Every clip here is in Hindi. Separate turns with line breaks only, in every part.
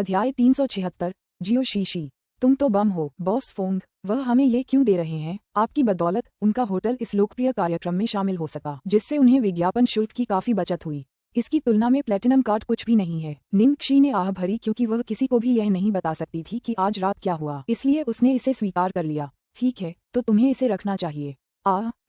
अध्याय 376। जियो शीशी, तुम तो बम हो बॉस फोंग। वह हमें ये क्यों दे रहे हैं? आपकी बदौलत उनका होटल इस लोकप्रिय कार्यक्रम में शामिल हो सका, जिससे उन्हें विज्ञापन शुल्क की काफी बचत हुई। इसकी तुलना में प्लेटिनम कार्ड कुछ भी नहीं है। निंगक्षी ने आह भरी, क्योंकि वह किसी को भी यह नहीं बता सकती थी कि आज रात क्या हुआ, इसलिए उसने इसे स्वीकार कर लिया। ठीक है, तो तुम्हें इसे रखना चाहिए।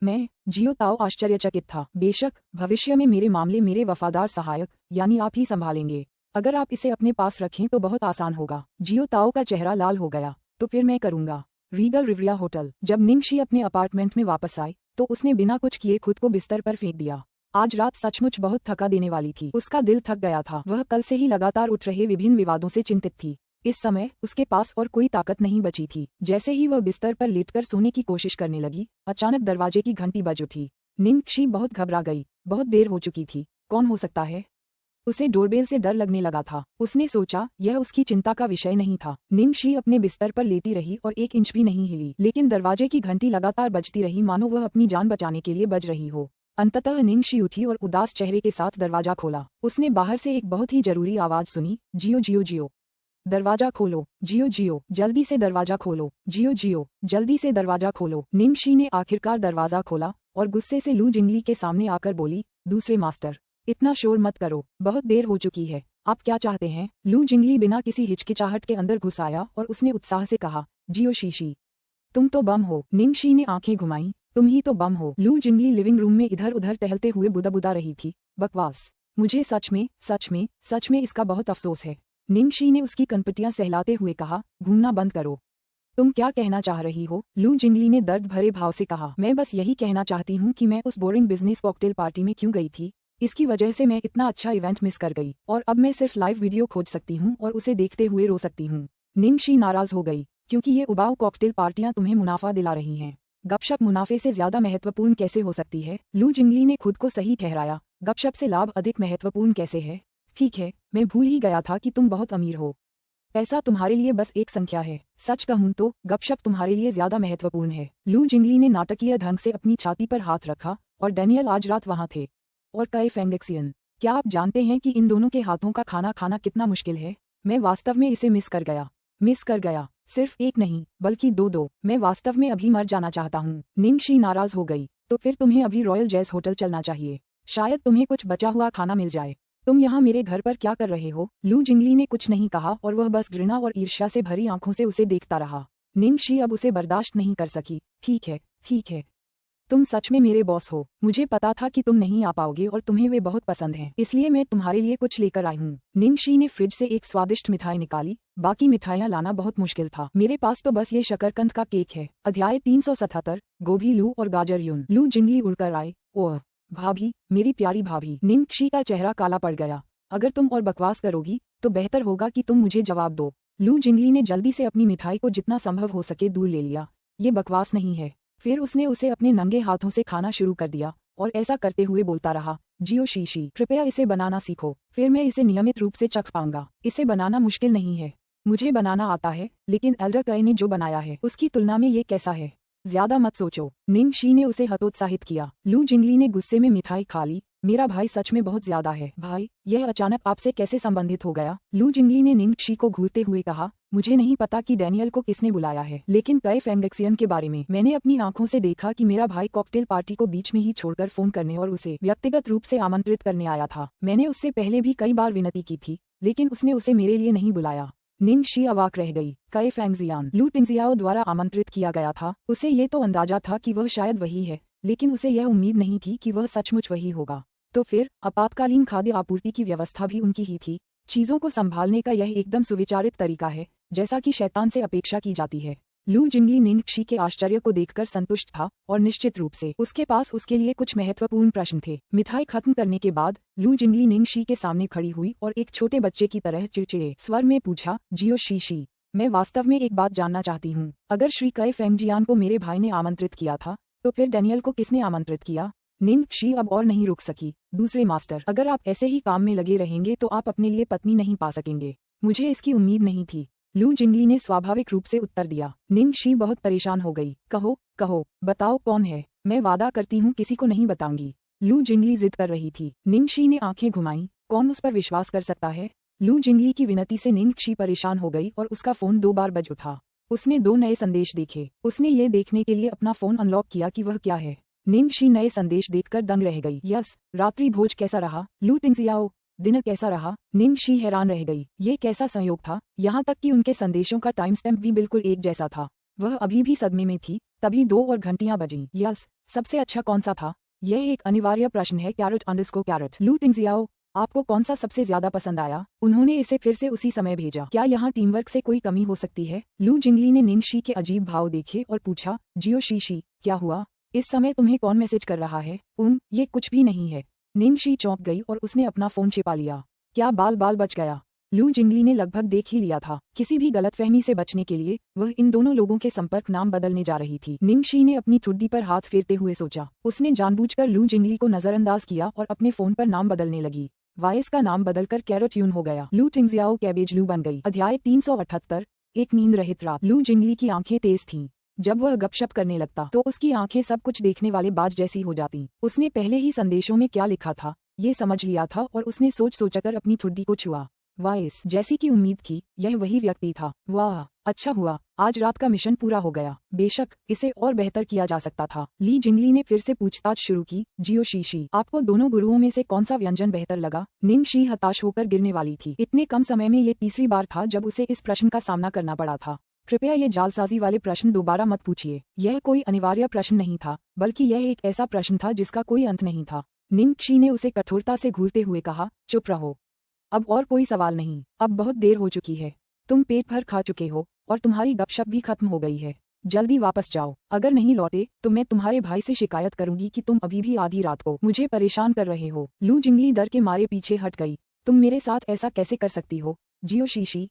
मैं जियो ताओ आश्चर्यचकित था। बेशक, भविष्य में मेरे मामले मेरे वफादार सहायक यानी आप ही संभालेंगे। अगर आप इसे अपने पास रखें तो बहुत आसान होगा। जियो ताओ का चेहरा लाल हो गया। तो फिर मैं करूंगा। Regal Riviera hotel. जब निंगक्षी अपने अपार्टमेंट में वापस आई तो उसने बिना कुछ किए खुद को बिस्तर पर फेंक दिया। आज रात सचमुच बहुत थका देने वाली थी। उसका दिल थक गया था। वह कल से ही लगातार उठ रहे विभिन्न विवादों से चिंतित थी। इस समय उसके पास और कोई ताकत नहीं बची थी। जैसे ही वह बिस्तर पर लेटकर सोने की कोशिश करने लगी, अचानक दरवाजे की घंटी बज उठी। निंगक्षी बहुत घबरा गई। बहुत देर हो चुकी थी। कौन हो सकता है? उसे डोरबेल से डर लगने लगा था। उसने सोचा यह उसकी चिंता का विषय नहीं था। निंगक्षी अपने बिस्तर पर लेटी रही और एक इंच भी नहीं हिली, लेकिन दरवाजे की घंटी लगातार बजती रही, मानो वह अपनी जान बचाने के लिए बज रही हो। अंततः निंगक्षी उठी और उदास चेहरे के साथ दरवाजा खोला। उसने बाहर से एक बहुत ही जरूरी आवाज सुनी, जियो जियो जियो, दरवाजा खोलो, जियो जियो, जल्दी से दरवाजा खोलो, जियो जियो, जल्दी से दरवाजा खोलो। निंगक्षी ने आखिरकार दरवाजा खोला और गुस्से से लू जिंगली के सामने आकर बोली, दूसरे मास्टर, इतना शोर मत करो, बहुत देर हो चुकी है। आप क्या चाहते हैं? लू जिंगली बिना किसी हिचकिचाहट के अंदर घुस आया और उसने उत्साह से कहा, जियो शीशी, तुम तो बम हो। निंगक्षी ने आंखें घुमाई, तुम ही तो बम हो। लू जिंगली लिविंग रूम में इधर उधर टहलते हुए बुदबुदा रही थी, बकवास। मुझे सच में इसका बहुत अफसोस है। निंगक्षी ने उसकी कनपटियां सहलाते हुए कहा, घूमना बंद करो। तुम क्या कहना चाह रही हो? लू जिंगली ने दर्द भरे भाव से कहा, मैं बस यही कहना चाहती हूँ कि मैं उस बोरिंग बिजनेस कॉकटेल पार्टी में क्यों गई थी। इसकी वजह से मैं इतना अच्छा इवेंट मिस कर गई और अब मैं सिर्फ लाइव वीडियो खोज सकती हूँ और उसे देखते हुए रो सकती हूँ। निंगक्षी नाराज हो गई, क्योंकि ये उबाऊ कॉकटेल पार्टियां तुम्हें मुनाफा दिला रही हैं। गपशप मुनाफे से ज्यादा महत्वपूर्ण कैसे हो सकती है? लू जिंगली ने खुद को सही ठहराया, गपशप से लाभ अधिक महत्वपूर्ण कैसे है? ठीक है, मैं भूल ही गया था कि तुम बहुत अमीर हो। पैसा तुम्हारे लिए बस एक संख्या है। सच कहूं तो गपशप तुम्हारे लिए ज्यादा महत्वपूर्ण है। लू जिंगली ने नाटकीय ढंग से अपनी छाती पर हाथ रखा, और डैनियल आज रात वहां थे। और कई फेंगेक्सियन, क्या आप जानते हैं कि इन दोनों के हाथों का खाना खाना कितना मुश्किल है? मैं वास्तव में इसे मिस कर गया। सिर्फ एक नहीं, बल्कि दो। मैं वास्तव में अभी मर जाना चाहता हूँ। निंगक्षी नाराज हो गई, तो फिर तुम्हें अभी रॉयल जैज होटल चलना चाहिए। शायद तुम्हें कुछ बचा हुआ खाना मिल जाए। तुम यहाँ मेरे घर पर क्या कर रहे हो? लू जिंगली ने कुछ नहीं कहा और वह बस घृणा और ईर्ष्या से भरी आंखों से उसे देखता रहा। निंगक्षी अब उसे बर्दाश्त नहीं कर सकी। ठीक है, तुम सच में मेरे बॉस हो। मुझे पता था कि तुम नहीं आ पाओगे और तुम्हें वे बहुत पसंद हैं, इसलिए मैं तुम्हारे लिए कुछ लेकर आई हूँ। निंगक्षी ने फ्रिज से एक स्वादिष्ट मिठाई निकाली। बाकी मिठाइयाँ लाना बहुत मुश्किल था। मेरे पास तो बस ये शकरकंद का केक है। अध्याय 377। गोभी लू और गाजर यून। लू जिंगली उड़कर आए। ओह भाभी, मेरी प्यारी भाभी। निंगक्षी का चेहरा काला पड़ गया। अगर तुम और बकवास करोगी तो बेहतर होगा कि तुम मुझे जवाब दो। लू जिंगली ने जल्दी से अपनी मिठाई को जितना संभव हो सके दूर ले लिया। ये बकवास नहीं है। फिर उसने उसे अपने नंगे हाथों से खाना शुरू कर दिया और ऐसा करते हुए बोलता रहा, जियो शीशी, कृपया इसे बनाना सीखो, फिर मैं इसे नियमित रूप से चख पाऊंगा। इसे बनाना मुश्किल नहीं है। मुझे बनाना आता है, लेकिन एल्डर कई ने जो बनाया है उसकी तुलना में ये कैसा है? ज्यादा मत सोचो। निंगक्षी ने उसे हतोत्साहित किया। लू जिंगली ने गुस्से में मिठाई खा ली। मेरा भाई सच में बहुत ज्यादा है। भाई, यह अचानक आपसे कैसे संबंधित हो गया? लू जिंगली ने निंगक्षी को घूरते हुए कहा, मुझे नहीं पता कि डैनियल को किसने बुलाया है, लेकिन कई फेंगेक्सियन के बारे में मैंने अपनी आंखों से देखा कि मेरा भाई कॉकटेल पार्टी को बीच में ही छोड़कर फोन करने और उसे व्यक्तिगत रूप से आमंत्रित करने आया था। मैंने उससे पहले भी कई बार विनती की थी, लेकिन उसने उसे मेरे लिए नहीं बुलाया। निंगक्षी अवाक रह गई। कई फेंगजियान लू टिंगजियाओ द्वारा आमंत्रित किया गया था। उसे ये तो अंदाजा था कि वह शायद वही है, लेकिन उसे यह उम्मीद नहीं थी कि वह सचमुच वही होगा। तो फिर आपातकालीन खाद्य आपूर्ति की व्यवस्था भी उनकी ही थी। चीजों को संभालने का यह एकदम सुविचारित तरीका है, जैसा कि शैतान से अपेक्षा की जाती है। लू जिंगली निंगक्षी के आश्चर्य को देखकर संतुष्ट था और निश्चित रूप से उसके पास उसके लिए कुछ महत्वपूर्ण प्रश्न थे। मिठाई खत्म करने के बाद लू जिंगली निंगक्षी के सामने खड़ी हुई और एक छोटे बच्चे की तरह चिड़चिड़े स्वर में पूछा, जियो शीशी, मैं वास्तव में एक बात जानना चाहती हूँ। अगर श्री कई फेंगजियान को मेरे भाई ने आमंत्रित किया था, तो फिर डैनियल को किसने आमंत्रित किया? निंगक्षी अब और नहीं रुक सकी। दूसरे मास्टर, अगर आप ऐसे ही काम में लगे रहेंगे तो आप अपने लिए पत्नी नहीं पा सकेंगे। मुझे इसकी उम्मीद नहीं थी। लू जिंगली ने स्वाभाविक रूप से उत्तर दिया। निंगक्षी बहुत परेशान हो गई। कहो, बताओ कौन है? मैं वादा करती हूँ किसी को नहीं बताऊंगी। लू जिंगली जिद कर रही थी। निंगक्षी ने आंखें घुमाई। कौन उस पर विश्वास कर सकता है? लू जिंगली की विनती से निंगक्षी परेशान हो गई और उसका फोन 2 बार बज उठा। उसने 2 नए संदेश देखे। उसने ये देखने के लिए अपना फोन अनलॉक किया कि वह क्या है। निंगक्षी नए संदेश देखकर दंग रह गई। यस, रात्रि भोज कैसा रहा? लू टिंगजियाओ, डिनर कैसा रहा? निंगक्षी हैरान रह गई। ये कैसा संयोग था, यहाँ तक कि उनके संदेशों का टाइम स्टैम्प भी बिल्कुल एक जैसा था। वह अभी भी सदमे में थी, तभी 2 और घंटियां बजीं। यस, सबसे अच्छा कौन सा था? यह एक अनिवार्य प्रश्न है। कैरेट। लू टिंगजियाओ, आपको कौन सा सबसे ज्यादा पसंद आया? उन्होंने इसे फिर से उसी समय भेजा। क्या यहाँ टीमवर्क से कोई कमी हो सकती है? लू जिंगली ने निंगक्षी के अजीब भाव देखे और पूछा, जियो शीशी, क्या हुआ? इस समय तुम्हें कौन मैसेज कर रहा है? ये कुछ भी नहीं है। निंगक्षी चौंक गई और उसने अपना फोन छिपा लिया। क्या बाल बच गया? लू जिंगली ने लगभग देख ही लिया था। किसी भी गलतफहमी से बचने के लिए वह इन दोनों लोगों के संपर्क नाम बदलने जा रही थी। निंगक्षी ने अपनी ठुड्डी पर हाथ फेरते हुए सोचा। उसने जानबूझकर लू जिंगली को नजरअंदाज किया और अपने फोन पर नाम बदलने लगी। वाइस का नाम बदलकर कैरेट यून हो गया। लू टिंगजियाओ कैबेज लू बन गई। अध्याय 378। एक नींद रहित रात। लू जिंगली की आंखें तेज थीं। जब वह गपशप करने लगता तो उसकी आंखें सब कुछ देखने वाले बाज जैसी हो जाती। उसने पहले ही संदेशों में क्या लिखा था ये समझ लिया था और उसने सोचकर अपनी ठुड्डी को छुआ। वाइस, जैसी की उम्मीद थी, यह वही व्यक्ति था। वाह, अच्छा हुआ, आज रात का मिशन पूरा हो गया। बेशक इसे और बेहतर किया जा सकता था। ली जिंगली ने फिर से पूछताछ शुरू की। जियो शीशी, आपको दोनों गुरुओं में से कौन सा व्यंजन बेहतर लगा? निंगक्षी हताश होकर गिरने वाली थी। इतने कम समय में ये तीसरी बार था जब उसे इस प्रश्न का सामना करना पड़ा था। कृपया ये जालसाजी वाले प्रश्न दोबारा मत पूछिए। यह कोई अनिवार्य प्रश्न नहीं था, बल्कि यह एक ऐसा प्रश्न था जिसका कोई अंत नहीं था। निंगक्षी ने उसे कठोरता से घूरते हुए कहा, चुप रहो। अब और कोई सवाल नहीं। अब बहुत देर हो चुकी है। तुम पेट भर खा चुके हो और तुम्हारी गपशप भी खत्म हो गई है। जल्दी वापस जाओ। अगर नहीं लौटे तो मैं तुम्हारे भाई से शिकायत करूंगी कि तुम अभी भी आधी रात को मुझे परेशान कर रहे हो। लू जिंगली डर के मारे पीछे हट गई। तुम मेरे साथ ऐसा कैसे कर सकती हो? जियो शीशी,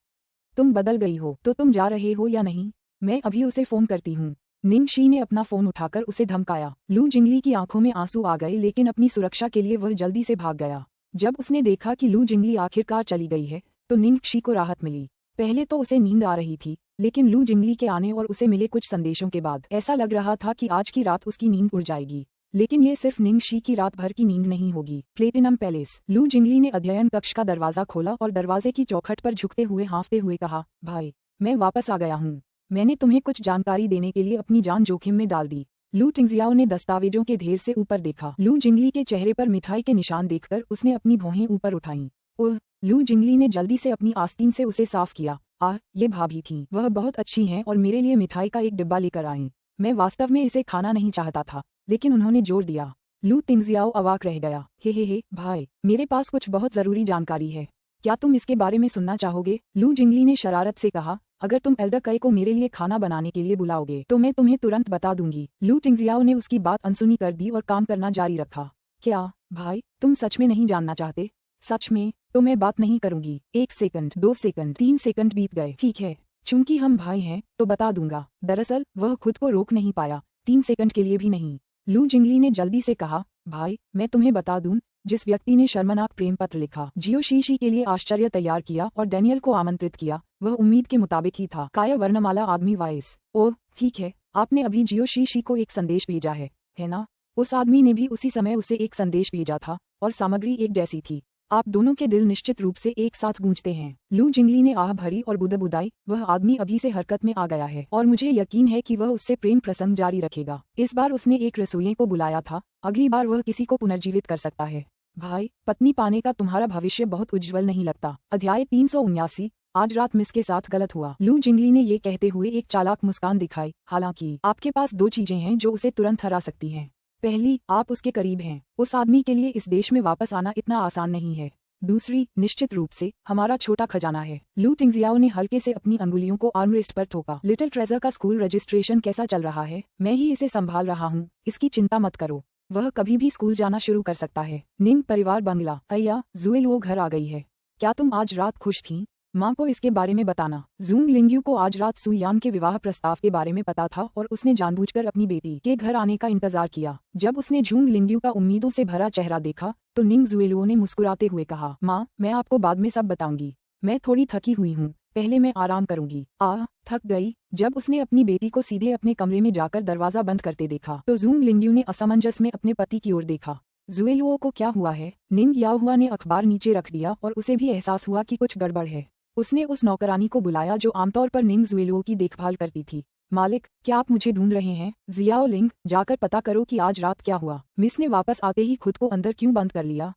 तुम बदल गई हो। तो तुम जा रहे हो या नहीं? मैं अभी उसे फोन करती हूँ। निंगक्षी ने अपना फोन उठाकर उसे धमकाया। लू जिंगली की आंखों में आंसू आ गए, लेकिन अपनी सुरक्षा के लिए वह जल्दी से भाग गया। जब उसने देखा कि लू जिंगली आखिरकार चली गई है तो निंगक्षी को राहत मिली। पहले तो उसे नींद आ रही थी, लेकिन लू जिंगली के आने और उसे मिले कुछ संदेशों के बाद ऐसा लग रहा था कि आज की रात उसकी नींद उड़ जाएगी। लेकिन ये सिर्फ निंगक्षी की रात भर की नींद नहीं होगी। Platinum palace. लू जिंगली ने अध्ययन कक्ष का दरवाजा खोला और दरवाजे की चौखट पर झुकते हुए हाँफते हुए कहा, भाई, मैं वापस आ गया हूँ। मैंने तुम्हें कुछ जानकारी देने के लिए अपनी जान जोखिम में डाल दी। लू टिंगजियाओ ने दस्तावेजों के ढेर से ऊपर देखा। लू जिंगली के चेहरे पर मिठाई के निशान देखकर उसने अपनी भौहें ऊपर उठाईं। ओह! लू जिंगली ने जल्दी से अपनी आस्तीन से उसे साफ किया। ये भाभी थीं। वह बहुत अच्छी हैं और मेरे लिए मिठाई का एक डिब्बा लेकर आईं। मैं वास्तव में इसे खाना नहीं चाहता था, लेकिन उन्होंने जोर दिया। लू टिंगजियाओ अवाक रह गया। हे भाई, मेरे पास कुछ बहुत जरूरी जानकारी है। क्या तुम इसके बारे में सुनना चाहोगे? लू जिंगली ने शरारत से कहा, अगर तुम एल्डर कई को मेरे लिए खाना बनाने के लिए बुलाओगे तो मैं तुम्हें तुरंत बता दूंगी। लू टिंगजियाओ ने उसकी बात अनसुनी कर दी और काम करना जारी रखा। क्या भाई, तुम सच में नहीं जानना चाहते? सच में? तो मैं बात नहीं करूंगी। 1 सेकंड, 2 सेकंड, 3 सेकंड बीत गए। ठीक है, चूंकि हम भाई हैं तो बता दूंगा। दरअसल वह खुद को रोक नहीं पाया, 3 सेकंड के लिए भी नहीं। लू जिंगली ने जल्दी से कहा, भाई, मैं तुम्हें बता दूं, जिस व्यक्ति ने शर्मनाक प्रेम पत्र लिखा, जियो शीशी के लिए आश्चर्य तैयार किया और डैनियल को आमंत्रित किया, वह उम्मीद के मुताबिक ही था। काया वर्णमाला आदमी वाइस। ओह ठीक है, आपने अभी जियो शीशी को एक संदेश भेजा है ना? उस आदमी ने भी उसी समय उसे एक संदेश भेजा था और सामग्री एक जैसी थी। आप दोनों के दिल निश्चित रूप से एक साथ गूंजते हैं। लू जिंगली ने आह भरी और बुदबुदाई, वह आदमी अभी से हरकत में आ गया है और मुझे यकीन है कि वह उससे प्रेम प्रसंग जारी रखेगा। इस बार उसने एक रसोइये को बुलाया था, अगली बार वह किसी को पुनर्जीवित कर सकता है। भाई, पत्नी पाने का तुम्हारा भविष्य बहुत उज्जवल नहीं लगता। अध्याय 379। आज रात मिस के साथ गलत हुआ। लू जिंगली ने ये कहते हुए एक चालाक मुस्कान दिखाई। हालांकि आपके पास 2 चीजें हैं जो उसे तुरंत हरा सकती हैं। पहली, आप उसके करीब हैं। उस आदमी के लिए इस देश में वापस आना इतना आसान नहीं है। दूसरी, निश्चित रूप से हमारा छोटा खजाना है। लू टिंगजियाओ ने हल्के से अपनी अंगुलियों को आर्मरेस्ट पर ठोका। लिटिल ट्रेजर का स्कूल रजिस्ट्रेशन कैसा चल रहा है? मैं ही इसे संभाल रहा हूँ, इसकी चिंता मत करो। वह कभी भी स्कूल जाना शुरू कर सकता है। निंग परिवार बंगला। अय्या, जुएलुओ घर आ गई है। क्या तुम आज रात खुश थीं? माँ को इसके बारे में बताना। जूंग लिंग्यू को आज रात सुयान के विवाह प्रस्ताव के बारे में पता था और उसने जानबूझकर अपनी बेटी के घर आने का इंतजार किया। जब उसने जूंग लिंग्यू का उम्मीदों से भरा चेहरा देखा तो निंग जुएलुओ ने मुस्कुराते हुए कहा, माँ, मैं आपको बाद में सब बताऊंगी। मैं थोड़ी थकी हुई हूँ, पहले मैं आराम करूंगी। थक गई? जब उसने अपनी बेटी को सीधे अपने कमरे में जाकर दरवाजा बंद करते देखा तो जूंग लिंग्यू ने असमंजस में अपने पति की ओर देखा। जुएलुओ को क्या हुआ है? निंग याओहुआ ने अखबार नीचे रख दिया और उसे भी एहसास हुआ कि कुछ गड़बड़ है। उसने उस नौकरानी को बुलाया जो आमतौर पर निंग जुएलुओ की देखभाल करती थी। मालिक, क्या आप मुझे ढूंढ रहे हैं? जियाओ लिंग, जाकर पता करो कि आज रात क्या हुआ। मिस ने वापस आते ही खुद को अंदर क्यों बंद कर लिया?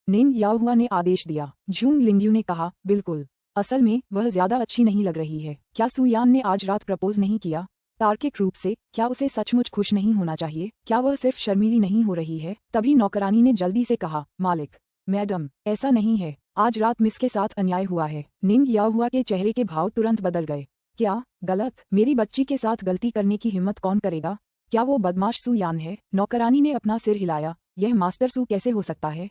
निंग याओहुआ ने आदेश दिया। झूंग लिंग्यू ने कहा, बिल्कुल। असल में वह ज्यादा अच्छी नहीं लग रही है। क्या सुयान ने आज रात प्रपोज नहीं किया? तार्किक रूप से क्या उसे सचमुच खुश नहीं होना चाहिए? क्या वह सिर्फ शर्मीली नहीं हो रही है? तभी नौकरानी ने जल्दी से कहा, मालिक, मैडम, ऐसा नहीं है। आज रात मिस के साथ अन्याय हुआ है। निंग याओहुआ के चेहरे के भाव तुरंत बदल गए। क्या गलत? मेरी बच्ची के साथ गलती करने की हिम्मत कौन करेगा? क्या वो बदमाश सुयान है? नौकरानी ने अपना सिर हिलाया। यह मास्टर सू कैसे हो सकता है?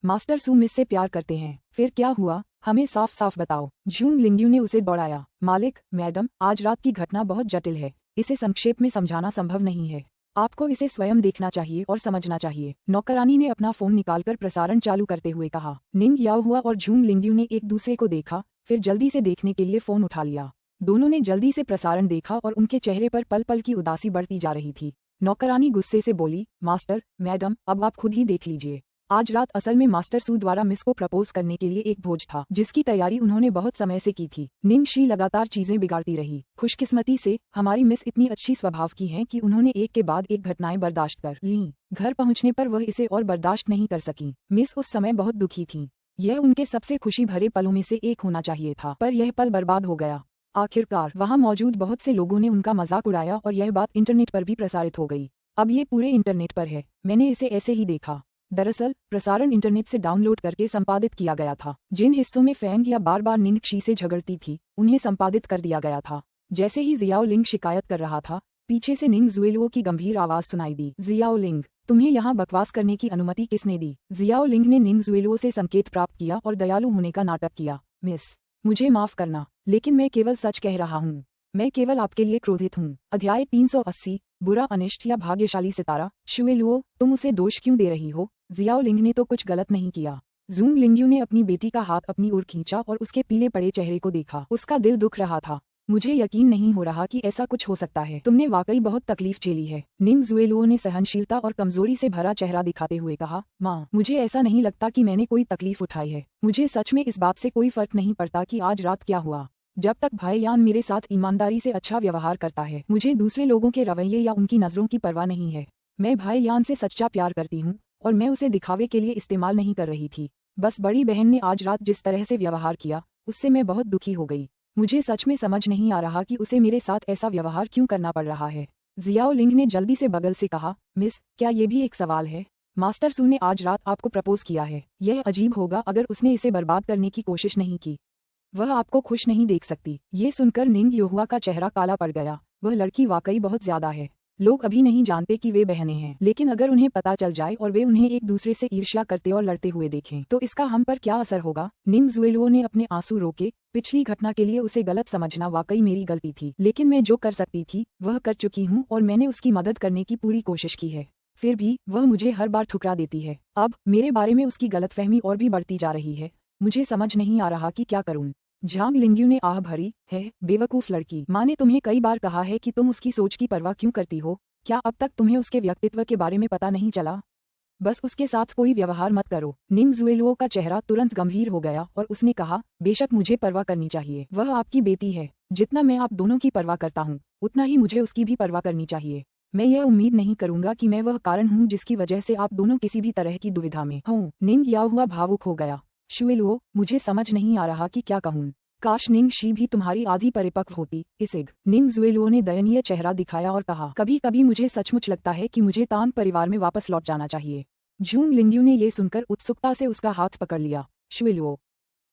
मास्टर सू मिस से प्यार करते हैं। फिर क्या हुआ? हमें साफ साफ बताओ। झूंग लिंग्यू ने उसे दौड़ाया। मालिक, मैडम, आज रात की घटना बहुत जटिल है। इसे संक्षेप में समझाना संभव नहीं है। आपको इसे स्वयं देखना चाहिए और समझना चाहिए। नौकरानी ने अपना फोन निकालकर प्रसारण चालू करते हुए कहा। निंग याओहुआ और झूंग लिंग्यू ने एक दूसरे को देखा, फिर जल्दी से देखने के लिए फोन उठा लिया। दोनों ने जल्दी से प्रसारण देखा और उनके चेहरे पर पल पल की उदासी बढ़ती जा रही थी। नौकरानी गुस्से से बोली, मास्टर, मैडम, अब आप खुद ही देख लीजिए। आज रात असल में मास्टर सू द्वारा मिस को प्रपोज करने के लिए एक भोज था, जिसकी तैयारी उन्होंने बहुत समय से की थी। निंग शी लगातार चीजें बिगाड़ती रही। खुशकिस्मती से हमारी मिस इतनी अच्छी स्वभाव की हैं कि उन्होंने एक के बाद एक घटनाएं बर्दाश्त कर लीं। घर पहुंचने पर वह इसे और बर्दाश्त नहीं कर सकी। मिस उस समय बहुत दुखी थी। यह उनके सबसे खुशी भरे पलों में से एक होना चाहिए था, पर यह पल बर्बाद हो गया। आखिरकार वहां मौजूद बहुत से लोगों ने उनका मजाक उड़ाया और यह बात इंटरनेट पर भी प्रसारित हो गई। अब ये पूरे इंटरनेट पर है। मैंने इसे ऐसे ही देखा। दरअसल प्रसारण इंटरनेट से डाउनलोड करके संपादित किया गया था। जिन हिस्सों में फैंग या बार बार निंग शी से झगड़ती थी, उन्हें संपादित कर दिया गया था। जैसे ही जियाओ लिंग शिकायत कर रहा था, पीछे से निंग जुएलुओ की गंभीर आवाज सुनाई दी। जियाओ लिंग, तुम्हें यहाँ बकवास करने की अनुमति किसने दी? जियाओ लिंग ने निंग जुएलुओ से संकेत प्राप्त किया और दयालु होने का नाटक किया। मिस, मुझे माफ करना, लेकिन मैं केवल सच कह रहा हूँ। मैं केवल आपके लिए क्रोधित हूँ। अध्याय 380, बुरा अनिष्ट या भाग्यशाली सितारा। शुएलुओ, तुम उसे दोष क्यों दे रही हो? जियाओ लिंग ने तो कुछ गलत नहीं किया। जूंग लिंग्यू ने अपनी बेटी का हाथ अपनी ओर खींचा और उसके पीले पड़े चेहरे को देखा। उसका दिल दुख रहा था। मुझे यकीन नहीं हो रहा कि ऐसा कुछ हो सकता है। तुमने वाकई बहुत तकलीफ झेली है। निंग जुएलुओ ने सहनशीलता और कमजोरी से भरा चेहरा दिखाते हुए कहा, माँ, मुझे ऐसा नहीं लगता कि मैंने कोई तकलीफ उठाई है। मुझे सच में इस बात से कोई फर्क नहीं पड़ता कि आज रात क्या हुआ। जब तक भाई यान मेरे साथ ईमानदारी से अच्छा व्यवहार करता है, मुझे दूसरे लोगों के रवैये या उनकी नजरों की परवाह नहीं है। मैं भाई यान से सच्चा प्यार करती हूँ और मैं उसे दिखावे के लिए इस्तेमाल नहीं कर रही थी। बस बड़ी बहन ने आज रात जिस तरह से व्यवहार किया, उससे मैं बहुत दुखी हो गई। मुझे सच में समझ नहीं आ रहा कि उसे मेरे साथ ऐसा व्यवहार क्यों करना पड़ रहा है। जियाओ लिंग ने जल्दी से बगल से कहा, मिस, क्या ये भी एक सवाल है? मास्टर सू ने आज रात आपको प्रपोज किया है। यह अजीब होगा अगर उसने इसे बर्बाद करने की कोशिश नहीं की। वह आपको खुश नहीं देख सकती। ये सुनकर निंग याओहुआ का चेहरा काला पड़ गया। वह लड़की वाकई बहुत ज्यादा है। लोग अभी नहीं जानते कि वे बहनें हैं, लेकिन अगर उन्हें पता चल जाए और वे उन्हें एक दूसरे से ईर्ष्या करते और लड़ते हुए देखें, तो इसका हम पर क्या असर होगा? निंग जुएलुओ ने अपने आंसू रोके। पिछली घटना के लिए उसे गलत समझना वाकई मेरी गलती थी, लेकिन मैं जो कर सकती थी वह कर चुकी हूँ और मैंने उसकी मदद करने की पूरी कोशिश की है। फिर भी वह मुझे हर बार ठुकरा देती है। अब मेरे बारे में उसकी गलतफहमी और भी बढ़ती जा रही है। मुझे समझ नहीं आ रहा कि क्या करूँ। झांग लिंग्यू ने आह भरी, है बेवकूफ लड़की। माँ ने तुम्हें कई बार कहा है कि तुम उसकी सोच की परवाह क्यों करती हो। क्या अब तक तुम्हें उसके व्यक्तित्व के बारे में पता नहीं चला? बस उसके साथ कोई व्यवहार मत करो। निंग जुएलुओ का चेहरा तुरंत गंभीर हो गया और उसने कहा, बेशक मुझे परवाह करनी चाहिए। वह आपकी बेटी है। जितना मैं आप दोनों की परवाह करता हूँ, उतना ही मुझे उसकी भी परवाह करनी चाहिए। मैं यह उम्मीद नहीं करूंगा कि मैं वह कारण हूँ जिसकी वजह से आप दोनों किसी भी तरह की दुविधा में हों। निंग याओहुआ भावुक हो गया। शुएलुओ, मुझे समझ नहीं आ रहा कि क्या कहूँ। काश निंग शी भी तुम्हारी आधी परिपक्व होती। इसिग। निंग जुएलुओ ने दयनीय चेहरा दिखाया और कहा, कभी कभी मुझे सचमुच लगता है कि मुझे तान परिवार में वापस लौट जाना चाहिए। झूंग लिंग्यू ने ये सुनकर उत्सुकता से उसका हाथ पकड़ लिया। शुएलुओ,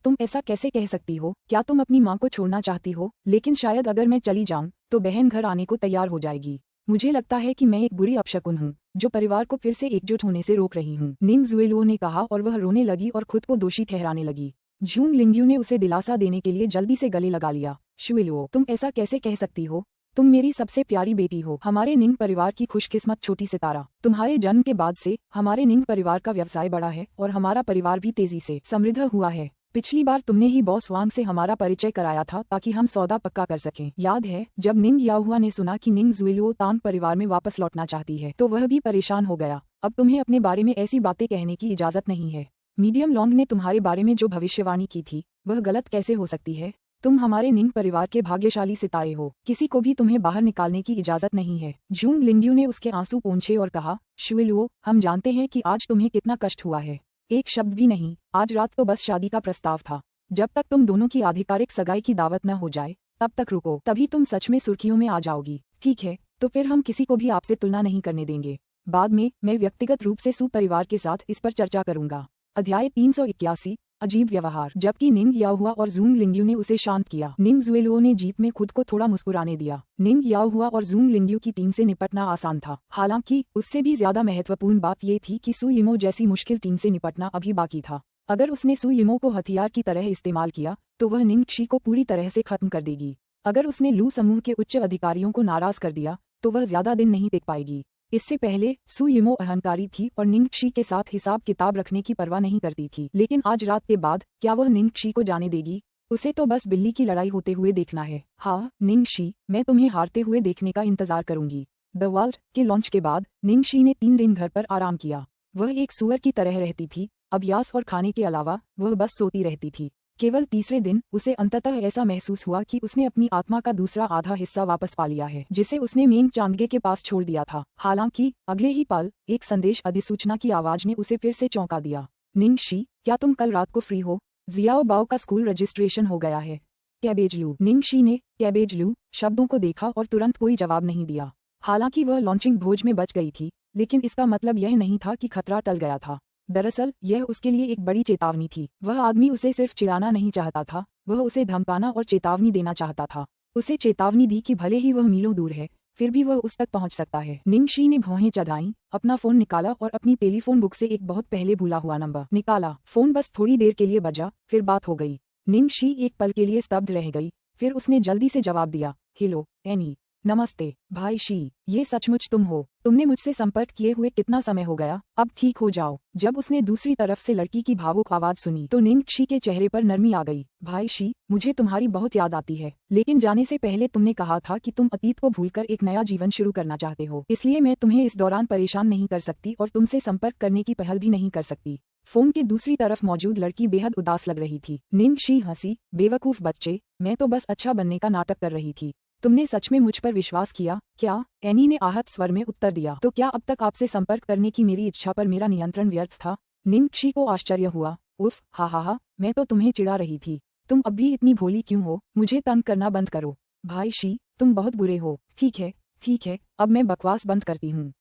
तुम ऐसा कैसे कह सकती हो? क्या तुम अपनी माँ को छोड़ना चाहती हो? लेकिन शायद अगर मैं चली जाऊं तो बहन घर आने को तैयार हो जाएगी। मुझे लगता है कि मैं एक बुरी अपशकुन हूँ जो परिवार को फिर से एकजुट होने से रोक रही हूँ। निंग जुएलुओ ने कहा और वह रोने लगी और खुद को दोषी ठहराने लगी। झूंग लिंग्यू ने उसे दिलासा देने के लिए जल्दी से गले लगा लिया। शुएलुओ, तुम ऐसा कैसे कह सकती हो? तुम मेरी सबसे प्यारी बेटी हो, हमारे निंग परिवार की खुशकिस्मत छोटी सितारा। तुम्हारे जन्म के बाद से हमारे निंग परिवार का व्यवसाय बढ़ा है और हमारा परिवार भी तेजी से समृद्ध हुआ है। पिछली बार तुमने ही बॉस वांग से हमारा परिचय कराया था ताकि हम सौदा पक्का कर सकें। याद है जब निंग याओहुआ ने सुना कि निंग जुएलुओ तान परिवार में वापस लौटना चाहती है तो वह भी परेशान हो गया। अब तुम्हें अपने बारे में ऐसी बातें कहने की इजाजत नहीं है। मीडियम लॉन्ग ने तुम्हारे बारे में जो भविष्यवाणी की थी वह गलत कैसे हो सकती है? तुम हमारे निंग परिवार के भाग्यशाली सितारे हो, किसी को भी तुम्हें बाहर निकालने की इजाजत नहीं है। जूंग लिंग्यू ने उसके आंसू पोंछे और कहा, शुएलुओ, हम जानते हैं कि आज तुम्हें कितना कष्ट हुआ है। एक शब्द भी नहीं, आज रात तो बस शादी का प्रस्ताव था। जब तक तुम दोनों की आधिकारिक सगाई की दावत न हो जाए तब तक रुको, तभी तुम सच में सुर्खियों में आ जाओगी। ठीक है, तो फिर हम किसी को भी आपसे तुलना नहीं करने देंगे। बाद में मैं व्यक्तिगत रूप से सू परिवार के साथ इस पर चर्चा करूंगा। अध्याय 381, अजीब व्यवहार। जबकि निंग याओहुआ और जूंग लिंग्यू ने उसे शांत किया, निंग जुएलुओ ने जीप में खुद को थोड़ा मुस्कुराने दिया। निंग याओहुआ और जूंग लिंग्यू की टीम से निपटना आसान था, हालांकि उससे भी ज्यादा महत्वपूर्ण बात ये थी कि सू यिमो जैसी मुश्किल टीम से निपटना अभी बाकी था। अगर उसने सू यिमो को हथियार की तरह इस्तेमाल किया तो वह निंग शी को पूरी तरह से खत्म कर देगी। अगर उसने लू समूह के उच्च अधिकारियों को नाराज कर दिया तो वह ज्यादा दिन नहीं टिक पाएगी। इससे पहले सू यिमो अहंकारी थी और निंग शी के साथ हिसाब किताब रखने की परवाह नहीं करती थी, लेकिन आज रात के बाद क्या वह निंग शी को जाने देगी? उसे तो बस बिल्ली की लड़ाई होते हुए देखना है। हाँ निंग शी, मैं तुम्हें हारते हुए देखने का इंतजार करूंगी। द वर्ल्ड के लॉन्च के बाद निंग शी ने 3 दिन घर पर आराम किया। वह एक सुअर की तरह रहती थी, अभ्यास और खाने के अलावा वह बस सोती रहती थी। केवल तीसरे दिन उसे अंततः ऐसा महसूस हुआ कि उसने अपनी आत्मा का दूसरा आधा हिस्सा वापस पा लिया है, जिसे उसने मेंग चांदगे के पास छोड़ दिया था। हालांकि अगले ही पल एक संदेश अधिसूचना की आवाज ने उसे फिर से चौंका दिया। निंग शी, क्या तुम कल रात को फ्री हो? जियाओ बाओ का स्कूल रजिस्ट्रेशन हो गया है। कैबेज लू। निंग शी ने कैबेज लू शब्दों को देखा और तुरंत कोई जवाब नहीं दिया। हालांकि वह लॉन्चिंग भोज में बच गई थी, लेकिन इसका मतलब यह नहीं था कि खतरा टल गया था। दरअसल यह उसके लिए एक बड़ी चेतावनी थी। वह आदमी उसे सिर्फ चिढ़ाना नहीं चाहता था, वह उसे धमकाना और चेतावनी देना चाहता था। उसे चेतावनी दी कि भले ही वह मीलों दूर है, फिर भी वह उस तक पहुंच सकता है। निंग शी ने भौहें चढ़ाईं, अपना फोन निकाला और अपनी टेलीफोन बुक से एक बहुत पहले भूला हुआ नंबर निकाला। फोन बस थोड़ी देर के लिए बजा, फिर बात हो गई। निंग शी एक पल के लिए स्तब्ध रह गई, फिर उसने जल्दी से जवाब दिया, हेलो एनी। नमस्ते भाई शी, ये सचमुच तुम हो? तुमने मुझसे संपर्क किए हुए कितना समय हो गया? अब ठीक हो जाओ। जब उसने दूसरी तरफ से लड़की की भावुक आवाज सुनी तो निंग शी के चेहरे पर नरमी आ गई। भाई शी, मुझे तुम्हारी बहुत याद आती है, लेकिन जाने से पहले तुमने कहा था कि तुम अतीत को भूलकर एक नया जीवन शुरू करना चाहते हो, इसलिए मैं तुम्हें इस दौरान परेशान नहीं कर सकती और तुमसे संपर्क करने की पहल भी नहीं कर सकती। फोन के दूसरी तरफ मौजूद लड़की बेहद उदास लग रही थी। निंग शी हंसी, बेवकूफ बच्चे, मैं तो बस अच्छा बनने का नाटक कर रही थी। तुमने सच में मुझ पर विश्वास किया क्या? एनी ने आहत स्वर में उत्तर दिया। तो क्या अब तक आपसे संपर्क करने की मेरी इच्छा पर मेरा नियंत्रण व्यर्थ था? निंग शी को आश्चर्य हुआ। उफ, हा, मैं तो तुम्हें चिढ़ा रही थी। तुम अब भी इतनी भोली क्यों हो? मुझे तंग करना बंद करो। भाई शी, तुम बहुत बुरे हो। ठीक है, अब मैं बकवास बंद करती हूँ।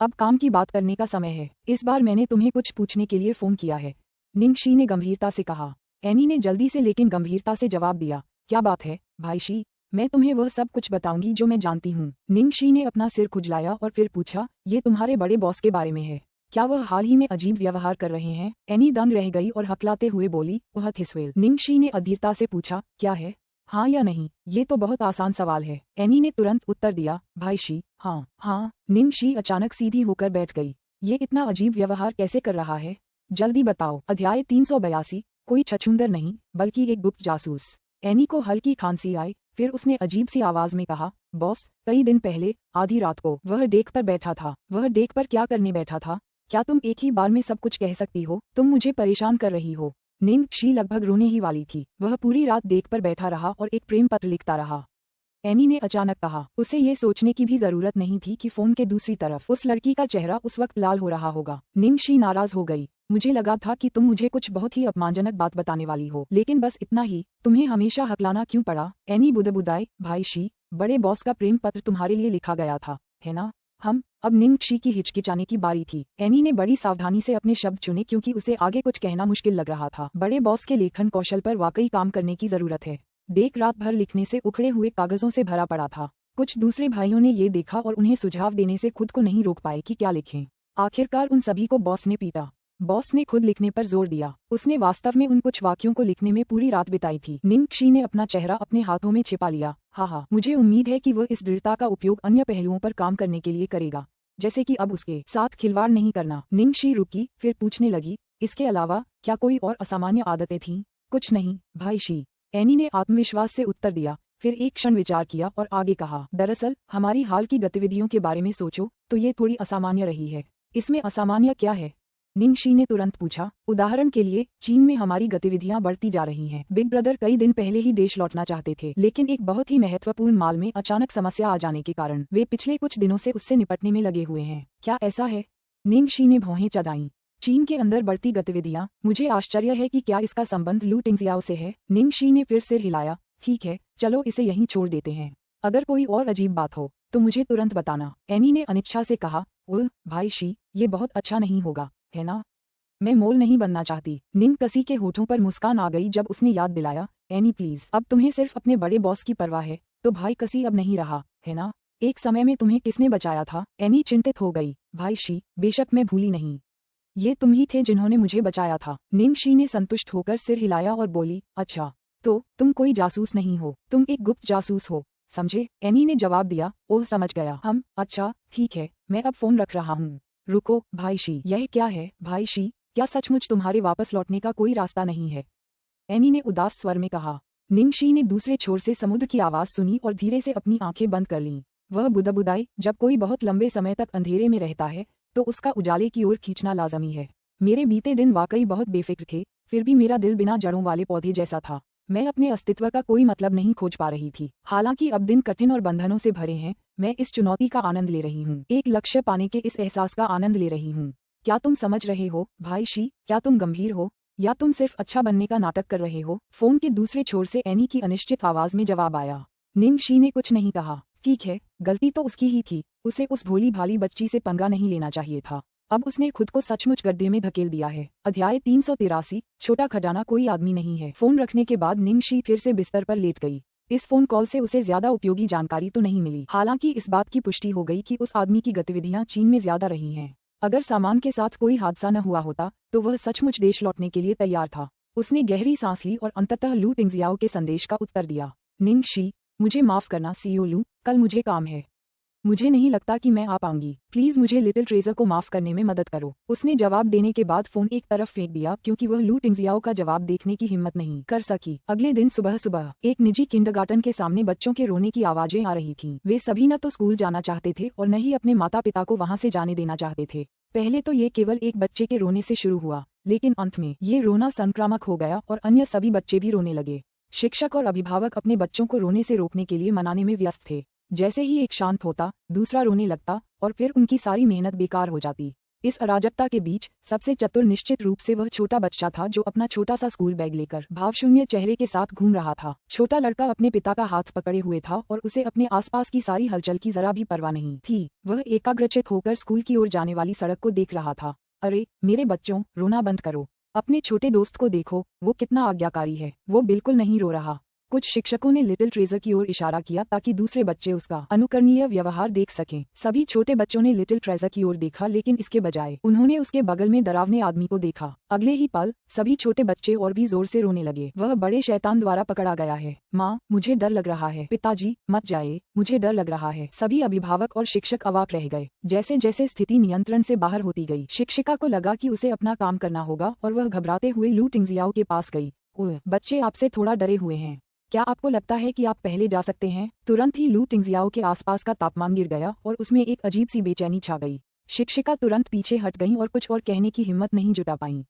अब काम की बात करने का समय है। इस बार मैंने तुम्हें कुछ पूछने के लिए फोन किया है, निंग शी ने गंभीरता से कहा। एनी ने जल्दी से लेकिन गंभीरता से जवाब दिया, क्या बात है भाई शी? मैं तुम्हें वह सब कुछ बताऊंगी जो मैं जानती हूँ। निंग शी ने अपना सिर खुजलाया और फिर पूछा, ये तुम्हारे बड़े बॉस के बारे में है? क्या वह हाल ही में अजीब व्यवहार कर रहे हैं? एनी दंग रह गई और हकलाते हुए बोली, वह थिसवेल। निंग शी ने अधीरता से पूछा, क्या है? हाँ या नहीं? ये तो बहुत आसान सवाल है। एनी ने तुरंत उत्तर दिया, भाई शी, हाँ। निंग शी अचानक सीधी होकर बैठ गई। ये इतना अजीब व्यवहार कैसे कर रहा है? जल्दी बताओ। अध्याय 382, कोई छछूंदर नहीं बल्कि एक गुप्त जासूस। एनी को हल्की खांसी आई, फिर उसने अजीब सी आवाज में कहा, बॉस, कई दिन पहले आधी रात को वह डेक पर बैठा था। वह डेक पर क्या करने बैठा था? क्या तुम एक ही बार में सब कुछ कह सकती हो? तुम मुझे परेशान कर रही हो। निंग शी लगभग रोने ही वाली थी। वह पूरी रात डेक पर बैठा रहा और एक प्रेम पत्र लिखता रहा। एनी ने अचानक कहा। उसे ये सोचने की भी जरूरत नहीं थी कि फोन के दूसरी तरफ उस लड़की का चेहरा उस वक्त लाल हो रहा होगा। निंग शी नाराज हो गई। मुझे लगा था कि तुम मुझे कुछ बहुत ही अपमानजनक बात बताने वाली हो, लेकिन बस इतना ही। तुम्हें हमेशा हकलाना क्यों पड़ा? एनी बुदबुदाई, भाई शी, बड़े बॉस का प्रेम पत्र तुम्हारे लिए लिखा गया था, है ना? अब निंग शी की हिचकिचाने की बारी थी। एनी ने बड़ी सावधानी से अपने शब्द चुने क्योंकि उसे आगे कुछ कहना मुश्किल लग रहा था। बड़े बॉस के लेखन कौशल पर वाकई काम करने की जरूरत है। डेक रात भर लिखने से उखड़े हुए कागजों से भरा पड़ा था। कुछ दूसरे भाइयों ने ये देखा और उन्हें सुझाव देने से खुद को नहीं रोक पाए कि क्या लिखें। आखिरकार उन सभी को बॉस ने पीटा। बॉस ने खुद लिखने पर जोर दिया। उसने वास्तव में उन कुछ वाक्यों को लिखने में पूरी रात बिताई थी। निंग शी ने अपना चेहरा अपने हाथों में छिपा लिया। हाँ, मुझे उम्मीद है कि वह इस दृढ़ता का उपयोग अन्य पहलुओं पर काम करने के लिए करेगा, जैसे कि अब उसके साथ खिलवाड़ नहीं करना। निंग शी रुकी, फिर पूछने लगी, इसके अलावा क्या कोई और असामान्य आदतें थीं? कुछ नहीं भाई शी, एनी ने आत्मविश्वास से उत्तर दिया। फिर एक क्षण विचार किया और आगे कहा, दरअसल हमारी हाल की गतिविधियों के बारे में सोचो तो ये थोड़ी असामान्य रही है। इसमें असामान्य क्या है? निंगशी ने तुरंत पूछा। उदाहरण के लिए चीन में हमारी गतिविधियां बढ़ती जा रही हैं। बिग ब्रदर कई दिन पहले ही देश लौटना चाहते थे, लेकिन एक बहुत ही महत्वपूर्ण माल में अचानक समस्या आ जाने के कारण वे पिछले कुछ दिनों से उससे निपटने में लगे हुए हैं। क्या ऐसा है? निंगशी ने भौहें चढ़ाईं। चीन के अंदर बढ़ती गतिविधियां, मुझे आश्चर्य है कि क्या इसका संबंध लू टिंगजियाओ से है? निंगशी ने फिर सिर हिलाया। ठीक है, चलो इसे यहीं छोड़ देते हैं। अगर कोई और अजीब बात हो तो मुझे तुरंत बताना, एनी ने अनिच्छा से कहा। ओह भाई शी, ये बहुत अच्छा नहीं होगा, है ना? मैं मोल नहीं बनना चाहती। निंग कसी के होठों पर मुस्कान आ गई जब उसने याद दिलाया। एनी प्लीज, अब तुम्हें सिर्फ अपने बड़े बॉस की परवाह है, तो भाई कसी अब नहीं रहा, है ना? एक समय में तुम्हें किसने बचाया था? एनी चिंतित हो गई। भाई शी, बेशक मैं भूली नहीं। ये तुम ही थे जिन्होंने मुझे बचाया था। निंगशी ने संतुष्ट होकर सिर हिलाया और बोली, अच्छा, तो तुम कोई जासूस नहीं हो, तुम एक गुप्त जासूस हो, समझे? एनी ने जवाब दिया। ओह समझ गया। अच्छा ठीक है, मैं अब फोन रख रहा हूँ। रुको भाई शी, यह क्या है? भाई शी, क्या सचमुच तुम्हारे वापस लौटने का कोई रास्ता नहीं है? एनी ने उदास स्वर में कहा। निंगशी ने दूसरे छोर से समुद्र की आवाज सुनी और धीरे से अपनी आंखें बंद कर लीं। वह बुदबुदाई, जब कोई बहुत लंबे समय तक अंधेरे में रहता है तो उसका उजाले की ओर खींचना लाजमी है। मेरे बीते दिन वाकई बहुत बेफिक्र थे, फिर भी मेरा दिल बिना जड़ों वाले पौधे जैसा था। मैं अपने अस्तित्व का कोई मतलब नहीं खोज पा रही थी। हालांकि अब दिन कठिन और बंधनों से भरे हैं, मैं इस चुनौती का आनंद ले रही हूँ, एक लक्ष्य पाने के इस एहसास का आनंद ले रही हूँ। क्या तुम समझ रहे हो भाई शी? क्या तुम गंभीर हो, या तुम सिर्फ अच्छा बनने का नाटक कर रहे हो? फोन के दूसरे छोर से एनी की अनिश्चित आवाज में जवाब आया। निंगशी ने कुछ नहीं कहा। ठीक है, गलती तो उसकी ही थी, उसे उस भोली भाली बच्ची से पंगा नहीं लेना चाहिए था। अब उसने खुद को सचमुच गड्ढे में धकेल दिया है। अध्याय 383, छोटा खजाना कोई आदमी नहीं है। फोन रखने के बाद निंगशी फिर से बिस्तर पर लेट गई। इस फोन कॉल से उसे ज्यादा उपयोगी जानकारी तो नहीं मिली। हालांकि इस बात की पुष्टि हो गई कि उस आदमी की गतिविधियां चीन में ज्यादा रही हैं। अगर सामान के साथ कोई हादसा न हुआ होता तो वह सचमुच देश लौटने के लिए तैयार था। उसने गहरी सांस ली और अंततः लू टिंगजियाओ के संदेश का उत्तर दिया। निंगशी, मुझे माफ करना सीओ लू, कल मुझे काम है। मुझे नहीं लगता कि मैं आ पाऊंगी। प्लीज मुझे लिटिल ट्रेजर को माफ करने में मदद करो। उसने जवाब देने के बाद फोन एक तरफ फेंक दिया क्योंकि वह लू टिंगजियाओ का जवाब देखने की हिम्मत नहीं कर सकी। अगले दिन सुबह सुबह एक निजी किंडरगार्टन के सामने बच्चों के रोने की आवाजें आ रही थीं। वे सभी न तो स्कूल जाना चाहते थे और न ही अपने माता पिता को वहां से जाने देना चाहते थे। पहले तो ये केवल एक बच्चे के रोने से शुरू हुआ, लेकिन अंत में ये रोना संक्रामक हो गया और अन्य सभी बच्चे भी रोने लगे। शिक्षक और अभिभावक अपने बच्चों को रोने से रोकने के लिए मनाने में व्यस्त थे। जैसे ही एक शांत होता, दूसरा रोने लगता और फिर उनकी सारी मेहनत बेकार हो जाती। इस अराजकता के बीच सबसे चतुर निश्चित रूप से वह छोटा बच्चा था जो अपना छोटा सा स्कूल बैग लेकर भावशून्य चेहरे के साथ घूम रहा था। छोटा लड़का अपने पिता का हाथ पकड़े हुए था और उसे अपने आसपास की सारी हलचल की जरा भी परवाह नहीं थी। वह एकाग्रचित होकर स्कूल की ओर जाने वाली सड़क को देख रहा था। अरे मेरे बच्चों, रोना बंद करो। अपने छोटे दोस्त को देखो, वो कितना आज्ञाकारी है, वो बिल्कुल नहीं रो रहा। कुछ शिक्षकों ने लिटिल ट्रेजर की ओर इशारा किया ताकि दूसरे बच्चे उसका अनुकरणीय व्यवहार देख सकें। सभी छोटे बच्चों ने लिटिल ट्रेजर की ओर देखा, लेकिन इसके बजाय उन्होंने उसके बगल में डरावने आदमी को देखा। अगले ही पल सभी छोटे बच्चे और भी जोर से रोने लगे। वह बड़े शैतान द्वारा पकड़ा गया है। माँ, मुझे डर लग रहा है। पिताजी, मत जाइए, मुझे डर लग रहा है। सभी अभिभावक और शिक्षक अवाक रह गए। जैसे जैसे स्थिति नियंत्रण से बाहर होती गई, शिक्षिका को लगा कि उसे अपना काम करना होगा और वह घबराते हुए लू टिंगजियाओ के पास गई। ओह, बच्चे आपसे थोड़ा डरे हुए हैं। क्या आपको लगता है कि आप पहले जा सकते हैं? तुरंत ही लू टिंगजियाओ के आसपास का तापमान गिर गया और उसमें एक अजीब सी बेचैनी छा गई। शिक्षिका तुरंत पीछे हट गईं और कुछ और कहने की हिम्मत नहीं जुटा पाईं।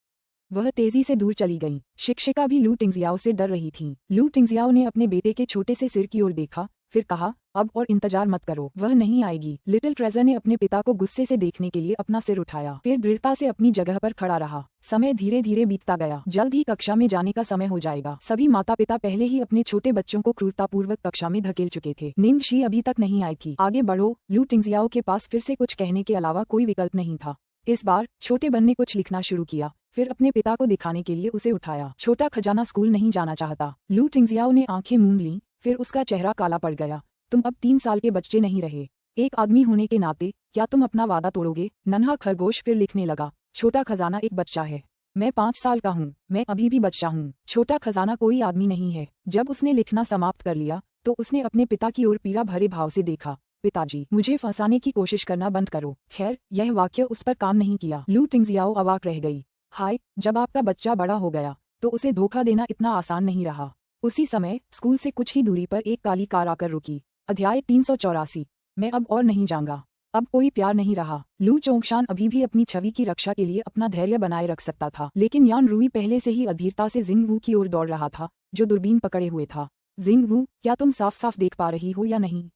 वह तेजी से दूर चली गईं। शिक्षिका भी लू टिंगजियाओ से डर रही थी। लू टिंगजियाओ ने अपने बेटे के छोटे से सिर की ओर देखा, फिर कहा, अब और इंतजार मत करो, वह नहीं आएगी। लिटिल ट्रेजर ने अपने पिता को गुस्से से देखने के लिए अपना सिर उठाया, फिर दृढ़ता से अपनी जगह पर खड़ा रहा। समय धीरे धीरे बीतता गया। जल्द ही कक्षा में जाने का समय हो जाएगा। सभी माता पिता पहले ही अपने छोटे बच्चों को क्रूरतापूर्वक कक्षा में धकेल चुके थे। निंगशी अभी तक नहीं आई थी। आगे बढ़ो। लू टिंगजियाओ के पास फिर से कुछ कहने के अलावा कोई विकल्प नहीं था। इस बार छोटे बन ने कुछ लिखना शुरू किया, फिर अपने पिता को दिखाने के लिए उसे उठाया। छोटा खजाना स्कूल नहीं जाना चाहता। लू टिंगजियाओ ने आंखें मूंद लीं, फिर उसका चेहरा काला पड़ गया। तुम अब 3 साल के बच्चे नहीं रहे। एक आदमी होने के नाते क्या तुम अपना वादा तोड़ोगे? नन्हा खरगोश फिर लिखने लगा। छोटा खजाना एक बच्चा है। मैं 5 साल का हूँ। मैं अभी भी बच्चा हूँ। छोटा खजाना कोई आदमी नहीं है। जब उसने लिखना समाप्त कर लिया तो उसने अपने पिता की ओर पीड़ा भरे भाव से देखा। पिताजी, मुझे फंसाने की कोशिश करना बंद करो। खैर, यह वाक्य उस पर काम नहीं किया। लू टिंगजियाओ अवाक रह गई। हाय, जब आपका बच्चा बड़ा हो गया तो उसे धोखा देना इतना आसान नहीं रहा। उसी समय स्कूल से कुछ ही दूरी पर एक काली कार आकर रुकी। अध्याय 384। मैं अब और नहीं जाऊंगा। अब कोई प्यार नहीं रहा। लू चोंगशान अभी भी अपनी छवि की रक्षा के लिए अपना धैर्य बनाए रख सकता था, लेकिन यान रुई पहले से ही अधीरता से जिंग वू की ओर दौड़ रहा था, जो दूरबीन पकड़े हुए था। जिंग वू, क्या तुम साफ साफ देख पा रही हो या नहीं?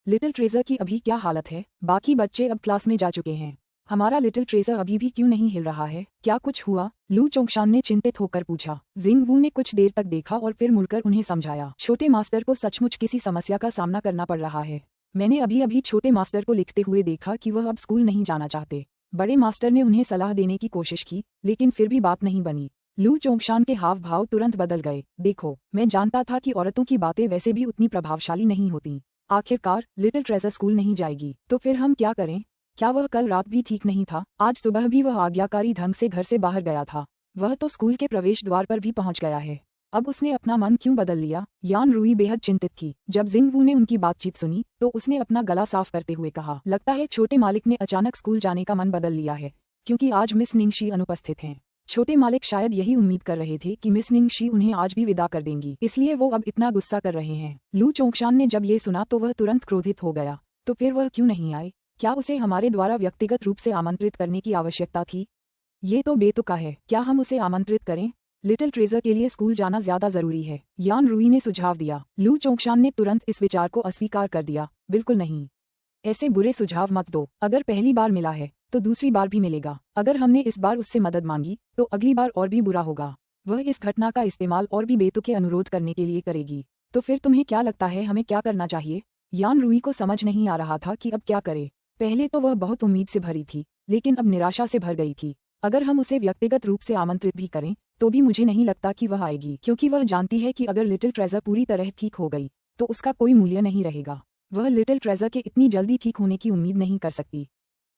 लिटिल ट्रेजर की अभी क्या हालत है? बाकी बच्चे अब क्लास में जा चुके हैं, हमारा लिटिल ट्रेजर अभी भी क्यों नहीं हिल रहा है? क्या कुछ हुआ? लू चोंगशान ने चिंतित होकर पूछा। जिंग वू ने कुछ देर तक देखा और फिर मुड़कर उन्हें समझाया। छोटे मास्टर को सचमुच किसी समस्या का सामना करना पड़ रहा है। मैंने अभी अभी छोटे मास्टर को लिखते हुए देखा कि वह अब स्कूल नहीं जाना चाहते। बड़े मास्टर ने उन्हें सलाह देने की कोशिश की, लेकिन फिर भी बात नहीं बनी। लू चोंगशान के हाव भाव तुरंत बदल गए। देखो, मैं जानता था कि औरतों की बातें वैसे भी उतनी प्रभावशाली नहीं होती। आखिरकार लिटिल ट्रेजर स्कूल नहीं जाएगी, तो फिर हम क्या करें? क्या वह कल रात भी ठीक नहीं था? आज सुबह भी वह आज्ञाकारी ढंग से घर से बाहर गया था। वह तो स्कूल के प्रवेश द्वार पर भी पहुंच गया है। अब उसने अपना मन क्यों बदल लिया? यान रुई बेहद चिंतित थी। जब जिंग वू ने उनकी बातचीत सुनी तो उसने अपना गला साफ करते हुए कहा, लगता है छोटे मालिक ने अचानक स्कूल जाने का मन बदल लिया है, क्योंकि आज मिस निंगशी अनुपस्थित हैं। छोटे मालिक शायद यही उम्मीद कर रहे थे कि मिस निंगशी उन्हें आज भी विदा कर देंगी, इसलिए वो अब इतना गुस्सा कर रहे हैं। लू चोंगशान ने जब ये सुना तो वह तुरंत क्रोधित हो गया। तो फिर वह क्यों नहीं आए? क्या उसे हमारे द्वारा व्यक्तिगत रूप से आमंत्रित करने की आवश्यकता थी? ये तो बेतुका है। क्या हम उसे आमंत्रित करें? लिटिल ट्रेजर के लिए स्कूल जाना ज्यादा जरूरी है, यान रुई ने सुझाव दिया। लू चोंगशान ने तुरंत इस विचार को अस्वीकार कर दिया। बिल्कुल नहीं, ऐसे बुरे सुझाव मत दो। अगर पहली बार मिला है तो दूसरी बार भी मिलेगा। अगर हमने इस बार उससे मदद मांगी तो अगली बार और भी बुरा होगा। वह इस घटना का इस्तेमाल और भी बेतुके अनुरोध करने के लिए करेगी। तो फिर तुम्हें क्या लगता है हमें क्या करना चाहिए? यान रुई को समझ नहीं आ रहा था कि अब क्या करे। पहले तो वह बहुत उम्मीद से भरी थी, लेकिन अब निराशा से भर गई थी। अगर हम उसे व्यक्तिगत रूप से आमंत्रित भी करें तो भी मुझे नहीं लगता कि वह आएगी, क्योंकि वह जानती है कि अगर लिटिल ट्रेजर पूरी तरह ठीक हो गई तो उसका कोई मूल्य नहीं रहेगा। वह लिटिल ट्रेजर के इतनी जल्दी ठीक होने की उम्मीद नहीं कर सकती।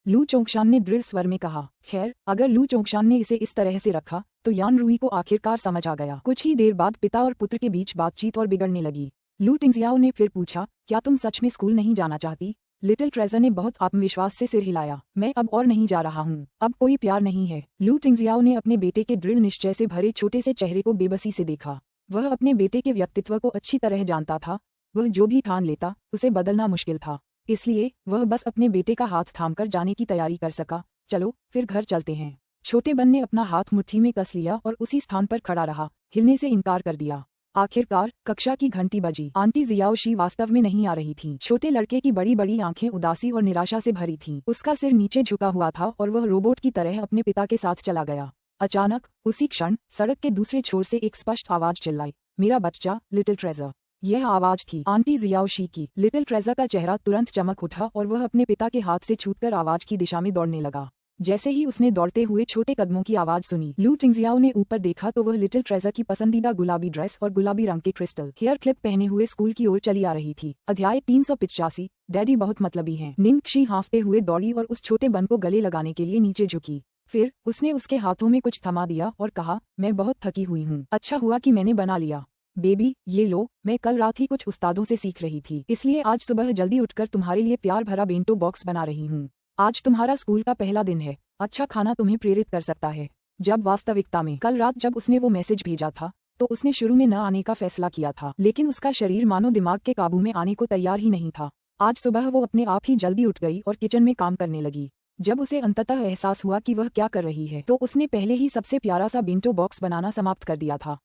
लू चोंगशान ने दृढ़ स्वर में कहा। खैर, अगर लू चोंगशान ने इसे इस तरह से रखा तो यान रुई को आखिरकार समझ आ गया। कुछ ही देर बाद पिता और पुत्र के बीच बातचीत और बिगड़ने लगी। लू टिंगजियाओ ने फिर पूछा, क्या तुम सच में स्कूल नहीं जाना चाहती? लिटिल ट्रेजर ने बहुत आत्मविश्वास से सिर हिलाया। मैं अब और नहीं जा रहा हूँ। अब कोई प्यार नहीं है। लू टिंगजियाओ ने अपने बेटे के दृढ़ निश्चय से भरे छोटे से चेहरे को बेबसी से देखा। वह अपने बेटे के व्यक्तित्व को अच्छी तरह जानता था। वह जो भी ठान लेता उसे बदलना मुश्किल था, इसलिए वह बस अपने बेटे का हाथ थामकर जाने की तैयारी कर सका। चलो फिर घर चलते हैं। छोटे बन ने अपना हाथ मुट्ठी में कस लिया और उसी स्थान पर खड़ा रहा, हिलने से इनकार कर दिया। आखिरकार कक्षा की घंटी बजी। आंटी जियाओशी वास्तव में नहीं आ रही थीं। छोटे लड़के की बड़ी बड़ी आंखें उदासी और निराशा से भरी थीं। उसका सिर नीचे झुका हुआ था और वह रोबोट की तरह अपने पिता के साथ चला गया। अचानक उसी क्षण सड़क के दूसरे छोर से एक स्पष्ट आवाज चिल्लाई, मेरा बच्चा लिटिल ट्रेजर। यह आवाज थी आंटी जियाओशी की। लिटिल ट्रेजर का चेहरा तुरंत चमक उठा और वह अपने पिता के हाथ से छूटकर आवाज की दिशा में दौड़ने लगा। जैसे ही उसने दौड़ते हुए छोटे कदमों की आवाज सुनी, लू टिंगजियाओ ने ऊपर देखा तो वह लिटिल ट्रेजर की पसंदीदा गुलाबी ड्रेस और गुलाबी रंग के क्रिस्टल हेयर क्लिप पहने हुए स्कूल की ओर चली आ रही थी। अध्याय 385। डैडी बहुत मतलबी हैं। निंगक्षी हाँफते हुए दौड़ी और उस छोटे बन को गले लगाने के लिए नीचे झुकी। फिर उसने उसके हाथों में कुछ थमा दिया और कहा, मैं बहुत थकी हुई हूँ। अच्छा हुआ कि मैंने बना लिया। बेबी, ये लो, मैं कल रात ही कुछ उस्तादों से सीख रही थी, इसलिए आज सुबह जल्दी उठकर तुम्हारे लिए प्यार भरा बेंटो बॉक्स बना रही हूँ। आज तुम्हारा स्कूल का पहला दिन है। अच्छा खाना तुम्हें प्रेरित कर सकता है। जब वास्तविकता में कल रात जब उसने वो मैसेज भेजा था तो उसने शुरू में न आने का फैसला किया था, लेकिन उसका शरीर मानो दिमाग के काबू में आने को तैयार ही नहीं था। आज सुबह वो अपने आप ही जल्दी उठ गई और किचन में काम करने लगी। जब उसे अंततः एहसास हुआ कि वह क्या कर रही है तो उसने पहले ही सबसे प्यारा सा बेंटो बॉक्स बनाना समाप्त कर दिया था।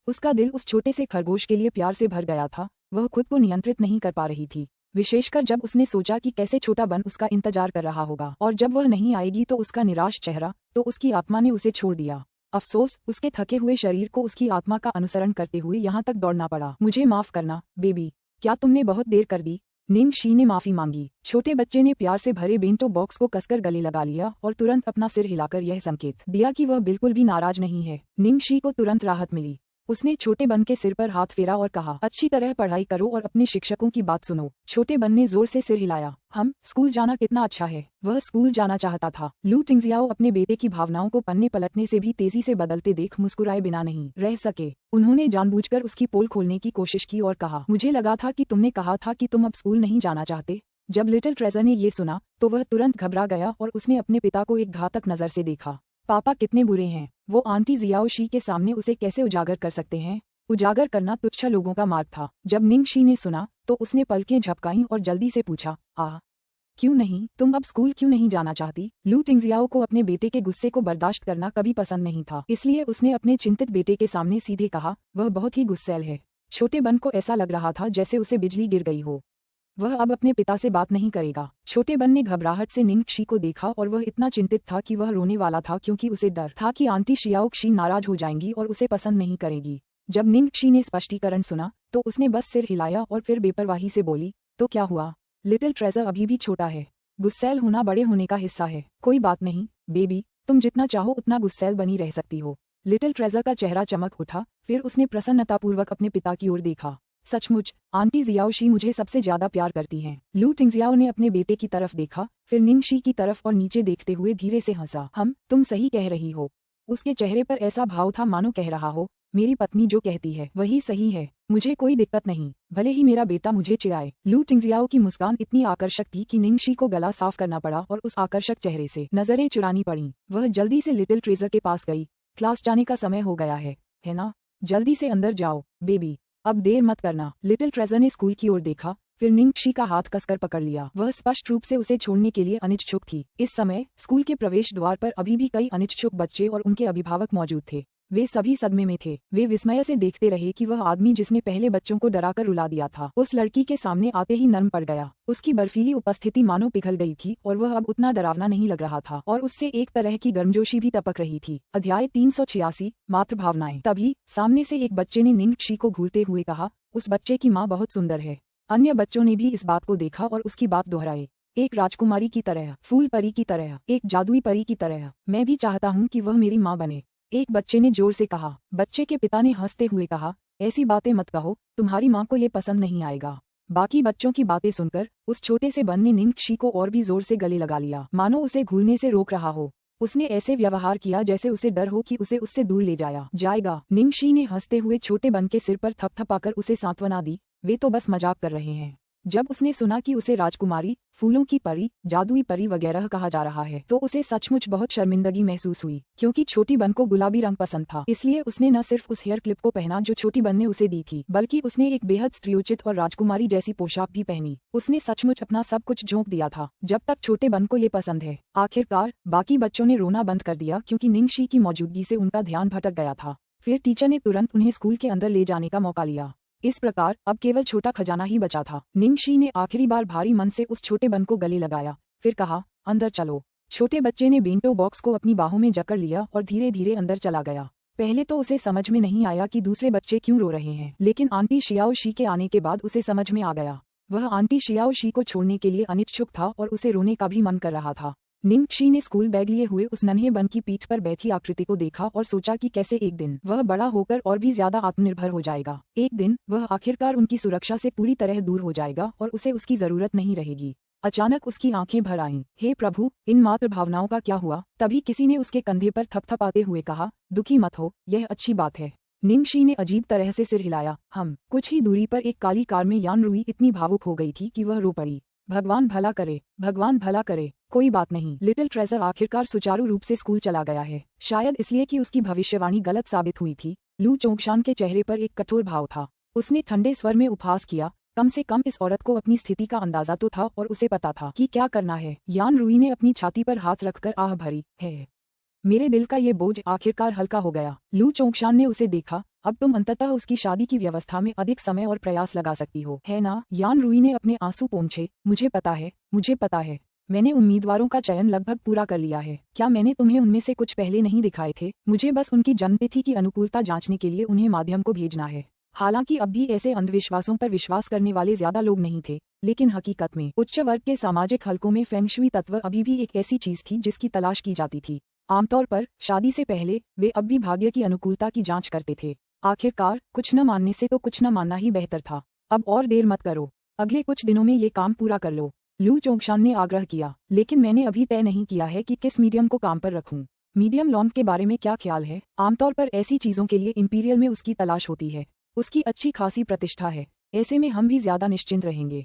उसका दिल उस छोटे से खरगोश के लिए प्यार से भर गया था। वह खुद को नियंत्रित नहीं कर पा रही थी, विशेषकर जब उसने सोचा कि कैसे छोटा बन उसका इंतजार कर रहा होगा और जब वह नहीं आएगी तो उसका निराश चेहरा, तो उसकी आत्मा ने उसे छोड़ दिया। अफसोस, उसके थके हुए शरीर को उसकी आत्मा का अनुसरण करते हुए यहाँ तक दौड़ना पड़ा। मुझे माफ करना बेबी, क्या तुमने बहुत देर कर दी? निंगक्षी ने माफी मांगी। छोटे बच्चे ने प्यार से भरे बेंटो बॉक्स को कसकर गले लगा लिया और तुरंत अपना सिर हिलाकर यह संकेत दिया कि वह बिल्कुल भी नाराज नहीं है। निंगक्षी को तुरंत राहत मिली। उसने छोटे बन के सिर पर हाथ फेरा और कहा, अच्छी तरह पढ़ाई करो और अपने शिक्षकों की बात सुनो। छोटे बन ने जोर से सिर हिलाया। हम स्कूल जाना कितना अच्छा है। वह स्कूल जाना चाहता था। लू टिंगजियाओ अपने बेटे की भावनाओं को पन्ने पलटने से भी तेजी से बदलते देख मुस्कुराए बिना नहीं रह सके। उन्होंने जानबूझकर उसकी पोल खोलने की कोशिश की और कहा, मुझे लगा था कि तुमने कहा था कि तुम अब स्कूल नहीं जाना चाहते। जब लिटिल ट्रेजर ने ये सुना तो वह तुरंत घबरा गया और उसने अपने पिता को एक घातक नजर से देखा। पापा कितने बुरे हैं। वो आंटी जियाओशी के सामने उसे कैसे उजागर कर सकते हैं? उजागर करना तुच्छ लोगों का मार्ग था। जब निंगक्षी ने सुना तो उसने पलकें झपकाईं और जल्दी से पूछा, क्यों नहीं, तुम अब स्कूल क्यों नहीं जाना चाहती? लू टिंगजियाओ को अपने बेटे के गुस्से को बर्दाश्त करना कभी पसंद नहीं था, इसलिए उसने अपने चिंतित बेटे के सामने सीधे कहा, वह बहुत ही गुस्सैल है। छोटे बन को ऐसा लग रहा था जैसे उसे बिजली गिर गई हो। वह अब अपने पिता से बात नहीं करेगा। छोटे बन ने घबराहट से निंगक्षी को देखा और वह इतना चिंतित था कि वह रोने वाला था, क्योंकि उसे डर था कि आंटी शियाओक्षी नाराज हो जाएंगी और उसे पसंद नहीं करेगी। जब निंगक्षी ने स्पष्टीकरण सुना तो उसने बस सिर हिलाया और फिर बेपरवाही से बोली, तो क्या हुआ? लिटिल ट्रेजर अभी भी छोटा है। गुस्सैल होना बड़े होने का हिस्सा है। कोई बात नहीं बेबी, तुम जितना चाहो उतना गुस्सैल बनी रह सकती हो। लिटिल ट्रेजर का चेहरा चमक उठा, फिर उसने प्रसन्नतापूर्वक अपने पिता की ओर देखा। सचमुच आंटी जियाओशी मुझे सबसे ज्यादा प्यार करती हैं। लू टिंगजियाओ ने अपने बेटे की तरफ देखा, फिर निंगक्षी की तरफ और नीचे देखते हुए धीरे से हंसा। तुम सही कह रही हो। उसके चेहरे पर ऐसा भाव था मानो कह रहा हो, मेरी पत्नी जो कहती है वही सही है, मुझे कोई दिक्कत नहीं, भले ही मेरा बेटा मुझे चिढ़ाए। लू टिंगजियाओ की मुस्कान इतनी आकर्षक थी कि निंगक्षी को गला साफ करना पड़ा और उस आकर्षक चेहरे से नजरें चुरानी पड़ी। वह जल्दी से लिटिल ट्रेजर के पास गई। क्लास जाने का समय हो गया है ना? जल्दी से अंदर जाओ बेबी, अब देर मत करना। लिटिल ट्रेजर ने स्कूल की ओर देखा, फिर निंगक्षी का हाथ कसकर पकड़ लिया। वह स्पष्ट रूप से उसे छोड़ने के लिए अनिच्छुक थी। इस समय स्कूल के प्रवेश द्वार पर अभी भी कई अनिच्छुक बच्चे और उनके अभिभावक मौजूद थे। वे सभी सदमे में थे। वे विस्मय से देखते रहे कि वह आदमी जिसने पहले बच्चों को डराकर रुला दिया था, उस लड़की के सामने आते ही नर्म पड़ गया। उसकी बर्फीली उपस्थिति मानो पिघल गई थी और वह अब उतना डरावना नहीं लग रहा था और उससे एक तरह की गर्मजोशी भी टपक रही थी। अध्याय 386 मातृभावनाएं। तभी सामने से एक बच्चे ने निंगक्षी को घूरते हुए कहा, उस बच्चे की माँ बहुत सुंदर है। अन्य बच्चों ने भी इस बात को देखा और उसकी बात दोहराई, एक राजकुमारी की तरह, फूल परी की तरह, एक जादुई परी की तरह। मैं भी चाहता हूँ कि वह मेरी माँ बने, एक बच्चे ने जोर से कहा। बच्चे के पिता ने हंसते हुए कहा, ऐसी बातें मत कहो, तुम्हारी माँ को ये पसंद नहीं आएगा। बाकी बच्चों की बातें सुनकर उस छोटे से बन ने निंगक्षी को और भी जोर से गले लगा लिया, मानो उसे घूरने से रोक रहा हो। उसने ऐसे व्यवहार किया जैसे उसे डर हो कि उसे उससे दूर ले जाया जाएगा। निंगक्षी ने हंसते हुए छोटे बन के सिर पर थपथपाकर उसे सांत्वना दी, वे तो बस मजाक कर रहे हैं। जब उसने सुना कि उसे राजकुमारी, फूलों की परी, जादुई परी वगैरह कहा जा रहा है तो उसे सचमुच बहुत शर्मिंदगी महसूस हुई। क्योंकि छोटी बन को गुलाबी रंग पसंद था, इसलिए उसने न सिर्फ उस हेयर क्लिप को पहना जो छोटी बन ने उसे दी थी, बल्कि उसने एक बेहद स्त्रीयोचित और राजकुमारी जैसी पोशाक भी पहनी। उसने सचमुच अपना सब कुछ झोंक दिया था। जब तक छोटे बन को ये पसंद है। आखिरकार बाकी बच्चों ने रोना बंद कर दिया, क्योंकि निंगक्षी की मौजूदगी से उनका ध्यान भटक गया था। फिर टीचर ने तुरंत उन्हें स्कूल के अंदर ले जाने का मौका लिया। इस प्रकार अब केवल छोटा खजाना ही बचा था। निंगक्षी ने आखिरी बार भारी मन से उस छोटे बन को गले लगाया, फिर कहा, अंदर चलो। छोटे बच्चे ने बेंटो बॉक्स को अपनी बाहों में जकड़ लिया और धीरे धीरे अंदर चला गया। पहले तो उसे समझ में नहीं आया कि दूसरे बच्चे क्यों रो रहे हैं, लेकिन आंटी शियाओशी के आने के बाद उसे समझ में आ गया। वह आंटी शियाओशी को छोड़ने के लिए अनिच्छुक था और उसे रोने का भी मन कर रहा था। निंगक्षी ने स्कूल बैग लिए हुए उस नन्हे बन की पीठ पर बैठी आकृति को देखा और सोचा कि कैसे एक दिन वह बड़ा होकर और भी ज्यादा आत्मनिर्भर हो जाएगा। एक दिन वह आखिरकार उनकी सुरक्षा से पूरी तरह दूर हो जाएगा और उसे उसकी जरूरत नहीं रहेगी। अचानक उसकी आंखें भर आईं। हे प्रभु, इन मातृ भावनाओं का क्या हुआ? तभी किसी ने उसके कंधे पर थपथपाते हुए कहा, दुखी मत हो, यह अच्छी बात है। निंगक्षी ने अजीब तरह से सिर हिलाया। कुछ ही दूरी पर एक काली कार में यान रुई इतनी भावुक हो गई थी कि वह रो पड़ी। भगवान भला करे, भगवान भला करे। कोई बात नहीं, लिटिल ट्रेजर आखिरकार सुचारू रूप से स्कूल चला गया है, शायद इसलिए कि उसकी भविष्यवाणी गलत साबित हुई थी। लू चोंगशान के चेहरे पर एक कठोर भाव था। उसने ठंडे स्वर में उपहास किया, कम से कम इस औरत को अपनी स्थिति का अंदाजा तो था और उसे पता था कि क्या करना है। यान रुई ने अपनी छाती पर हाथ रखकर आह भरी, है मेरे दिल का ये बोझ आखिरकार हल्का हो गया। लू चोंगशान ने उसे देखा, अब तुम अंततः उसकी शादी की व्यवस्था में अधिक समय और प्रयास लगा सकती हो, है ना? यान रुई ने अपने आंसू पोंछे, मुझे पता है, मुझे पता है। मैंने उम्मीदवारों का चयन लगभग पूरा कर लिया है। क्या मैंने तुम्हें उनमें से कुछ पहले नहीं दिखाए थे? मुझे बस उनकी जन्मतिथि की अनुकूलता जांचने के लिए उन्हें माध्यम को भेजना है। हालांकि अब भी ऐसे अंधविश्वासों पर विश्वास करने वाले ज्यादा लोग नहीं थे, लेकिन हकीकत में उच्च वर्ग के सामाजिक हलकों में फेंगशुई तत्व अभी भी एक ऐसी चीज थी जिसकी तलाश की जाती थी। आमतौर पर शादी से पहले वे अब भी भाग्य की अनुकूलता की जांच करते थे। आखिरकार कुछ न मानने से तो कुछ न मानना ही बेहतर था। अब और देर मत करो, अगले कुछ दिनों में ये काम पूरा कर लो, लू चोंगशान ने आग्रह किया। लेकिन मैंने अभी तय नहीं किया है कि किस मीडियम को काम पर रखूं। मीडियम लॉन्ग के बारे में क्या ख्याल है? आमतौर पर ऐसी चीजों के लिए इंपीरियल में उसकी तलाश होती है। उसकी अच्छी खासी प्रतिष्ठा है, ऐसे में हम भी ज्यादा निश्चिंत रहेंगे।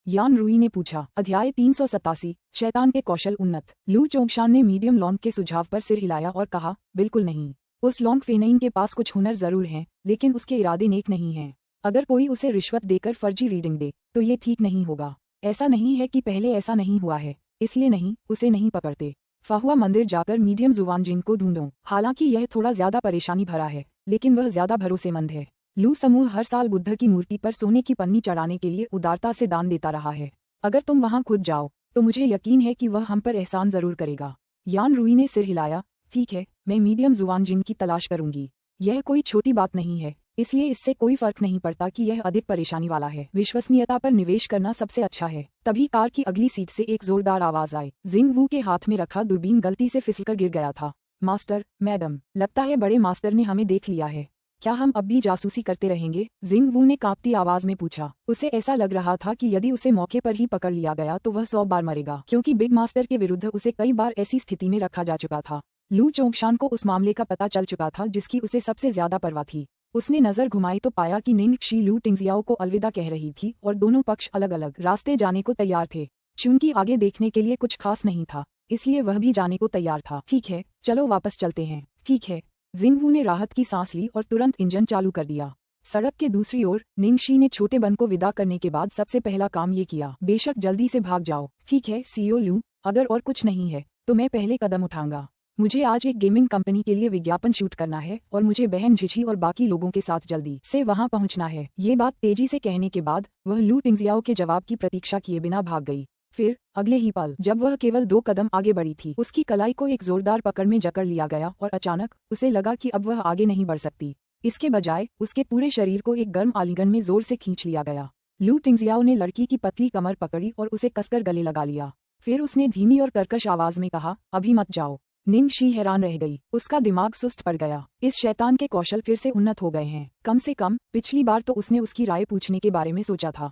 यान रुई ने पूछा। अध्याय 387 शैतान के कौशल उन्नत। लू चोंगशान ने मीडियम लॉन्ग के सुझाव पर सिर हिलाया और कहा, बिल्कुल नहीं। उस लॉन्ग फेनेइन के पास कुछ हुनर जरूर हैं, लेकिन उसके इरादे नेक नहीं हैं। अगर कोई उसे रिश्वत देकर फर्जी रीडिंग दे तो ये ठीक नहीं होगा। ऐसा नहीं है कि पहले ऐसा नहीं हुआ है, इसलिए नहीं, उसे नहीं पकड़ते। फहुआ मंदिर जाकर मीडियम जुबान जिन को ढूंढो। हालांकि यह थोड़ा ज्यादा परेशानी भरा है, लेकिन वह ज्यादा भरोसेमंद है। लू समूह हर साल बुद्ध की मूर्ति पर सोने की पन्नी चढ़ाने के लिए उदारता से दान देता रहा है। अगर तुम वहां खुद जाओ तो मुझे यकीन है कि वह हम पर एहसान जरूर करेगा। यान रूई ने सिर हिलाया। ठीक है, मैं मीडियम जुबान जिन की तलाश करूंगी। यह कोई छोटी बात नहीं है, इसलिए इससे कोई फर्क नहीं पड़ता कि यह अधिक परेशानी वाला है। विश्वसनीयता पर निवेश करना सबसे अच्छा है। तभी कार की अगली सीट से एक जोरदार आवाज आई। जिंग वू के हाथ में रखा दूरबीन गलती से फिसलकर गिर गया था। मास्टर, मैडम, लगता है बड़े मास्टर ने हमें देख लिया है। क्या हम अब भी जासूसी करते रहेंगे? जिंग वू ने कांपती आवाज में पूछा। उसे ऐसा लग रहा था कि यदि उसे मौके पर ही पकड़ लिया गया तो वह 100 बार मरेगा, क्योंकि बिग मास्टर के विरुद्ध उसे कई बार ऐसी स्थिति में रखा जा चुका था। लू चोंगशान को उस मामले का पता चल चुका था जिसकी उसे सबसे ज्यादा परवाह थी। उसने नजर घुमाई तो पाया कि निंग शी लू टिंगजियाओ को अलविदा कह रही थी और दोनों पक्ष अलग अलग रास्ते जाने को तैयार थे। चूंकि आगे देखने के लिए कुछ खास नहीं था, इसलिए वह भी जाने को तैयार था। ठीक है, चलो वापस चलते हैं। ठीक है। जिंग वू ने राहत की सांस ली और तुरंत इंजन चालू कर दिया। सड़क के दूसरी ओर निंग शी ने छोटे बन को विदा करने के बाद सबसे पहला काम ये किया। बेशक जल्दी से भाग जाओ। ठीक है सीईओ लू, अगर और कुछ नहीं है तो मैं पहले कदम उठाऊंगा। मुझे आज एक गेमिंग कंपनी के लिए विज्ञापन शूट करना है और मुझे बहन झिझी और बाकी लोगों के साथ जल्दी से वहां पहुंचना है। ये बात तेजी से कहने के बाद वह लू टिंगजियाओ के जवाब की प्रतीक्षा किए बिना भाग गई। फिर अगले ही पल जब वह केवल 2 कदम आगे बढ़ी थी, उसकी कलाई को एक जोरदार पकड़ में जकड़ लिया गया और अचानक उसे लगा कि अब वह आगे नहीं बढ़ सकती। इसके बजाय उसके पूरे शरीर को एक गर्म आलिंगन में जोर से खींच लिया गया। लू टिंगजियाओ ने लड़की की पतली कमर पकड़ी और उसे कसकर गले लगा लिया। फिर उसने धीमी और कर्कश आवाज में कहा, अभी मत जाओ। निंग शी हैरान रह गई। उसका दिमाग सुस्त पड़ गया। इस शैतान के कौशल फिर से उन्नत हो गए हैं। कम से कम पिछली बार तो उसने उसकी राय पूछने के बारे में सोचा था।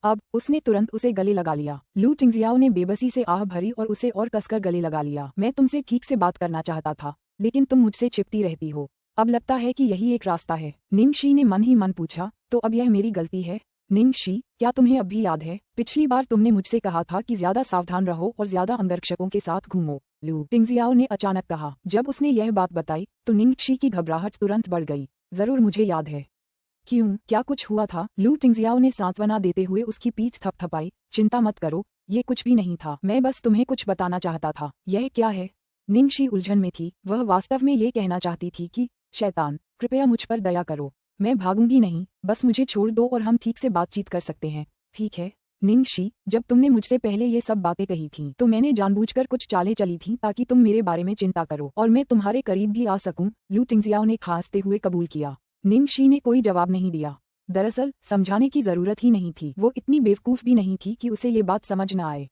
अब उसने तुरंत उसे गले लगा लिया। लू टिंगजियाओ ने बेबसी से आह भरी और उसे और कसकर गले लगा लिया। मैं तुमसे ठीक से बात करना चाहता था, लेकिन तुम मुझसे छिपती रहती हो। अब लगता है कि यही एक रास्ता है। निंग शी ने मन ही मन पूछा, तो अब यह मेरी गलती है? निंग शी, क्या तुम्हें अब भी याद है पिछली बार तुमने मुझसे कहा था कि ज्यादा सावधान रहो और ज्यादा अंगरक्षकों के साथ घूमो? लू टिंगजियाओ ने अचानक कहा। जब उसने यह बात बताई तो निंग शी की घबराहट तुरंत बढ़ गई। जरूर मुझे याद है। क्यों, क्या कुछ हुआ था? लू टिंगजियाओ ने सांत्वना देते हुए उसकी पीठ थपथपाई। चिंता मत करो, ये कुछ भी नहीं था। मैं बस तुम्हें कुछ बताना चाहता था। यह क्या है? निंग शी उलझन में थी। वह वास्तव में ये कहना चाहती थी कि शैतान, कृपया मुझ पर दया करो। मैं भागूंगी नहीं, बस मुझे छोड़ दो और हम ठीक से बातचीत कर सकते हैं। ठीक है निंग शी, जब तुमने मुझसे पहले ये सब बातें कही थीं तो मैंने जानबूझकर कुछ चालें चली थीं ताकि तुम मेरे बारे में चिंता करो और मैं तुम्हारे करीब भी आ सकूं। लू टिंगजियाओ ने खांसते हुए कबूल किया। निंग शी ने कोई जवाब नहीं दिया। दरअसल समझाने की जरूरत ही नहीं थी। वो इतनी बेवकूफ भी नहीं थी कि उसे ये बात समझ न आए।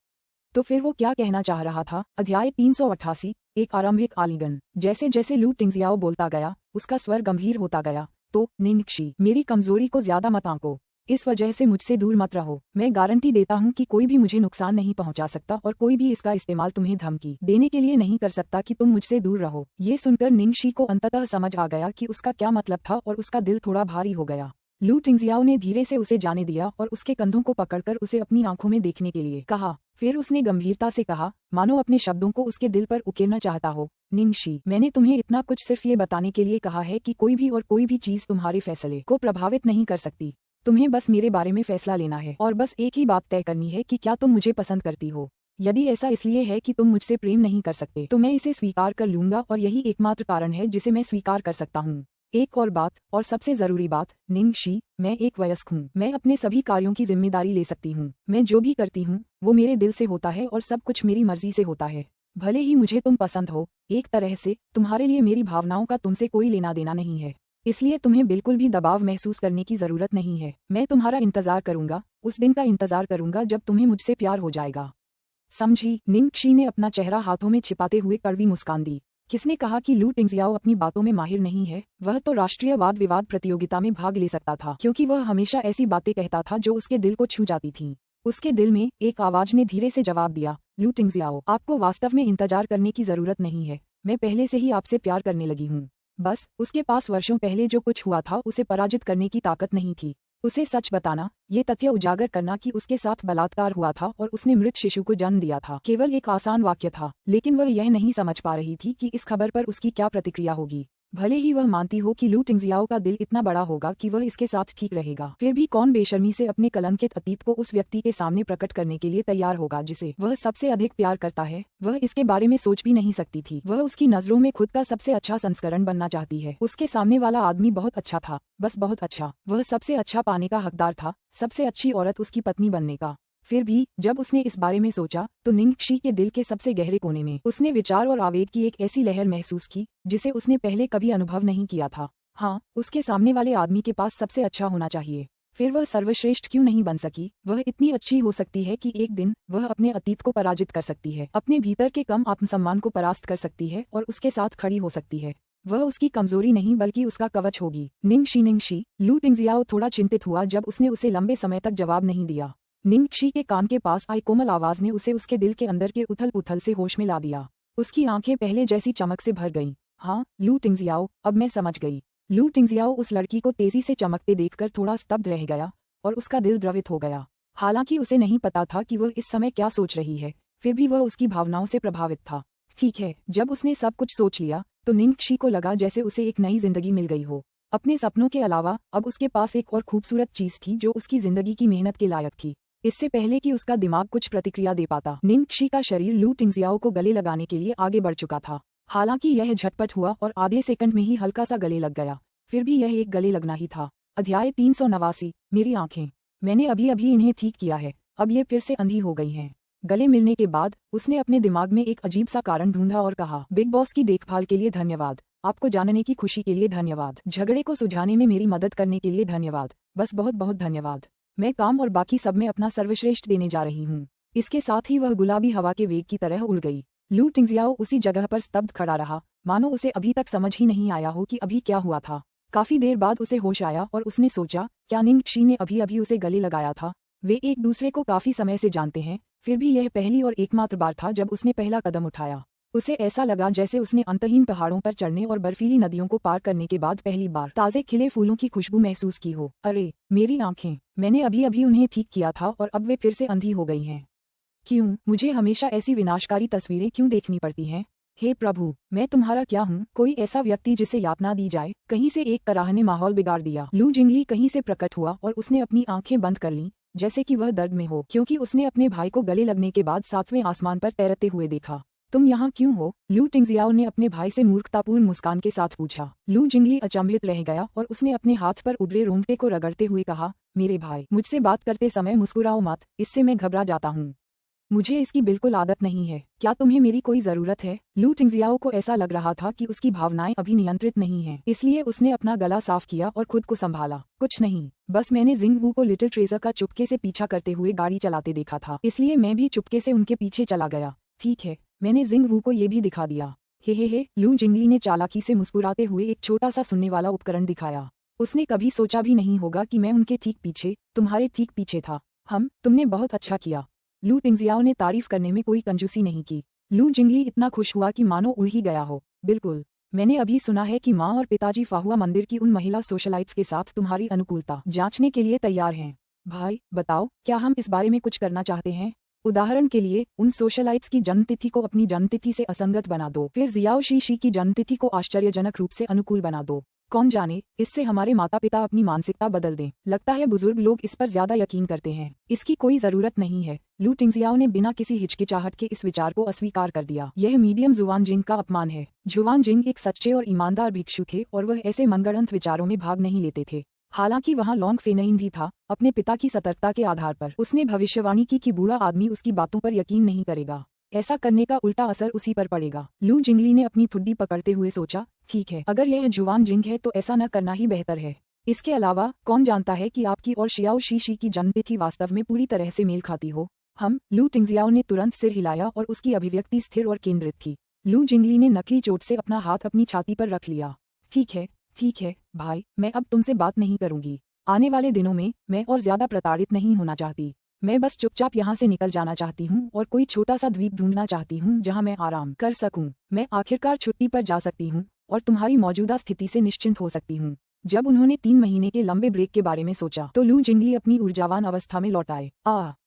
तो फिर वो क्या कहना चाह रहा था? अध्याय 388, एक आरंभिक आलिंगन। जैसे जैसे लू टिंगजियाओ बोलता गया उसका स्वर गंभीर होता गया। तो निंग शी, मेरी कमजोरी को ज्यादा मत आंको। इस वजह से मुझसे दूर मत रहो। मैं गारंटी देता हूँ कि कोई भी मुझे नुकसान नहीं पहुँचा सकता और कोई भी इसका इस्तेमाल तुम्हें धमकी देने के लिए नहीं कर सकता कि तुम मुझसे दूर रहो। ये सुनकर निंग शी को अंततः समझ आ गया कि उसका क्या मतलब था और उसका दिल थोड़ा भारी हो गया। लू टिंगजियाओ ने धीरे से उसे जाने दिया और उसके कंधों को पकड़कर उसे अपनी आंखों में देखने के लिए कहा। फिर उसने गंभीरता से कहा, मानो अपने शब्दों को उसके दिल पर उकेरना चाहता हो। निंग शी, मैंने तुम्हें इतना कुछ सिर्फ ये बताने के लिए कहा है कि कोई भी और कोई भी चीज तुम्हारे फैसले को प्रभावित नहीं कर सकती। तुम्हें बस मेरे बारे में फैसला लेना है और बस एक ही बात तय करनी है कि क्या तुम मुझे पसंद करती हो। यदि ऐसा इसलिए है कि तुम मुझसे प्रेम नहीं कर सकते तो मैं इसे स्वीकार कर लूंगा और यही एकमात्र कारण है जिसे मैं स्वीकार कर सकता हूँ। एक और बात, और सबसे जरूरी बात, निंग शी, मैं एक वयस्क हूँ। मैं अपने सभी कार्यों की जिम्मेदारी ले सकती हूँ। मैं जो भी करती हूँ वो मेरे दिल से होता है और सब कुछ मेरी मर्जी से होता है। भले ही मुझे तुम पसंद हो, एक तरह से तुम्हारे लिए मेरी भावनाओं का तुमसे कोई लेना देना नहीं है। इसलिए तुम्हें बिल्कुल भी दबाव महसूस करने की जरूरत नहीं है। मैं तुम्हारा इंतजार करूंगा, उस दिन का इंतजार करूंगा जब तुम्हें मुझसे प्यार हो जाएगा। समझी? निंग शी ने अपना चेहरा हाथों में छिपाते हुए कड़वी मुस्कान दी। किसने कहा कि लू टिंगजियाओ अपनी बातों में माहिर नहीं है? वह तो राष्ट्रीय वाद विवाद प्रतियोगिता में भाग ले सकता था, क्योंकि वह हमेशा ऐसी बातें कहता था जो उसके दिल को छू जाती थीं। उसके दिल में एक आवाज ने धीरे से जवाब दिया, लू टिंगजियाओ, आपको वास्तव में इंतजार करने की जरूरत नहीं है। मैं पहले से ही आपसे प्यार करने लगी हूँ। बस उसके पास वर्षों पहले जो कुछ हुआ था उसे पराजित करने की ताकत नहीं थी। उसे सच बताना, ये तथ्य उजागर करना कि उसके साथ बलात्कार हुआ था और उसने मृत शिशु को जन्म दिया था, केवल एक आसान वाक्य था, लेकिन वह यह नहीं समझ पा रही थी कि इस खबर पर उसकी क्या प्रतिक्रिया होगी। भले ही वह मानती हो कि लू टिंगजियाओ का दिल इतना बड़ा होगा कि वह इसके साथ ठीक रहेगा, फिर भी कौन बेशर्मी से अपने कलंकित अतीत को उस व्यक्ति के सामने प्रकट करने के लिए तैयार होगा जिसे वह सबसे अधिक प्यार करता है। वह इसके बारे में सोच भी नहीं सकती थी। वह उसकी नजरों में खुद का सबसे अच्छा संस्करण बनना चाहती है। उसके सामने वाला आदमी बहुत अच्छा था, बस बहुत अच्छा। वह सबसे अच्छा पाने का हकदार था, सबसे अच्छी औरत उसकी पत्नी बनने का। फिर भी जब उसने इस बारे में सोचा तो निंगक्षी के दिल के सबसे गहरे कोने में उसने विचार और आवेग की एक ऐसी लहर महसूस की जिसे उसने पहले कभी अनुभव नहीं किया था। हाँ, उसके सामने वाले आदमी के पास सबसे अच्छा होना चाहिए। फिर वह सर्वश्रेष्ठ क्यों नहीं बन सकी? वह इतनी अच्छी हो सकती है कि एक दिन वह अपने अतीत को पराजित कर सकती है, अपने भीतर के कम आत्मसम्मान को परास्त कर सकती है और उसके साथ खड़ी हो सकती है। वह उसकी कमजोरी नहीं बल्कि उसका कवच होगी। निंगक्षी। लू टिंगजियाओ थोड़ा चिंतित हुआ जब उसने उसे लंबे समय तक जवाब नहीं दिया। निंगक्षी के कान के पास आई कोमल आवाज ने उसे उसके दिल के अंदर के उथल पुथल से होश में ला दिया। उसकी आंखें पहले जैसी चमक से भर गईं। हाँ, लू टिंगजियाओ, अब मैं समझ गई। लू टिंगजियाओ उस लड़की को तेजी से चमकते देखकर थोड़ा स्तब्ध रह गया और उसका दिल द्रवित हो गया। हालांकि उसे नहीं पता था कि वह इस समय क्या सोच रही है, फिर भी वह उसकी भावनाओं से प्रभावित था। ठीक है, जब उसने सब कुछ सोच लिया तो निंगक्षी को लगा जैसे उसे एक नई जिंदगी मिल गई हो। अपने सपनों के अलावा अब उसके पास एक और खूबसूरत चीज थी जो उसकी जिंदगी की मेहनत के लायक थी। इससे पहले कि उसका दिमाग कुछ प्रतिक्रिया दे पाता, निंगक्षी का शरीर लू टिंगजियाओ को गले लगाने के लिए आगे बढ़ चुका था। हालांकि यह झटपट हुआ और आधे सेकंड में ही हल्का सा गले लग गया, फिर भी यह एक गले लगना ही था। अध्याय 389। मेरी आंखें। मैंने अभी अभी इन्हें ठीक किया है, अब ये फिर से अंधी हो गई हैं। गले मिलने के बाद उसने अपने दिमाग में एक अजीब सा कारण ढूंढा और कहा, बिग बॉस की देखभाल के लिए धन्यवाद, आपको जानने की खुशी के लिए धन्यवाद, झगड़े को सुलझाने में मेरी मदद करने के लिए धन्यवाद, बस बहुत बहुत धन्यवाद। मैं काम और बाकी सब में अपना सर्वश्रेष्ठ देने जा रही हूँ। इसके साथ ही वह गुलाबी हवा के वेग की तरह उड़ गई। लू टिंगजियाओ उसी जगह पर स्तब्ध खड़ा रहा, मानो उसे अभी तक समझ ही नहीं आया हो कि अभी क्या हुआ था। काफी देर बाद उसे होश आया और उसने सोचा, क्या निंगक्षी ने अभी अभी उसे गले लगाया था? वे एक दूसरे को काफी समय से जानते हैं, फिर भी यह पहली और एकमात्र बार था जब उसने पहला कदम उठाया। उसे ऐसा लगा जैसे उसने अंतहीन पहाड़ों पर चढ़ने और बर्फीली नदियों को पार करने के बाद पहली बार ताजे खिले फूलों की खुशबू महसूस की हो। अरे मेरी आंखें, मैंने अभी अभी उन्हें ठीक किया था और अब वे फिर से अंधी हो गई हैं। क्यों मुझे हमेशा ऐसी विनाशकारी तस्वीरें क्यों देखनी पड़ती हैं? हे प्रभु, मैं तुम्हारा क्या हूँ? कोई ऐसा व्यक्ति जिसे यातना दी जाए। कहीं से एक कराह ने माहौल बिगाड़ दिया। लू जिंगली कहीं से प्रकट हुआ और उसने अपनी आंखें बंद कर लीं, जैसे कि वह दर्द में हो, क्योंकि उसने अपने भाई को गले लगने के बाद 7वें आसमान पर तैरते हुए देखा। तुम यहाँ क्यों हो? लू टिंगजियाओ ने अपने भाई से मूर्खतापूर्ण मुस्कान के साथ पूछा। लू जिंगली अचंभित रह गया और उसने अपने हाथ पर उभरे रोंगटे को रगड़ते हुए कहा, मेरे भाई, मुझसे बात करते समय मुस्कुराओ मत, इससे मैं घबरा जाता हूँ। मुझे इसकी बिल्कुल आदत नहीं है। क्या तुम्हें मेरी कोई जरूरत है? लू टिंगजियाओ को ऐसा लग रहा था कि उसकी भावनाएं अभी नियंत्रित नहीं हैं, इसलिए उसने अपना गला साफ किया और खुद को संभाला। कुछ नहीं, बस मैंने जिंग वू को लिटिल ट्रेजर का चुपके से पीछा करते हुए गाड़ी चलाते देखा था, इसलिए मैं भी चुपके से उनके पीछे चला गया। ठीक है, मैंने जिंग वू को ये भी दिखा दिया। हे, लू जिंगली ने चालाकी से मुस्कुराते हुए एक छोटा सा सुनने वाला उपकरण दिखाया। उसने कभी सोचा भी नहीं होगा कि मैं उनके ठीक पीछे, तुम्हारे ठीक पीछे था। तुमने बहुत अच्छा किया। लू टिंगजियाओ ने तारीफ करने में कोई कंजूसी नहीं की। लू जिंगली इतना खुश हुआ कि मानो उड़ ही गया हो। बिल्कुल, मैंने अभी सुना है कि माँ और पिताजी फाहुआ मंदिर की उन महिला सोशलाइट्स के साथ तुम्हारी अनुकूलता जांचने के लिए तैयार हैं। भाई बताओ, क्या हम इस बारे में कुछ करना चाहते हैं? उदाहरण के लिए, उन सोशलाइट्स की जन्मतिथि को अपनी जन्मतिथि से असंगत बना दो, फिर जियाओ शी की जन्मतिथि को आश्चर्यजनक रूप से अनुकूल बना दो। कौन जाने, इससे हमारे माता पिता अपनी मानसिकता बदल दें। लगता है बुजुर्ग लोग इस पर ज्यादा यकीन करते हैं। इसकी कोई जरूरत नहीं है। लू टिंगजियाओ ने बिना किसी हिचकिचाहट के इस विचार को अस्वीकार कर दिया। यह मीडियम जुवान जिंग का अपमान है। जुवान जिंग एक सच्चे और ईमानदार भिक्षु थे और वह ऐसे मनगढ़ंत विचारों में भाग नहीं लेते थे। हालांकि वहाँ लॉन्ग फेनइन भी था। अपने पिता की सतर्कता के आधार पर उसने भविष्यवाणी की कि बूढ़ा आदमी उसकी बातों पर यकीन नहीं करेगा। ऐसा करने का उल्टा असर उसी पर पड़ेगा। लू जिंगली ने अपनी ठुड्डी पकड़ते हुए सोचा, ठीक है, अगर यह जुवान जिंग है तो ऐसा न करना ही बेहतर है। इसके अलावा कौन जानता है कि आपकी और शियाओ शी की जन्मतिथि वास्तव में पूरी तरह से मेल खाती हो। लू टिंगजियाओ ने तुरंत सिर हिलाया और उसकी अभिव्यक्ति स्थिर और केंद्रित थी। लू जिंगली ने नकली चोट से अपना हाथ अपनी छाती पर रख लिया। ठीक है भाई, मैं अब तुमसे बात नहीं करूंगी। आने वाले दिनों में मैं और ज्यादा प्रताड़ित नहीं होना चाहती। मैं बस चुपचाप यहाँ से निकल जाना चाहती हूँ और कोई छोटा सा द्वीप ढूंढना चाहती हूँ जहाँ मैं आराम कर सकूँ। मैं आखिरकार छुट्टी पर जा सकती हूँ और तुम्हारी मौजूदा स्थिति से निश्चिंत हो सकती हूँ। जब उन्होंने 3 महीने के लंबे ब्रेक के बारे में सोचा तो लू जिंगली अपनी ऊर्जावान अवस्था में लौट आए।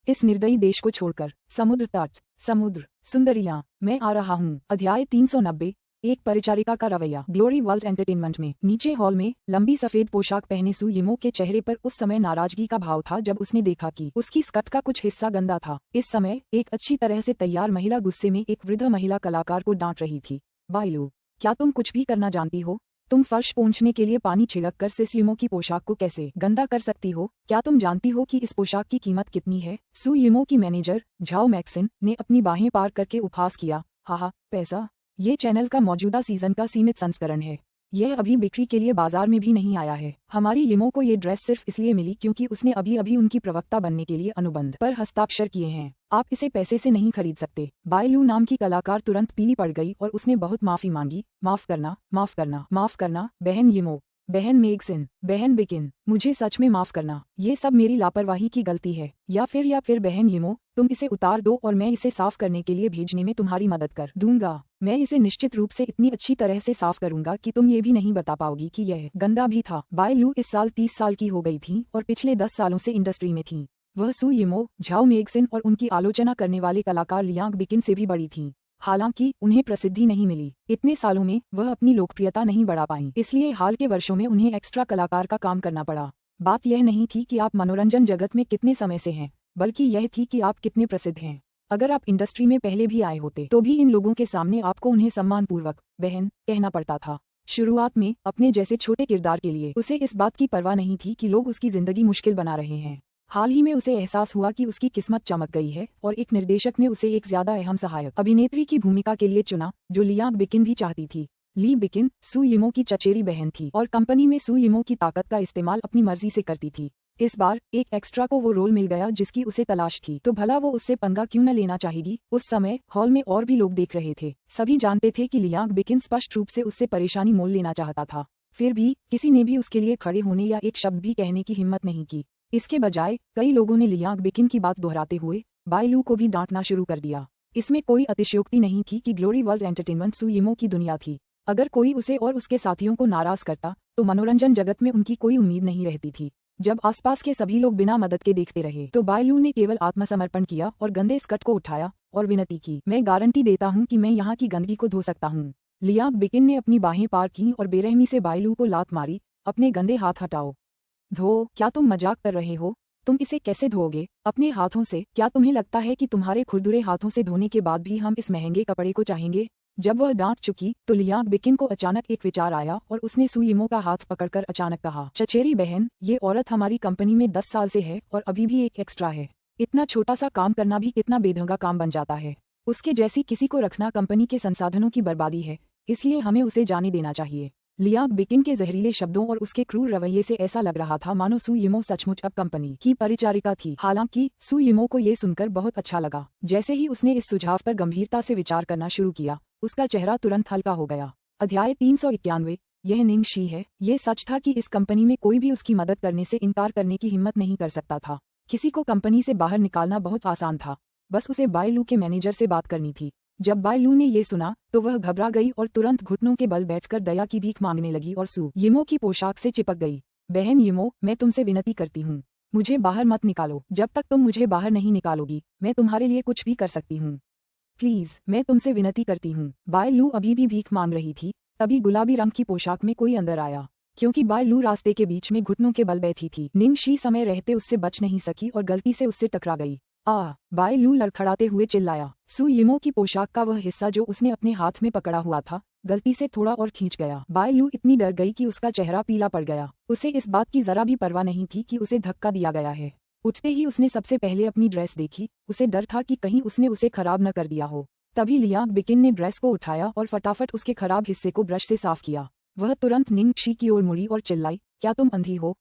इस निर्दयी देश को छोड़कर, समुद्र तट, समुद्र, सुंदरियां, मैं आ रहा हूँ। अध्याय 390। एक परिचारिका का रवैया। ग्लोरी वर्ल्ड एंटरटेनमेंट में नीचे हॉल में लंबी सफेद पोशाक पहने सू यिमो के चेहरे पर उस समय नाराजगी का भाव था जब उसने देखा कि उसकी स्कर्ट का कुछ हिस्सा गंदा था। इस समय एक अच्छी तरह से तैयार महिला गुस्से में एक वृद्ध महिला कलाकार को डांट रही थी। बाइलू, क्या तुम कुछ भी करना जानती हो? तुम फर्श पोंछने के लिए पानी छिड़क कर सिस यिमो की पोशाक को कैसे गंदा कर सकती हो? क्या तुम जानती हो कि इस पोशाक की कीमत कितनी है? सू यिमो की मैनेजर झाओ मैक्सिन ने अपनी बाहें पार करके उपहास किया। हाहा, पैसा? ये चैनल का मौजूदा सीजन का सीमित संस्करण है। यह अभी बिक्री के लिए बाजार में भी नहीं आया है। हमारी यिमो को ये ड्रेस सिर्फ इसलिए मिली क्योंकि उसने अभी अभी उनकी प्रवक्ता बनने के लिए अनुबंध पर हस्ताक्षर किए हैं। आप इसे पैसे से नहीं खरीद सकते। बाइलू नाम की कलाकार तुरंत पीली पड़ गई और उसने बहुत माफी मांगी। माफ करना, माफ करना, माफ करना, बहन यिमो, बहन मेगसिन, बहन बिकिन, मुझे सच में माफ करना। ये सब मेरी लापरवाही की गलती है। या फिर बहन यिमो, तुम इसे उतार दो और मैं इसे साफ करने के लिए भेजने में तुम्हारी मदद कर दूंगा। मैं इसे निश्चित रूप से इतनी अच्छी तरह से साफ करूंगा कि तुम ये भी नहीं बता पाओगी कि यह गंदा भी था। बाइलू इस साल 30 साल की हो गई थी और पिछले 10 सालों से इंडस्ट्री में थी। वह सू यिमो, झाओ मेगसिन और उनकी आलोचना करने वाले कलाकार लियांग बिकिन से भी बड़ी थी। हालांकि उन्हें प्रसिद्धि नहीं मिली। इतने सालों में वह अपनी लोकप्रियता नहीं बढ़ा पाईं, इसलिए हाल के वर्षों में उन्हें एक्स्ट्रा कलाकार का काम करना पड़ा। बात यह नहीं थी कि आप मनोरंजन जगत में कितने समय से हैं, बल्कि यह थी कि आप कितने प्रसिद्ध हैं। अगर आप इंडस्ट्री में पहले भी आए होते तो भी इन लोगों के सामने आपको उन्हें सम्मानपूर्वक बहन कहना पड़ता था। शुरुआत में अपने जैसे छोटे किरदार के लिए उसे इस बात की परवाह नहीं थी कि लोग उसकी जिंदगी मुश्किल बना रहे हैं। हाल ही में उसे एहसास हुआ कि उसकी किस्मत चमक गई है और एक निर्देशक ने उसे एक ज्यादा अहम सहायक अभिनेत्री की भूमिका के लिए चुना, जो लियांग बिकिन भी चाहती थी। ली बिकिन सू यिमो की चचेरी बहन थी और कंपनी में सू यिमो की ताकत का इस्तेमाल अपनी मर्जी से करती थी। इस बार एक एक्स्ट्रा को वो रोल मिल गया जिसकी उसे तलाश थी, तो भला वो उससे पंगा क्यों न लेना चाहेगी। उस समय हॉल में और भी लोग देख रहे थे। सभी जानते थे कि लियांग बिकिन स्पष्ट रूप से उससे परेशानी मोल लेना चाहता था। फिर भी किसी ने भी उसके लिए खड़े होने या एक शब्द भी कहने की हिम्मत नहीं की। इसके बजाय कई लोगों ने लियांग बिकिन की बात दोहराते हुए बाइलू को भी डांटना शुरू कर दिया। इसमें कोई अतिशयोक्ति नहीं थी कि ग्लोरी वर्ल्ड एंटरटेनमेंट सू यिमो की दुनिया थी। अगर कोई उसे और उसके साथियों को नाराज करता तो मनोरंजन जगत में उनकी कोई उम्मीद नहीं रहती थी। जब आसपास के सभी लोग बिना मदद के देखते रहे तो बाइलू ने केवल आत्मसमर्पण किया और गंदे स्कर्ट को उठाया और विनती की, मैं गारंटी देता हूँ कि मैं यहाँ की गंदगी को धो सकता हूँ। लियांग बिकिन ने अपनी बाहें पार की और बेरहमी से बाइलू को लात मारी, अपने गंदे हाथ हटाओ। धो? क्या तुम मजाक कर रहे हो? तुम इसे कैसे धोओगे? अपने हाथों से? क्या तुम्हें लगता है कि तुम्हारे खुरदुरे हाथों से धोने के बाद भी हम इस महंगे कपड़े को चाहेंगे? जब वह डांट चुकी तो लियांग बिकिन को अचानक एक विचार आया और उसने सू यिमो का हाथ पकड़कर अचानक कहा, चचेरी बहन, ये औरत हमारी कंपनी में 10 साल से है और अभी भी एक एक्स्ट्रा है। इतना छोटा सा काम करना भी कितना बेढंगा काम बन जाता है। उसके जैसी किसी को रखना कंपनी के संसाधनों की बर्बादी है, इसलिए हमें उसे जाने देना चाहिए। लियांग बिकिन के जहरीले शब्दों और उसके क्रूर रवैये से ऐसा लग रहा था मानो सू यिमो सचमुच अब कंपनी की परिचारिका थी। हालांकि सू यिमो को ये सुनकर बहुत अच्छा लगा। जैसे ही उसने इस सुझाव पर गंभीरता से विचार करना शुरू किया, उसका चेहरा तुरंत हल्का हो गया। अध्याय 391। यह निंग शी है। ये सच था कि इस कंपनी में कोई भी उसकी मदद करने से इनकार करने की हिम्मत नहीं कर सकता था। किसी को कंपनी से बाहर निकालना बहुत आसान था, बस उसे बाइलू के मैनेजर से बात करनी थी। जब बाइलू ने ये सुना तो वह घबरा गई और तुरंत घुटनों के बल बैठकर दया की भीख मांगने लगी और सू यिमो की पोशाक से चिपक गई। बहन यिमो, मैं तुमसे विनती करती हूँ, मुझे बाहर मत निकालो। जब तक तुम मुझे बाहर नहीं निकालोगी मैं तुम्हारे लिए कुछ भी कर सकती हूँ। प्लीज, मैं तुमसे विनती करती हूँ। बाइलू अभी भी भीख मांग रही थी, तभी गुलाबी रंग की पोशाक में कोई अंदर आया। क्योंकि बाइलू रास्ते के बीच में घुटनों के बल बैठी थी, निंग शी समय रहते उससे बच नहीं सकी और गलती से उससे टकरा गई। बाइलू लड़खड़ाते हुए चिल्लाया। सू यिमो की पोशाक का वह हिस्सा जो उसने अपने हाथ में पकड़ा हुआ था गलती से थोड़ा और खींच गया। बाइलू इतनी डर गई कि उसका चेहरा पीला पड़ गया। उसे इस बात की जरा भी परवाह नहीं थी कि उसे धक्का दिया गया है। उठते ही उसने सबसे पहले अपनी ड्रेस देखी। उसे डर था कि कहीं उसने उसे खराब न कर दिया हो। तभी लियांग बिकिन ने ड्रेस को उठाया और फटाफट उसके खराब हिस्से को ब्रश से साफ किया। वह तुरंत निंग शी की ओर मुड़ी और चिल्लाई, क्या तुम अंधी हो?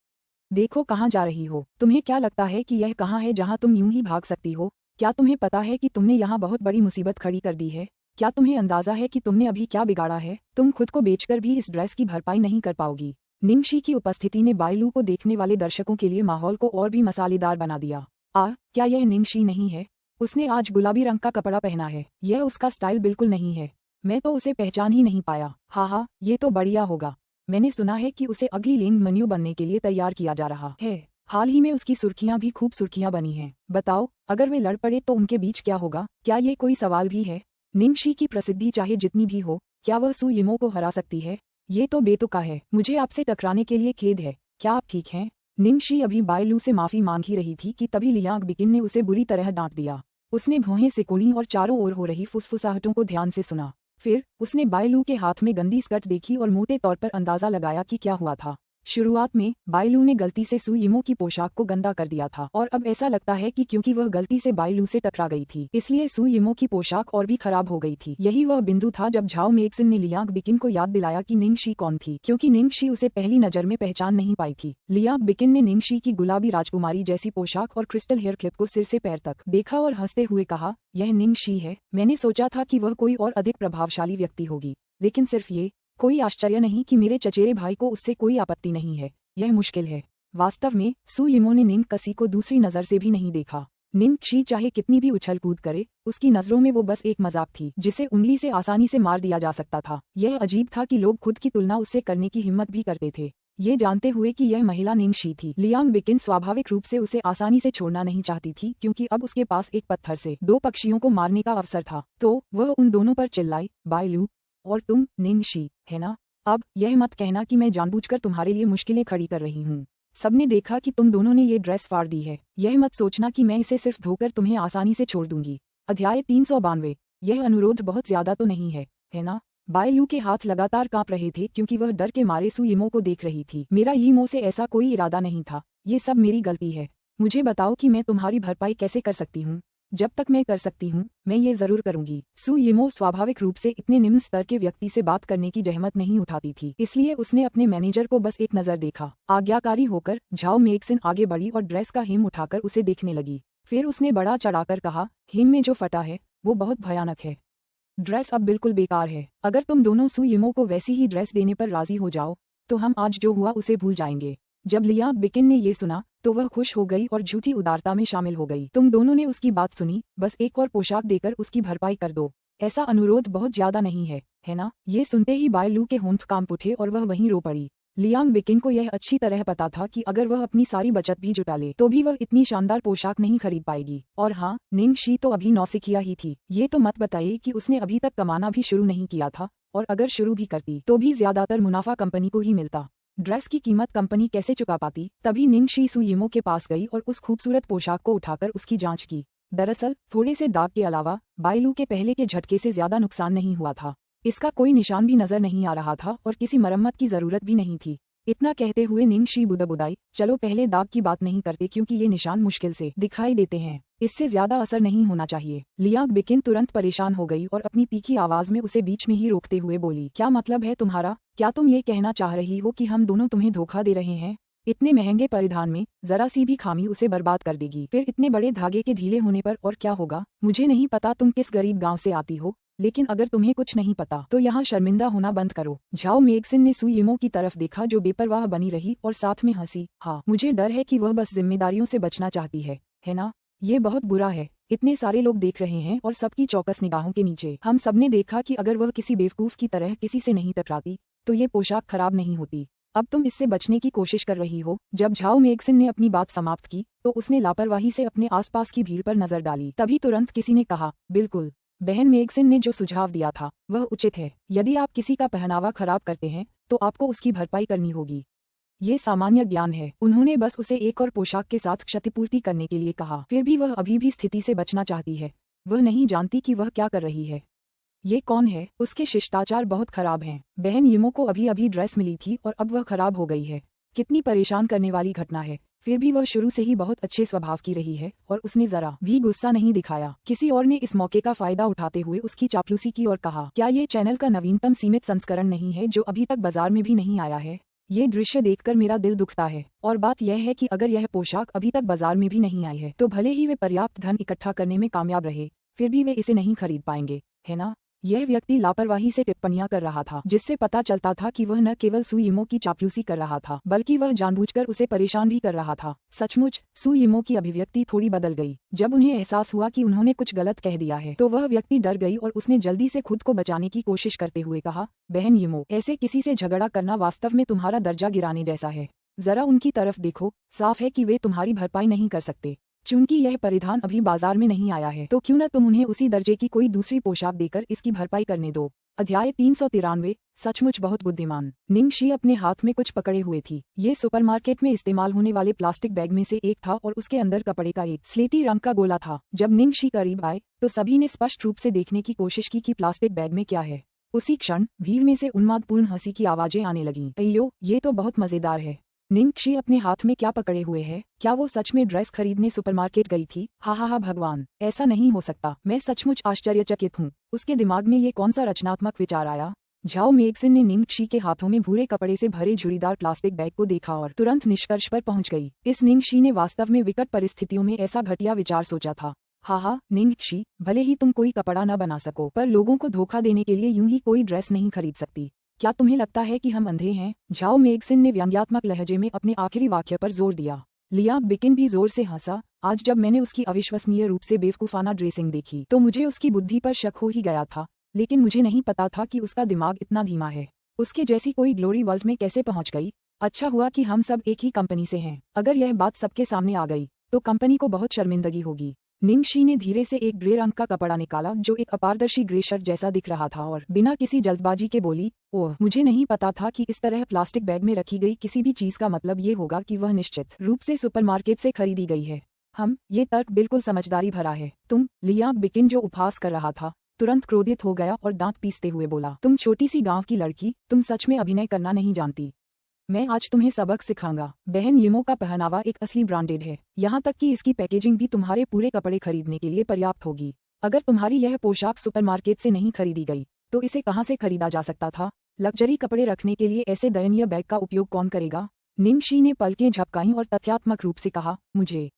देखो कहाँ जा रही हो। तुम्हें क्या लगता है कि यह कहाँ है जहाँ तुम यूं ही भाग सकती हो? क्या तुम्हें पता है कि तुमने यहाँ बहुत बड़ी मुसीबत खड़ी कर दी है? क्या तुम्हें अंदाजा है कि तुमने अभी क्या बिगाड़ा है? तुम खुद को बेचकर भी इस ड्रेस की भरपाई नहीं कर पाओगी। निंग शी की उपस्थिति ने बाइलू को देखने वाले दर्शकों के लिए माहौल को और भी मसालेदार बना दिया। क्या यह निंग शी नहीं है? उसने आज गुलाबी रंग का कपड़ा पहना है। यह उसका स्टाइल बिल्कुल नहीं है। मैं तो उसे पहचान ही नहीं पाया। हाँ, ये तो बढ़िया होगा। मैंने सुना है कि उसे अगली लिंग मन्यू बनने के लिए तैयार किया जा रहा है। हाल ही में उसकी सुर्खियां भी खूब सुर्खियां बनी हैं। बताओ, अगर वे लड़ पड़े तो उनके बीच क्या होगा? क्या ये कोई सवाल भी है? निंग शी की प्रसिद्धि चाहे जितनी भी हो, क्या वह सू यिमो को हरा सकती है? ये तो बेतुका है। मुझे आपसे टकराने के लिए खेद है। क्या आप ठीक हैं? निंगशी अभी बायलू से माफी मांग ही रही थी कि तभी लियांग बिकिन ने उसे बुरी तरह डांट दिया। उसने भौहें सिकोड़ी और चारों ओर हो रही फुसफुसाहटों को ध्यान से सुना। फिर उसने बायलू के हाथ में गंदी स्कर्ट देखी और मोटे तौर पर अंदाजा लगाया कि क्या हुआ था। शुरुआत में बायलू ने गलती से सू यिमो की पोशाक को गंदा कर दिया था और अब ऐसा लगता है कि क्योंकि वह गलती से बायलू से टकरा गई थी इसलिए सू यिमो की पोशाक और भी खराब हो गई थी। यही वह बिंदु था जब झाओ मेक्सिन ने लियांग बिकिन को याद दिलाया कि निंगशी कौन थी, क्योंकि निंगशी उसे पहली नजर में पहचान नहीं पाई थी। लियांग बिकिन ने निंगशी की गुलाबी राजकुमारी जैसी पोशाक और क्रिस्टल हेयर क्लिप को सिर से पैर तक देखा और हंसते हुए कहा, यह निंगशी है। मैंने सोचा था कि वह कोई और अधिक प्रभावशाली व्यक्ति होगी, लेकिन सिर्फ ये। कोई आश्चर्य नहीं कि मेरे चचेरे भाई को उससे कोई आपत्ति नहीं है। यह मुश्किल है। वास्तव में सू यिमो ने निंग कसी को दूसरी नजर से भी नहीं देखा। निंग शी चाहे कितनी भी उछल कूद करे, उसकी नजरों में वो बस एक मजाक थी जिसे उंगली से आसानी से मार दिया जा सकता था। यह अजीब था कि लोग खुद की तुलना उससे करने की हिम्मत भी करते थे, ये जानते हुए कि यह महिला निंग शी थी। लियांग बिकिन स्वाभाविक रूप से उसे आसानी से छोड़ना नहीं चाहती थी, क्योंकि अब उसके पास एक पत्थर से दो पक्षियों को मारने का अवसर था। तो वह उन दोनों पर चिल्लाई, बायलू और तुम निंग शी, है ना? अब यह मत कहना कि मैं जानबूझकर तुम्हारे लिए मुश्किलें खड़ी कर रही हूँ। सबने देखा कि तुम दोनों ने ये ड्रेस फाड़ दी है। यह मत सोचना कि मैं इसे सिर्फ धोकर तुम्हें आसानी से छोड़ दूंगी। अध्याय 392। यह अनुरोध बहुत ज्यादा तो नहीं है ना? बायलू के हाथ लगातार कांप रहे थे क्योंकि वह डर के मारे सू यिमो को देख रही थी। मेरा यिमो से ऐसा कोई इरादा नहीं था। ये सब मेरी गलती है। मुझे बताओ कि मैं तुम्हारी भरपाई कैसे कर सकती हूँ। जब तक मैं कर सकती हूँ मैं ये जरूर करूंगी। सू यिमो स्वाभाविक रूप से इतने निम्न स्तर के व्यक्ति से बात करने की जहमत नहीं उठाती थी, इसलिए उसने अपने मैनेजर को बस एक नजर देखा। आज्ञाकारी होकर झाओ मेक्सिन आगे बढ़ी और ड्रेस का हेम उठाकर उसे देखने लगी। फिर उसने बड़ा चढ़ाकर कहा, हेम में जो फटा है वो बहुत भयानक है। ड्रेस अब बिल्कुल बेकार है। अगर तुम दोनों सू यिमो को वैसी ही ड्रेस देने पर राजी हो जाओ तो हम आज जो हुआ उसे भूल जाएंगे। जब लियांग बिकिन ने ये सुना तो वह खुश हो गई और झूठी उदारता में शामिल हो गई। तुम दोनों ने उसकी बात सुनी, बस एक और पोशाक देकर उसकी भरपाई कर दो। ऐसा अनुरोध बहुत ज्यादा नहीं है ना? ये सुनते ही बायलू के होंठ कांप उठे और वह वहीं रो पड़ी। लियांग बिकिन को यह अच्छी तरह पता था कि अगर वह अपनी सारी बचत भी जुटा ले तो भी वह इतनी शानदार पोशाक नहीं खरीद पाएगी। और हाँ, निंग शी तो अभी नौसिखिया ही थी। ये तो मत बताइए कि उसने अभी तक कमाना भी शुरू नहीं किया था, और अगर शुरू भी करती तो भी ज्यादातर मुनाफा कंपनी को ही मिलता। ड्रेस की कीमत कंपनी कैसे चुका पाती? तभी निंग शी सू यिमो के पास गई और उस खूबसूरत पोशाक को उठाकर उसकी जांच की। दरअसल थोड़े से दाग के अलावा बायलू के पहले के झटके से ज्यादा नुकसान नहीं हुआ था। इसका कोई निशान भी नजर नहीं आ रहा था और किसी मरम्मत की जरूरत भी नहीं थी। इतना कहते हुए निंग शी बुदबुदाई, चलो पहले दाग की बात नहीं करते क्योंकि ये निशान मुश्किल से दिखाई देते हैं। इससे ज्यादा असर नहीं होना चाहिए। लियांग बिकिन तुरंत परेशान हो गई और अपनी तीखी आवाज में उसे बीच में ही रोकते हुए बोली, क्या मतलब है तुम्हारा? क्या तुम ये कहना चाह रही हो कि हम दोनों तुम्हें धोखा दे रहे हैं? इतने महंगे परिधान में जरा सी भी खामी उसे बर्बाद कर देगी। फिर इतने बड़े धागे के ढीले होने पर और क्या होगा? मुझे नहीं पता तुम किस गरीब गांव से आती हो, लेकिन अगर तुम्हें कुछ नहीं पता तो यहाँ शर्मिंदा होना बंद करो। झाओ मेक्सिन ने सू यिमो की तरफ देखा जो बेपरवाह बनी रही और साथ में हंसी। हाँ, मुझे डर है कि वह बस जिम्मेदारियों से बचना चाहती है ना? ये बहुत बुरा है। इतने सारे लोग देख रहे हैं और सबकी चौकस निगाहों के नीचे हम सबने देखा कि अगर वह किसी बेवकूफ की तरह किसी से नहीं टकराती तो ये पोशाक खराब नहीं होती। अब तुम इससे बचने की कोशिश कर रही हो। जब झाओ मेक्सिन ने अपनी बात समाप्त की तो उसने लापरवाही से अपने आसपास की भीड़ पर नजर डाली। तभी तुरंत किसी ने कहा, बिल्कुल, बहन मेक्सिन ने जो सुझाव दिया था वह उचित है। यदि आप किसी का पहनावा खराब करते हैं तो आपको उसकी भरपाई करनी होगी। ये सामान्य ज्ञान है। उन्होंने बस उसे एक और पोशाक के साथ क्षतिपूर्ति करने के लिए कहा। फिर भी वह अभी भी स्थिति से बचना चाहती है। वह नहीं जानती कि वह क्या कर रही है। ये कौन है? उसके शिष्टाचार बहुत खराब हैं। बहन यिमो को अभी अभी ड्रेस मिली थी और अब वह खराब हो गई है। कितनी परेशान करने वाली घटना है। फिर भी वह शुरू से ही बहुत अच्छे स्वभाव की रही है और उसने जरा भी गुस्सा नहीं दिखाया। किसी और ने इस मौके का फायदा उठाते हुए उसकी चापलूसी की और कहा, क्या ये चैनल का नवीनतम सीमित संस्करण नहीं है जो अभी तक बाजार में भी नहीं आया है? ये दृश्य देखकर मेरा दिल दुखता है। और बात यह है कि अगर यह पोशाक अभी तक बाजार में भी नहीं आई है तो भले ही वे पर्याप्त धन इकट्ठा करने में कामयाब रहे, फिर भी वे इसे नहीं खरीद पाएंगे, है ना? यह व्यक्ति लापरवाही से टिप्पणियां कर रहा था, जिससे पता चलता था कि वह न केवल सू यिमो की चापलूसी कर रहा था बल्कि वह जानबूझकर उसे परेशान भी कर रहा था। सचमुच सू यिमो की अभिव्यक्ति थोड़ी बदल गई। जब उन्हें एहसास हुआ कि उन्होंने कुछ गलत कह दिया है तो वह व्यक्ति डर गई और उसने जल्दी से खुद को बचाने की कोशिश करते हुए कहा, बहन यिमो, ऐसे किसी से झगड़ा करना वास्तव में तुम्हारा दर्जा गिराने जैसा है। जरा उनकी तरफ देखो, साफ है कि वे तुम्हारी भरपाई नहीं कर सकते। चूंकि यह परिधान अभी बाजार में नहीं आया है तो क्यों न तुम उन्हें उसी दर्जे की कोई दूसरी पोशाक देकर इसकी भरपाई करने दो। अध्याय 393 सचमुच बहुत बुद्धिमान। निंगशी अपने हाथ में कुछ पकड़े हुए थी। ये सुपरमार्केट में इस्तेमाल होने वाले प्लास्टिक बैग में से एक था और उसके अंदर कपड़े का एक स्लेटी रंग का गोला था। जब निंगशी करीब आए तो सभी ने स्पष्ट रूप से देखने की कोशिश की कि प्लास्टिक बैग में क्या है। उसी क्षण भीड़ में से उन्मादपूर्ण हंसी की आवाजें आने लगीं। अय्यो, ये तो बहुत मजेदार है। निंगशी अपने हाथ में क्या पकड़े हुए है? क्या वो सच में ड्रेस खरीदने सुपरमार्केट गई थी? हा भगवान, ऐसा नहीं हो सकता। मैं सचमुच आश्चर्यचकित हूँ। उसके दिमाग में ये कौन सा रचनात्मक विचार आया? झाओ मेगसिन ने निंगशी के हाथों में भूरे कपड़े से भरे झुर्रीदार प्लास्टिक बैग को देखा और तुरंत निष्कर्ष पर पहुंच गई। इस निंगशी ने वास्तव में विकट परिस्थितियों में ऐसा घटिया विचार सोचा था। हा निंगशी, भले ही तुम कोई कपड़ा न बना सको, पर लोगों को धोखा देने के लिए यूं ही कोई ड्रेस नहीं खरीद सकती। क्या तुम्हें लगता है कि हम अंधे हैं? झाओ मेगसिन ने व्यंग्यात्मक लहजे में अपने आखिरी वाक्य पर जोर दिया। लिया बिकिन भी जोर से हंसा। आज जब मैंने उसकी अविश्वसनीय रूप से बेवकूफाना ड्रेसिंग देखी तो मुझे उसकी बुद्धि पर शक हो ही गया था, लेकिन मुझे नहीं पता था कि उसका दिमाग इतना धीमा है। उसके जैसी कोई ग्लोरी वर्ल्ड में कैसे पहुंच गई? अच्छा हुआ कि हम सब एक ही कंपनी से हैं। अगर यह बात सबके सामने आ गई तो कंपनी को बहुत शर्मिंदगी होगी। निंगशी ने धीरे से एक ग्रे रंग का कपड़ा निकाला जो एक अपारदर्शी ग्रे शर्ट जैसा दिख रहा था और बिना किसी जल्दबाजी के बोली, ओह, मुझे नहीं पता था कि इस तरह प्लास्टिक बैग में रखी गई किसी भी चीज का मतलब ये होगा कि वह निश्चित रूप से सुपरमार्केट से खरीदी गई है। ये तर्क बिल्कुल समझदारी भरा है। तुम, लिया बिकिन जो उपहास कर रहा था तुरंत क्रोधित हो गया और दांत पीसते हुए बोला, तुम छोटी सी गांव की लड़की, तुम सच में अभिनय करना नहीं जानती। मैं आज तुम्हें सबक सिखाऊंगा। बहन यिमो का पहनावा एक असली ब्रांडेड है, यहाँ तक कि इसकी पैकेजिंग भी तुम्हारे पूरे कपड़े खरीदने के लिए पर्याप्त होगी। अगर तुम्हारी यह पोशाक सुपरमार्केट से नहीं खरीदी गई तो इसे कहाँ से खरीदा जा सकता था? लग्जरी कपड़े रखने के लिए ऐसे दयनीय बैग का उपयोग कौन करेगा? निंगशी ने पलकें झपकाईं और तथ्यात्मक रूप से कहा, मुझे।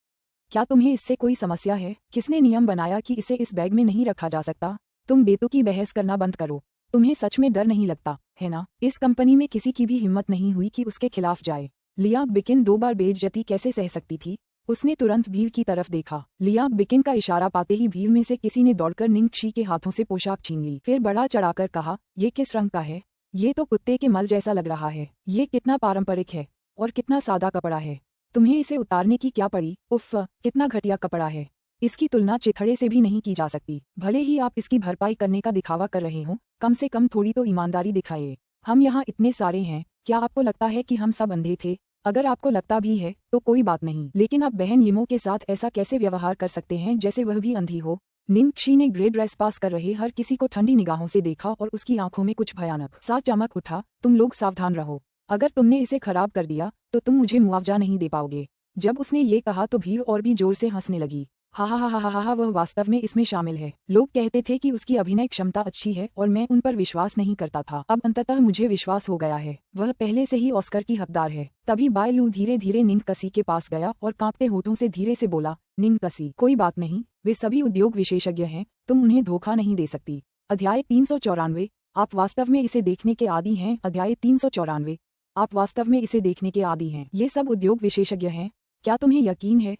क्या तुम्हें इससे कोई समस्या है? किसने नियम बनाया कि इसे इस बैग में नहीं रखा जा सकता? तुम बेतुकी बहस करना बंद करो। तुम्हें सच में डर नहीं लगता, है ना? इस कंपनी में किसी की भी हिम्मत नहीं हुई कि उसके खिलाफ जाए। लिया बिकिन 2 बार बेइज्जती कैसे सह सकती थी? उसने तुरंत भीड़ की तरफ देखा। लिया बिकिन का इशारा पाते ही भीड़ में से किसी ने दौड़कर निंगशी के हाथों से पोशाक छीन ली। फिर बढ़ा चढ़ाकर कहा, ये किस रंग का है? ये तो कुत्ते के मल जैसा लग रहा है। ये कितना पारंपरिक है और कितना सादा कपड़ा है। तुम्हें इसे उतारने की क्या पड़ी? उफ़, कितना घटिया कपड़ा है। इसकी तुलना चिथड़े से भी नहीं की जा सकती। भले ही आप इसकी भरपाई करने का दिखावा कर रहे हो, कम से कम थोड़ी तो ईमानदारी दिखाइए। हम यहाँ इतने सारे हैं, क्या आपको लगता है कि हम सब अंधे थे? अगर आपको लगता भी है तो कोई बात नहीं, लेकिन आप बहन यिमो के साथ ऐसा कैसे व्यवहार कर सकते हैं जैसे वह भी अंधी हो? निंगशी ने ग्रे ड्रेस पास कर रहे हर किसी को ठंडी निगाहों से देखा और उसकी आंखों में कुछ भयानक सा चमक उठा। तुम लोग सावधान रहो। अगर तुमने इसे खराब कर दिया तो तुम मुझे मुआवजा नहीं दे पाओगे। जब उसने ये कहा तो भीड़ और भी जोर से हंसने लगी। हा, वह वास्तव में इसमें शामिल है। लोग कहते थे कि उसकी अभिनय क्षमता अच्छी है और मैं उन पर विश्वास नहीं करता था। अब अंततः मुझे विश्वास हो गया है। वह पहले से ही ऑस्कर की हकदार है। तभी बायलू धीरे धीरे निंगकसी के पास गया और कांपते होठों से धीरे से बोला, निंगकसी, कोई बात नहीं, वे सभी उद्योग विशेषज्ञ हैं, तुम उन्हें धोखा नहीं दे सकती। अध्याय 394, आप वास्तव में इसे देखने के आदी हैं। अध्याय 394, आप वास्तव में इसे देखने के आदी हैं। ये सब उद्योग विशेषज्ञ हैं, क्या तुम्हें यकीन है?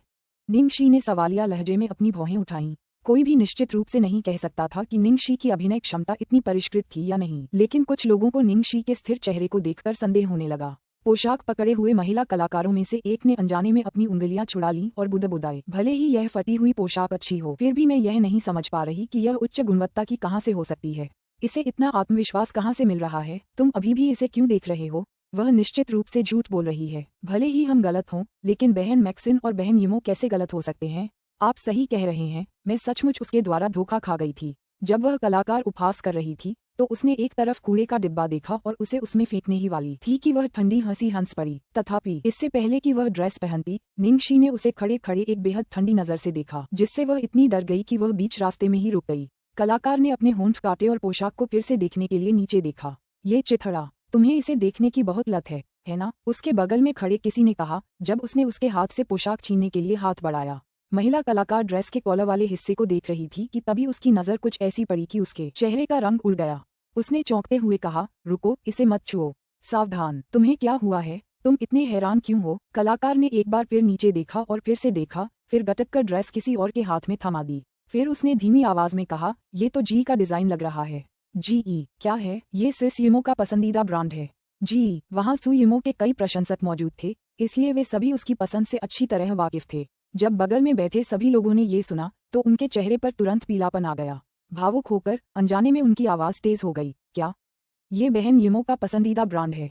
निंगशी ने सवालिया लहजे में अपनी भौहें उठाईं। कोई भी निश्चित रूप से नहीं कह सकता था कि निंगशी की अभिनय क्षमता इतनी परिष्कृत थी या नहीं, लेकिन कुछ लोगों को निंगशी के स्थिर चेहरे को देखकर संदेह होने लगा। पोशाक पकड़े हुए महिला कलाकारों में से एक ने अनजाने में अपनी उंगलियां छुड़ा लीं और बुदबुदाए, भले ही यह फटी हुई पोशाक अच्छी हो, फिर भी मैं यह नहीं समझ पा रही कि यह उच्च गुणवत्ता की कहाँ से हो सकती है। इसे इतना आत्मविश्वास कहाँ से मिल रहा है? तुम अभी भी इसे क्यों देख रहे हो? वह निश्चित रूप से झूठ बोल रही है। भले ही हम गलत हों, लेकिन बहन मैक्सिन और बहन यिमो कैसे गलत हो सकते हैं? आप सही कह रहे हैं, मैं सचमुच उसके द्वारा धोखा खा गई थी। जब वह कलाकार उपहास कर रही थी तो उसने एक तरफ कूड़े का डिब्बा देखा और उसे उसमें फेंकने ही वाली थी कि वह ठंडी हंसी हंस पड़ी। तथापि इससे पहले कि वह ड्रेस पहनती, निंगशी ने उसे खड़े खड़े एक बेहद ठंडी नजर से देखा, जिससे वह इतनी डर गई कि वह बीच रास्ते में ही रुक गई। कलाकार ने अपने होंठ काटे और पोशाक को फिर से देखने के लिए नीचे देखा। ये चिथड़ा, तुम्हें इसे देखने की बहुत लत है ना? उसके बगल में खड़े किसी ने कहा, जब उसने उसके हाथ से पोशाक छीनने के लिए हाथ बढ़ाया। महिला कलाकार ड्रेस के कॉलर वाले हिस्से को देख रही थी कि तभी उसकी नजर कुछ ऐसी पड़ी कि उसके चेहरे का रंग उड़ गया। उसने चौंकते हुए कहा, रुको, इसे मत छुओ। सावधान। तुम्हें क्या हुआ है? तुम इतने हैरान क्यों हो? कलाकार ने एक बार फिर नीचे देखा और फिर से देखा, फिर गटक कर ड्रेस किसी और के हाथ में थमा दी। फिर उसने धीमी आवाज में कहा, ये तो जी का डिजाइन लग रहा है। जी? क्या है? ये सिस यिमो का पसंदीदा ब्रांड है। जी? वहाँ सु यिमो के कई प्रशंसक मौजूद थे, इसलिए वे सभी उसकी पसंद से अच्छी तरह वाकिफ थे। जब बगल में बैठे सभी लोगों ने ये सुना तो उनके चेहरे पर तुरंत पीलापन आ गया। भावुक होकर अनजाने में उनकी आवाज तेज हो गई। क्या ये बहन यिमो का पसंदीदा ब्रांड है?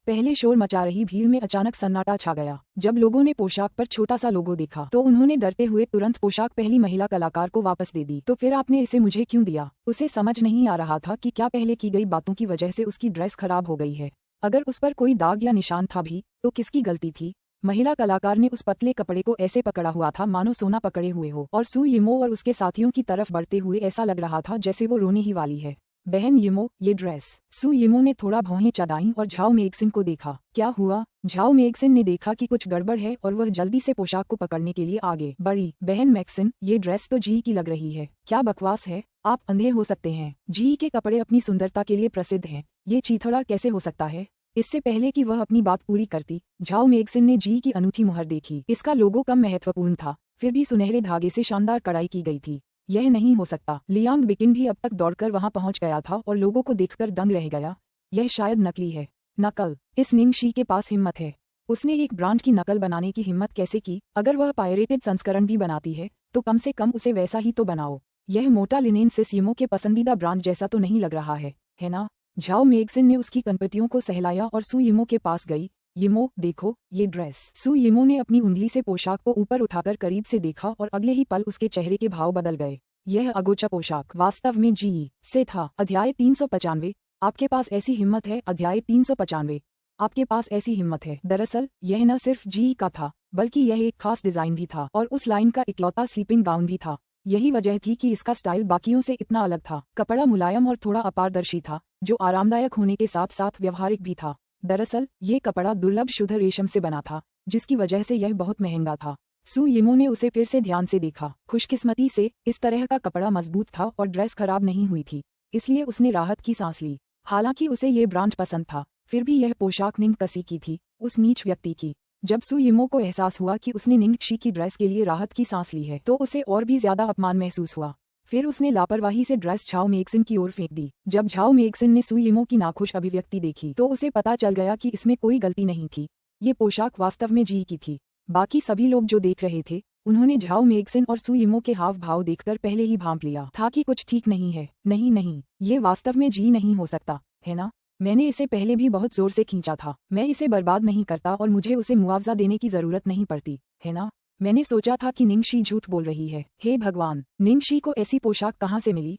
पहले शोर मचा रही भीड़ में अचानक सन्नाटा छा गया। जब लोगों ने पोशाक पर छोटा सा लोगो देखा तो उन्होंने डरते हुए तुरंत पोशाक पहली महिला कलाकार को वापस दे दी। तो फिर आपने इसे मुझे क्यों दिया? उसे समझ नहीं आ रहा था कि क्या पहले की गई बातों की वजह से उसकी ड्रेस खराब हो गई है। अगर उस पर कोई दाग या निशान था भी तो किसकी गलती थी? महिला कलाकार ने उस पतले कपड़े को ऐसे पकड़ा हुआ था मानो सोना पकड़े हुए हो, और सू यिमो और उसके साथियों की तरफ बढ़ते हुए ऐसा लग रहा था जैसे वो रोने ही वाली है। बहन यिमो, ये ड्रेस। सू यिमो ने थोड़ा भौहें चढ़ाईं और झाओ मेगसिन को देखा। क्या हुआ? झाओ मेगसिन ने देखा कि कुछ गड़बड़ है और वह जल्दी से पोशाक को पकड़ने के लिए आगे बढ़ी। बहन मैक्सिन, ये ड्रेस तो जी की लग रही है। क्या बकवास है, आप अंधे हो सकते हैं। जी के कपड़े अपनी सुंदरता के लिए प्रसिद्ध हैं, ये चीथड़ा कैसे हो सकता है? इससे पहले कि वह अपनी बात पूरी करती, झाओ मेगसिन ने जी की अनूठी मुहर देखी। इसका लोगो कम महत्वपूर्ण था, फिर भी सुनहरे धागे से शानदार कढ़ाई की गई थी। यह नहीं हो सकता। लियांग बिकिन भी अब तक दौड़कर वहां पहुंच गया था और लोगों को देखकर दंग रह गया। यह शायद नकली है। नकल? इस निंगशी के पास हिम्मत है। उसने एक ब्रांड की नकल बनाने की हिम्मत कैसे की? अगर वह पायरेटेड संस्करण भी बनाती है तो कम से कम उसे वैसा ही तो बनाओ। यह मोटा लिनेन सिस यिमो के पसंदीदा ब्रांड जैसा तो नहीं लग रहा है ना? झाओ मेगसिन ने उसकी कनपटियों को सहलाया और सू यिमो के पास गई। यिमो, देखो ये ड्रेस। सू यिमो ने अपनी उंगली से पोशाक को ऊपर उठाकर करीब से देखा और अगले ही पल उसके चेहरे के भाव बदल गए। यह अगोचर पोशाक वास्तव में जी से था। अध्याय 395। आपके पास ऐसी हिम्मत है। अध्याय 395। आपके पास ऐसी हिम्मत है। दरअसल यह न सिर्फ जी का था बल्कि यह एक खास डिजाइन भी था और उस लाइन का इकलौता स्लीपिंग गाउन भी था। यही वजह थी कि इसका स्टाइल बाकियों से इतना अलग था। कपड़ा मुलायम और थोड़ा अपारदर्शी था, जो आरामदायक होने के साथ साथ व्यवहारिक भी था। दरअसल ये कपड़ा दुर्लभ शुद्ध रेशम से बना था, जिसकी वजह से यह बहुत महंगा था। सू यिमो ने उसे फिर से ध्यान से देखा। खुशकिस्मती से इस तरह का कपड़ा मजबूत था और ड्रेस खराब नहीं हुई थी, इसलिए उसने राहत की सांस ली। हालांकि उसे ये ब्रांड पसंद था, फिर भी यह पोशाक निंगकसी की थी, उस नीच व्यक्ति की। जब सू यिमो को एहसास हुआ कि उसने निंगशी की ड्रेस के लिए राहत की सांस ली है तो उसे और भी ज्यादा अपमान महसूस हुआ। फिर उसने लापरवाही से ड्रेस झाओ मेगसिन की ओर फेंक दी। जब झाओ मेगसिन ने सू यिमो की नाखुश अभिव्यक्ति देखी तो उसे पता चल गया कि इसमें कोई गलती नहीं थी। ये पोशाक वास्तव में जी की थी। बाकी सभी लोग जो देख रहे थे उन्होंने झाओ मेगसिन और सू यिमो के हाव भाव देखकर पहले ही भांप लिया था कि कुछ ठीक नहीं है। नहीं, ये वास्तव में जी नहीं हो सकता, है ना? मैंने इसे पहले भी बहुत जोर से खींचा था। मैं इसे बर्बाद नहीं करता और मुझे उसे मुआवजा देने की जरूरत नहीं पड़ती, है ना? मैंने सोचा था कि निंगशी झूठ बोल रही है। हे भगवान, निंगशी को ऐसी पोशाक कहाँ से मिली?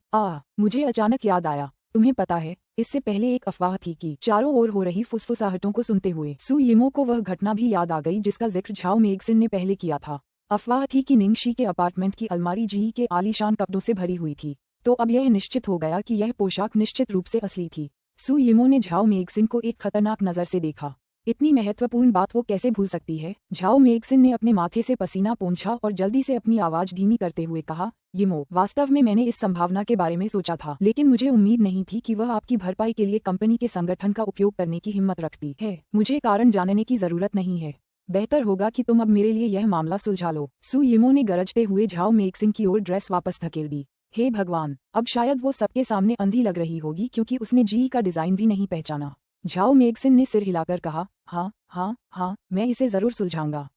मुझे अचानक याद आया। तुम्हें पता है, इससे पहले एक अफवाह थी कि चारों ओर हो रही फुसफुसाहटों को सुनते हुए सू यिमो को वह घटना भी याद आ गई जिसका जिक्र झाओ मेगसिन ने पहले किया था। अफवाह थी कि निंगशी के अपार्टमेंट की अलमारी जी के आलीशान कपड़ों से भरी हुई थी। तो अब यह निश्चित हो गया कि यह पोशाक निश्चित रूप से असली थी। सू यिमो ने झाओ मेगसिन को एक खतरनाक नजर से देखा। इतनी महत्वपूर्ण बात वो कैसे भूल सकती है? झाओ मेगसिन ने अपने माथे से पसीना पोंछा और जल्दी से अपनी आवाज धीमी करते हुए कहा, यिमो, वास्तव में मैंने इस संभावना के बारे में सोचा था, लेकिन मुझे उम्मीद नहीं थी कि वह आपकी भरपाई के लिए कंपनी के संगठन का उपयोग करने की हिम्मत रखती है। मुझे कारण जानने की जरूरत नहीं है। बेहतर होगा कि तुम अब मेरे लिए यह मामला सुलझा लो। सू यिमो ने गरजते हुए झाओ मेगसिन की ओर ड्रेस वापस धकेल दी। हे भगवान, अब शायद वो सबके सामने अंधी लग रही होगी क्योंकि उसने जी का डिजाइन भी नहीं पहचाना। झाओ मेगसिन ने सिर हिलाकर कहा, हाँ, मैं इसे जरूर सुलझाऊंगा।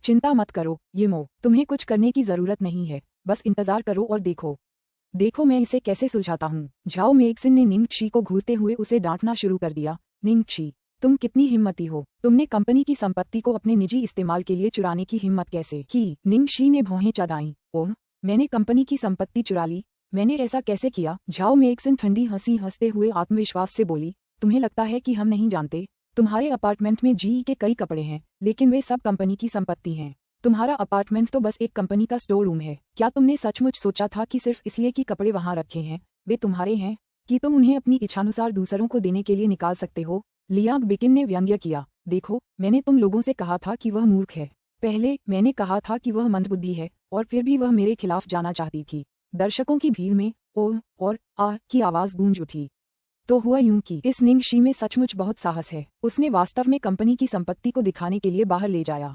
चिंता मत करो यिमो, तुम्हें कुछ करने की जरूरत नहीं है, बस इंतजार करो और देखो मैं इसे कैसे सुलझाता हूँ। झाओ मेगसिन ने निंगशी को घूरते हुए उसे डांटना शुरू कर दिया। निंगशी, तुम कितनी हिम्मती हो? तुमने कंपनी की संपत्ति को अपने निजी इस्तेमाल के लिए चुराने की हिम्मत कैसे की? निंगशी ने भौहें चढ़ाईं। ओह, मैंने कंपनी की संपत्ति चुरा ली? मैंने ऐसा कैसे किया? झाओ मेगसिन ठंडी हंसी हंसते हुए आत्मविश्वास से बोली, तुम्हें लगता है कि हम नहीं जानते? तुम्हारे अपार्टमेंट में जी के कई कपड़े हैं, लेकिन वे सब कंपनी की संपत्ति हैं। तुम्हारा अपार्टमेंट तो बस एक कंपनी का स्टोर रूम है। क्या तुमने सचमुच सोचा था कि सिर्फ इसलिए कि कपड़े वहां रखे हैं वे तुम्हारे हैं, कि तुम उन्हें अपनी इच्छानुसार दूसरों को देने के लिए निकाल सकते हो? लियांग बिकिन ने व्यंग्य किया। देखो, मैंने तुम लोगों से कहा था कि वह मूर्ख है। पहले मैंने कहा था कि वह मंदबुद्धि है और फिर भी वह मेरे खिलाफ जाना चाहती थी। दर्शकों की भीड़ में ओह और आ की आवाज गूंज उठी। तो हुआ यूं कि इस निंगशी में सचमुच बहुत साहस है। उसने वास्तव में कंपनी की संपत्ति को दिखाने के लिए बाहर ले जाया।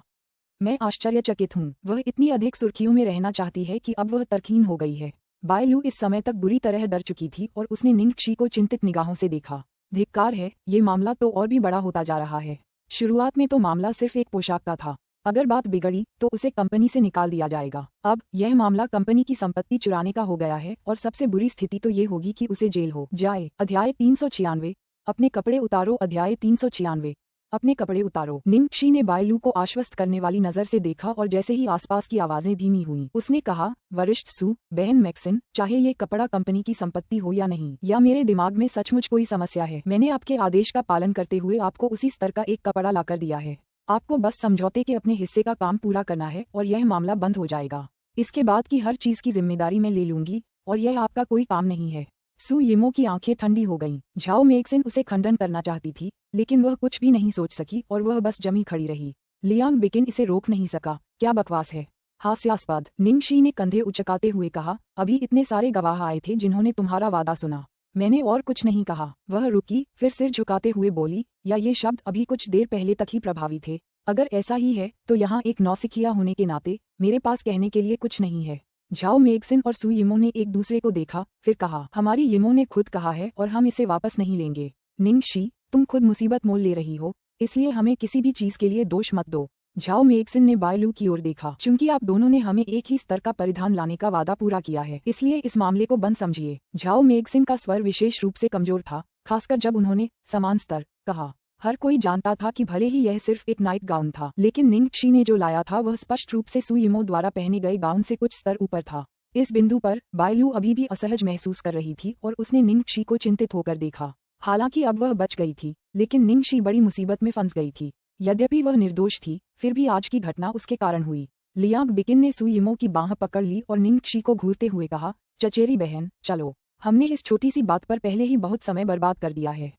मैं आश्चर्यचकित हूँ। वह इतनी अधिक सुर्खियों में रहना चाहती है कि अब वह तरकीन हो गई है। बायलू इस समय तक बुरी तरह डर चुकी थी और उसने निंगशी को चिंतित निगाहों से देखा। धिक्कार है, ये मामला तो और भी बड़ा होता जा रहा है। शुरुआत में तो मामला सिर्फ एक पोशाक का था, अगर बात बिगड़ी तो उसे कंपनी से निकाल दिया जाएगा। अब यह मामला कंपनी की संपत्ति चुराने का हो गया है और सबसे बुरी स्थिति तो ये होगी कि उसे जेल हो जाए। अध्याय 396 अपने कपड़े उतारो। अध्याय 396 अपने कपड़े उतारो। निंगक्षी ने बायलू को आश्वस्त करने वाली नजर से देखा और जैसे ही आसपास की आवाजें धीमी हुईं, उसने कहा, वरिष्ठ सू, बहन मैक्सिन, चाहे ये कपड़ा कंपनी की संपत्ति हो या नहीं, या मेरे दिमाग में सचमुच कोई समस्या है, मैंने आपके आदेश का पालन करते हुए आपको उसी स्तर का एक कपड़ा लाकर दिया है। आपको बस समझौते के अपने हिस्से का काम पूरा करना है और यह मामला बंद हो जाएगा। इसके बाद की हर चीज की जिम्मेदारी मैं ले लूंगी और यह आपका कोई काम नहीं है। सू यिमो की आंखें ठंडी हो गईं। झाओ मेक्सिन उसे खंडन करना चाहती थी, लेकिन वह कुछ भी नहीं सोच सकी और वह बस जमी खड़ी रही। लियांग बिकिन इसे रोक नहीं सका। क्या बकवास है, हास्यास्पद, निंगक्षी ने कंधे उचकाते हुए कहा। अभी इतने सारे गवाह आए थे जिन्होंने तुम्हारा वादा सुना। मैंने और कुछ नहीं कहा। वह रुकी, फिर सिर झुकाते हुए बोली, या ये शब्द अभी कुछ देर पहले तक ही प्रभावी थे। अगर ऐसा ही है तो यहाँ एक नौसिखिया होने के नाते मेरे पास कहने के लिए कुछ नहीं है। झाओ मेक्सिन और सू यिमो ने एक दूसरे को देखा, फिर कहा, हमारी यिमो ने खुद कहा है और हम इसे वापस नहीं लेंगे। निंगक्षी, तुम खुद मुसीबत मोल ले रही हो, इसलिए हमें किसी भी चीज के लिए दोष मत दो। झाओ मेक्सिन ने बायलू की ओर देखा। चूंकि आप दोनों ने हमें एक ही स्तर का परिधान लाने का वादा पूरा किया है, इसलिए इस मामले को बंद समझिए। झाओ मेक्सिन का स्वर विशेष रूप से कमजोर था, खासकर जब उन्होंने समान स्तर कहा। हर कोई जानता था कि भले ही यह सिर्फ एक नाइट गाउन था, लेकिन निंगक्षी ने जो लाया था वह स्पष्ट रूप से सू यिमो द्वारा पहने गए गाउन से कुछ स्तर ऊपर था। इस बिंदु पर बायलू अभी भी असहज महसूस कर रही थी और उसने निंगक्षी को चिंतित होकर देखा। हालांकि अब वह बच गई थी, लेकिन निंगक्षी बड़ी मुसीबत में फंस गई थी। यद्यपि वह निर्दोष थी, फिर भी आज की घटना उसके कारण हुई। लियांग बिकिन ने सू यिमो की बांह पकड़ ली और निंगक्षी को घूरते हुए कहा, चचेरी बहन, चलो, हमने इस छोटी सी बात पर पहले ही बहुत समय बर्बाद कर दिया है।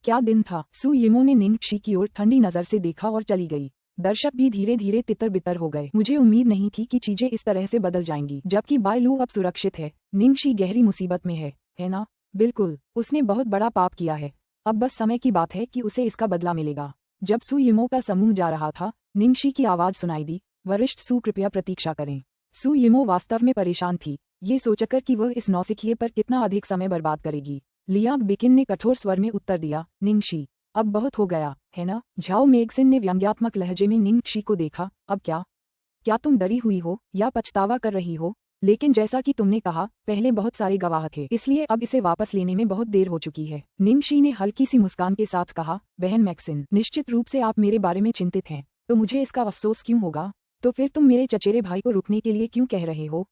क्या दिन था। सू यिमो ने निंगक्षी की ओर ठंडी नजर से देखा और चली गई। दर्शक भी धीरे धीरे तितर बितर हो गए। मुझे उम्मीद नहीं थी कि चीजें इस तरह से बदल जाएंगी। जबकि बायलू अब सुरक्षित है, निंगक्षी गहरी मुसीबत में है ना? बिल्कुल, उसने बहुत बड़ा पाप किया है। अब बस समय की बात है कि उसे इसका बदला मिलेगा। जब सू यिमो का समूह जा रहा था, निंगक्षी की आवाज सुनाई दी, वरिष्ठ सू, कृपया प्रतीक्षा करें। सू यिमो वास्तव में परेशान थी, ये सोचकर कि वह इस नौसिखिए पर कितना अधिक समय बर्बाद करेगी। लियांग बिकिन ने कठोर स्वर में उत्तर दिया, निंगक्षी, अब बहुत हो गया, है ना? झाओ मेक्सिन ने व्यंग्यात्मक लहजे में निंगक्षी को देखा। अब क्या तुम डरी हुई हो या पछतावा कर रही हो? लेकिन जैसा कि तुमने कहा, पहले बहुत सारे गवाह थे, इसलिए अब इसे वापस लेने में बहुत देर हो चुकी है। निंगक्षी ने हल्की सी मुस्कान के साथ कहा, बहन मैक्सिन, निश्चित रूप से आप मेरे बारे में चिंतित हैं, तो मुझे इसका अफसोस क्यों होगा? तो फिर तुम मेरे चचेरे भाई को रुकने के लिए क्यों कह रहे हो?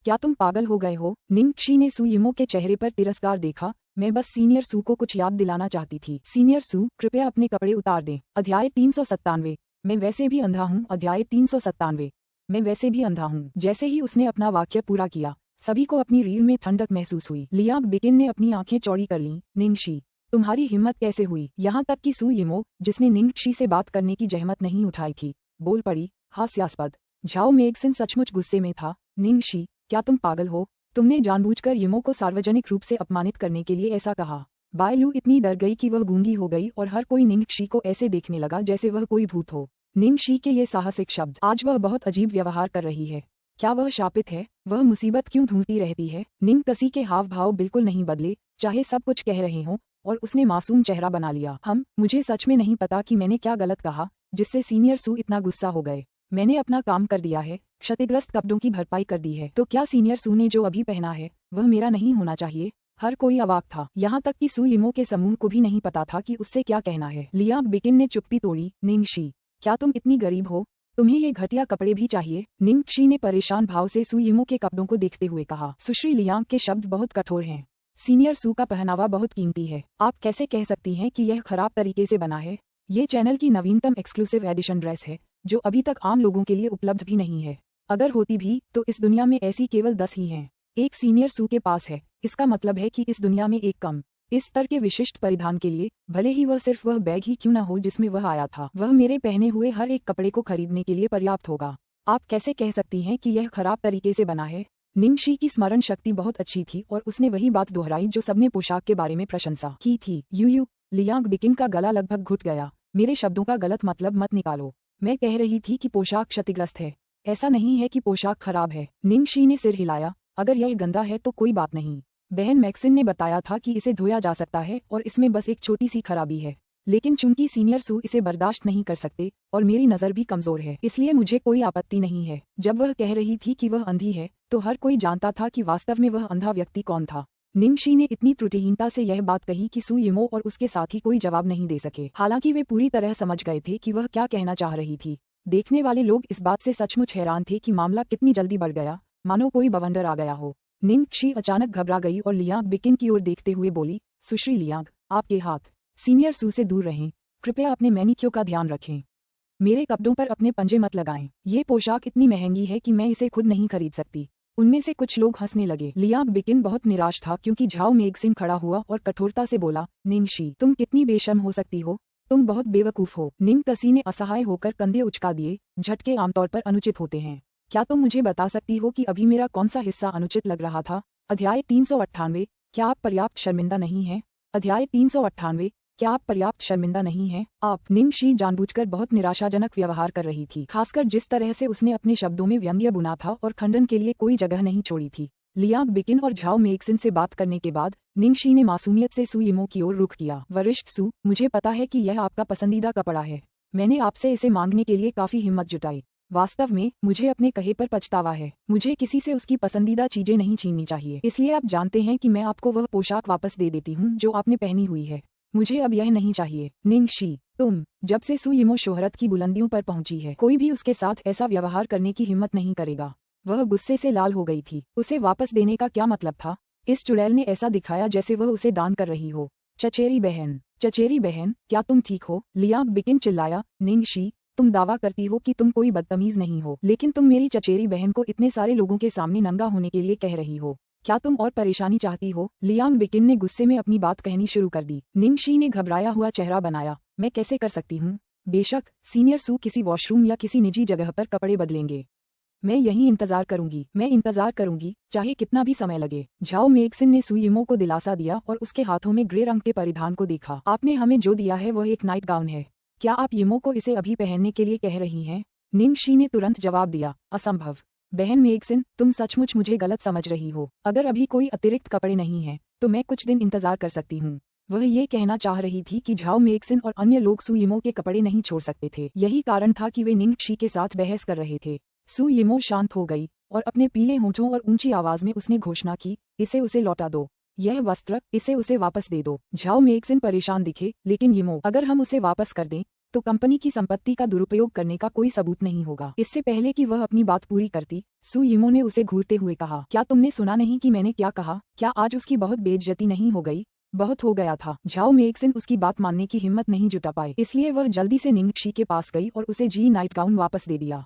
क्या तुम पागल हो गए हो? निंगक्षी ने सू यिमो के चेहरे पर तिरस्कार देखा। मैं बस सीनियर सू को कुछ याद दिलाना चाहती थी। सीनियर सू, कृपया अपने कपड़े उतार दें। अध्याय 397 मैं वैसे भी अंधा हूँ। अध्याय 397 मैं वैसे भी अंधा हूँ। जैसे ही उसने अपना वाक्य पूरा किया, सभी को अपनी रीढ़ में ठंडक महसूस हुई। लियांग बिकिन ने अपनी आंखें चौड़ी कर लीं। निंगक्षी, तुम्हारी हिम्मत कैसे हुई? यहाँ तक कि सू यिमो, जिसने निंगक्षी से बात करने की जहमत नहीं उठाई थी, बोल पड़ी। हास्यास्पद। झाओ मेक्सिन सचमुच गुस्से में था। निंगक्षी, क्या तुम पागल हो? तुमने जानबूझकर यिमो को सार्वजनिक रूप से अपमानित करने के लिए ऐसा कहा। बायलू इतनी डर गई कि वह गूंगी हो गई और हर कोई निंगक्षी को ऐसे देखने लगा जैसे वह कोई भूत हो। निंगक्षी के ये साहसिक शब्द, आज वह बहुत अजीब व्यवहार कर रही है। क्या वह शापित है? वह मुसीबत क्यों ढूंढती रहती है? निंगकसी के हाव भाव बिल्कुल नहीं बदले, चाहे सब कुछ कह रहे हों, और उसने मासूम चेहरा बना लिया। मुझे सच में नहीं पता कि मैंने क्या गलत कहा, जिससे सीनियर सू इतना गुस्सा हो गए। मैंने अपना काम कर दिया है, क्षतिग्रस्त कपड़ों की भरपाई कर दी है। तो क्या सीनियर सू ने जो अभी पहना है वह मेरा नहीं होना चाहिए? हर कोई अवाक था, यहाँ तक कि सू यिमो के समूह को भी नहीं पता था कि उससे क्या कहना है। लियांग बिकिन ने चुप्पी तोड़ी। निंगक्षी, क्या तुम इतनी गरीब हो? तुम्हें ये घटिया कपड़े भी चाहिए? निंगक्षी ने परेशान भाव से सू यिमो के कपड़ों को देखते हुए कहा। सुश्री लियांग के शब्द बहुत कठोर हैं। सीनियर सू का पहनावा बहुत कीमती है। आप कैसे कह सकती हैं कि यह खराब तरीके से बना है? ये चैनल की नवीनतम एक्सक्लूसिव एडिशन ड्रेस है, जो अभी तक आम लोगों के लिए उपलब्ध भी नहीं है। अगर होती भी तो इस दुनिया में ऐसी केवल 10 ही हैं। एक सीनियर सू के पास है, इसका मतलब है कि इस दुनिया में एक कम इस स्तर के विशिष्ट परिधान के लिए, भले ही वह सिर्फ वह बैग ही क्यों न हो जिसमें वह आया था, वह मेरे पहने हुए हर एक कपड़े को खरीदने के लिए पर्याप्त होगा। आप कैसे कह सकती हैं कि यह खराब तरीके से बना है? निंगक्षी की स्मरण शक्ति बहुत अच्छी थी और उसने वही बात दोहराई जो सबने पोशाक के बारे में प्रशंसा की थी। यू लियांग बिकिन का गला लगभग घुट गया। मेरे शब्दों का गलत मतलब मत निकालो। मैं कह रही थी कि पोशाक क्षतिग्रस्त है, ऐसा नहीं है कि पोशाक खराब है। निंगक्षी ने सिर हिलाया। अगर यह गंदा है तो कोई बात नहीं। बहन मैक्सिन ने बताया था कि इसे धोया जा सकता है और इसमें बस एक छोटी सी खराबी है। लेकिन चूंकि सीनियर सू इसे बर्दाश्त नहीं कर सकते और मेरी नज़र भी कमजोर है, इसलिए मुझे कोई आपत्ति नहीं है। जब वह कह रही थी कि वह अंधी है तो हर कोई जानता था कि वास्तव में वह अंधा व्यक्ति कौन था। निंगशी ने इतनी त्रुटिहीनता से यह बात कही कि सू यिमो और उसके साथी कोई जवाब नहीं दे सके। हालांकि वे पूरी तरह समझ गए थे कि वह क्या कहना चाह रही थी। देखने वाले लोग इस बात से सचमुच हैरान थे कि मामला कितनी जल्दी बढ़ गया, मानो कोई बवंडर आ गया हो। निंगशी अचानक घबरा गई और लियांग बिकिन की ओर देखते हुए बोली, सुश्री लियांग, आपके हाथ सीनियर सू से दूर रहें। कृपया अपने मैनिक्योर का ध्यान रखें। मेरे कपड़ों पर अपने पंजे मत लगाएं। ये पोशाक इतनी महंगी है कि मैं इसे खुद नहीं खरीद सकती। उनमें से कुछ लोग हंसने लगे। लियांग बिकिन बहुत निराश था क्योंकि झाओ मेगसिन खड़ा हुआ और कठोरता से बोला, निंगशी, तुम कितनी बेशर्म हो सकती हो, तुम बहुत बेवकूफ हो। निंगकसी ने असहाय होकर कंधे उचका दिए। झटके आमतौर पर अनुचित होते हैं। क्या तुम मुझे बता सकती हो कि अभी मेरा कौन सा हिस्सा अनुचित लग रहा था? अध्याय 398। क्या आप पर्याप्त शर्मिंदा नहीं हैं? अध्याय 398। क्या आप पर्याप्त शर्मिंदा नहीं हैं? आप निंगशी जानबूझकर बहुत निराशाजनक व्यवहार कर रही थी, खासकर जिस तरह से उसने अपने शब्दों में व्यंग्य बुना था और खंडन के लिए कोई जगह नहीं छोड़ी थी। लियांग बिकिन और झाओ मेगसिन से बात करने के बाद निंगशी ने मासूमियत से सू यिमो की ओर रुख किया। वरिष्ठ सू, मुझे पता है कि यह आपका पसंदीदा कपड़ा है। मैंने आपसे इसे मांगने के लिए काफी हिम्मत जुटाई। वास्तव में मुझे अपने कहे पर पछतावा है। मुझे किसी से उसकी पसंदीदा चीजें नहीं छीननी चाहिए, इसलिए आप जानते हैं कि मैं आपको वह पोशाक वापस दे देती हूँ जो आपने पहनी हुई है। मुझे अब यह नहीं चाहिए। निंगशी, तुम, जब से सू यिमो शोहरत की बुलंदियों पर पहुंची है, कोई भी उसके साथ ऐसा व्यवहार करने की हिम्मत नहीं करेगा। वह गुस्से से लाल हो गई थी। उसे वापस देने का क्या मतलब था? इस चुड़ैल ने ऐसा दिखाया जैसे वह उसे दान कर रही हो। चचेरी बहन, चचेरी बहन, क्या तुम ठीक हो? लियांग बिकिन चिल्लाया। निंगशी, तुम दावा करती हो कि तुम कोई बदतमीज नहीं हो, लेकिन तुम मेरी चचेरी बहन को इतने सारे लोगों के सामने नंगा होने के लिए कह रही हो। क्या तुम और परेशानी चाहती हो? लियांग बिकिन ने गुस्से में अपनी बात कहनी शुरू कर दी। निंगशी ने घबराया हुआ चेहरा बनाया। मैं कैसे कर सकती हूँ? बेशक, सीनियर सू किसी वॉशरूम या किसी निजी जगह पर कपड़े बदलेंगे। मैं यहीं इंतजार करूंगी। मैं इंतजार करूंगी, चाहे कितना भी समय लगे। झाओ मेगसिन ने सू यिमो को दिलासा दिया और उसके हाथों में ग्रे रंग के परिधान को देखा। आपने हमें जो दिया है वह एक नाइट गाउन है। क्या आप यिमो को इसे अभी पहनने के लिए कह रही हैं? निंगशी ने तुरंत जवाब दिया, असंभव। बहन मेगसिन, तुम सचमुच मुझे गलत समझ रही हो। अगर अभी कोई अतिरिक्त कपड़े नहीं हैं, तो मैं कुछ दिन इंतजार कर सकती हूँ। वह ये कहना चाह रही थी कि झाओ मेगसिन और अन्य लोग सू यिमो के कपड़े नहीं छोड़ सकते थे। यही कारण था कि वे निंगशी के साथ बहस कर रहे थे। सू यिमो शांत हो गई और अपने पीले होंठों और ऊंची आवाज में उसने घोषणा की, इसे उसे लौटा दो। यह वस्त्र, इसे उसे वापस दे दो। झाओ मेगसिन परेशान दिखे। लेकिन यिमो, अगर हम उसे वापस कर दें तो कंपनी की संपत्ति का दुरुपयोग करने का कोई सबूत नहीं होगा। इससे पहले कि वह अपनी बात पूरी करती, सू यिमो ने उसे घूरते हुए कहा, क्या तुमने सुना नहीं कि मैंने क्या कहा? क्या आज उसकी बहुत बेइज्जती नहीं हो गई? बहुत हो गया था। झाओ मेगसिन उसकी बात मानने की हिम्मत नहीं जुटा पाए, इसलिए वह जल्दी से निंगशी के पास गई और उसे जी नाइट गाउन वापस दे दिया।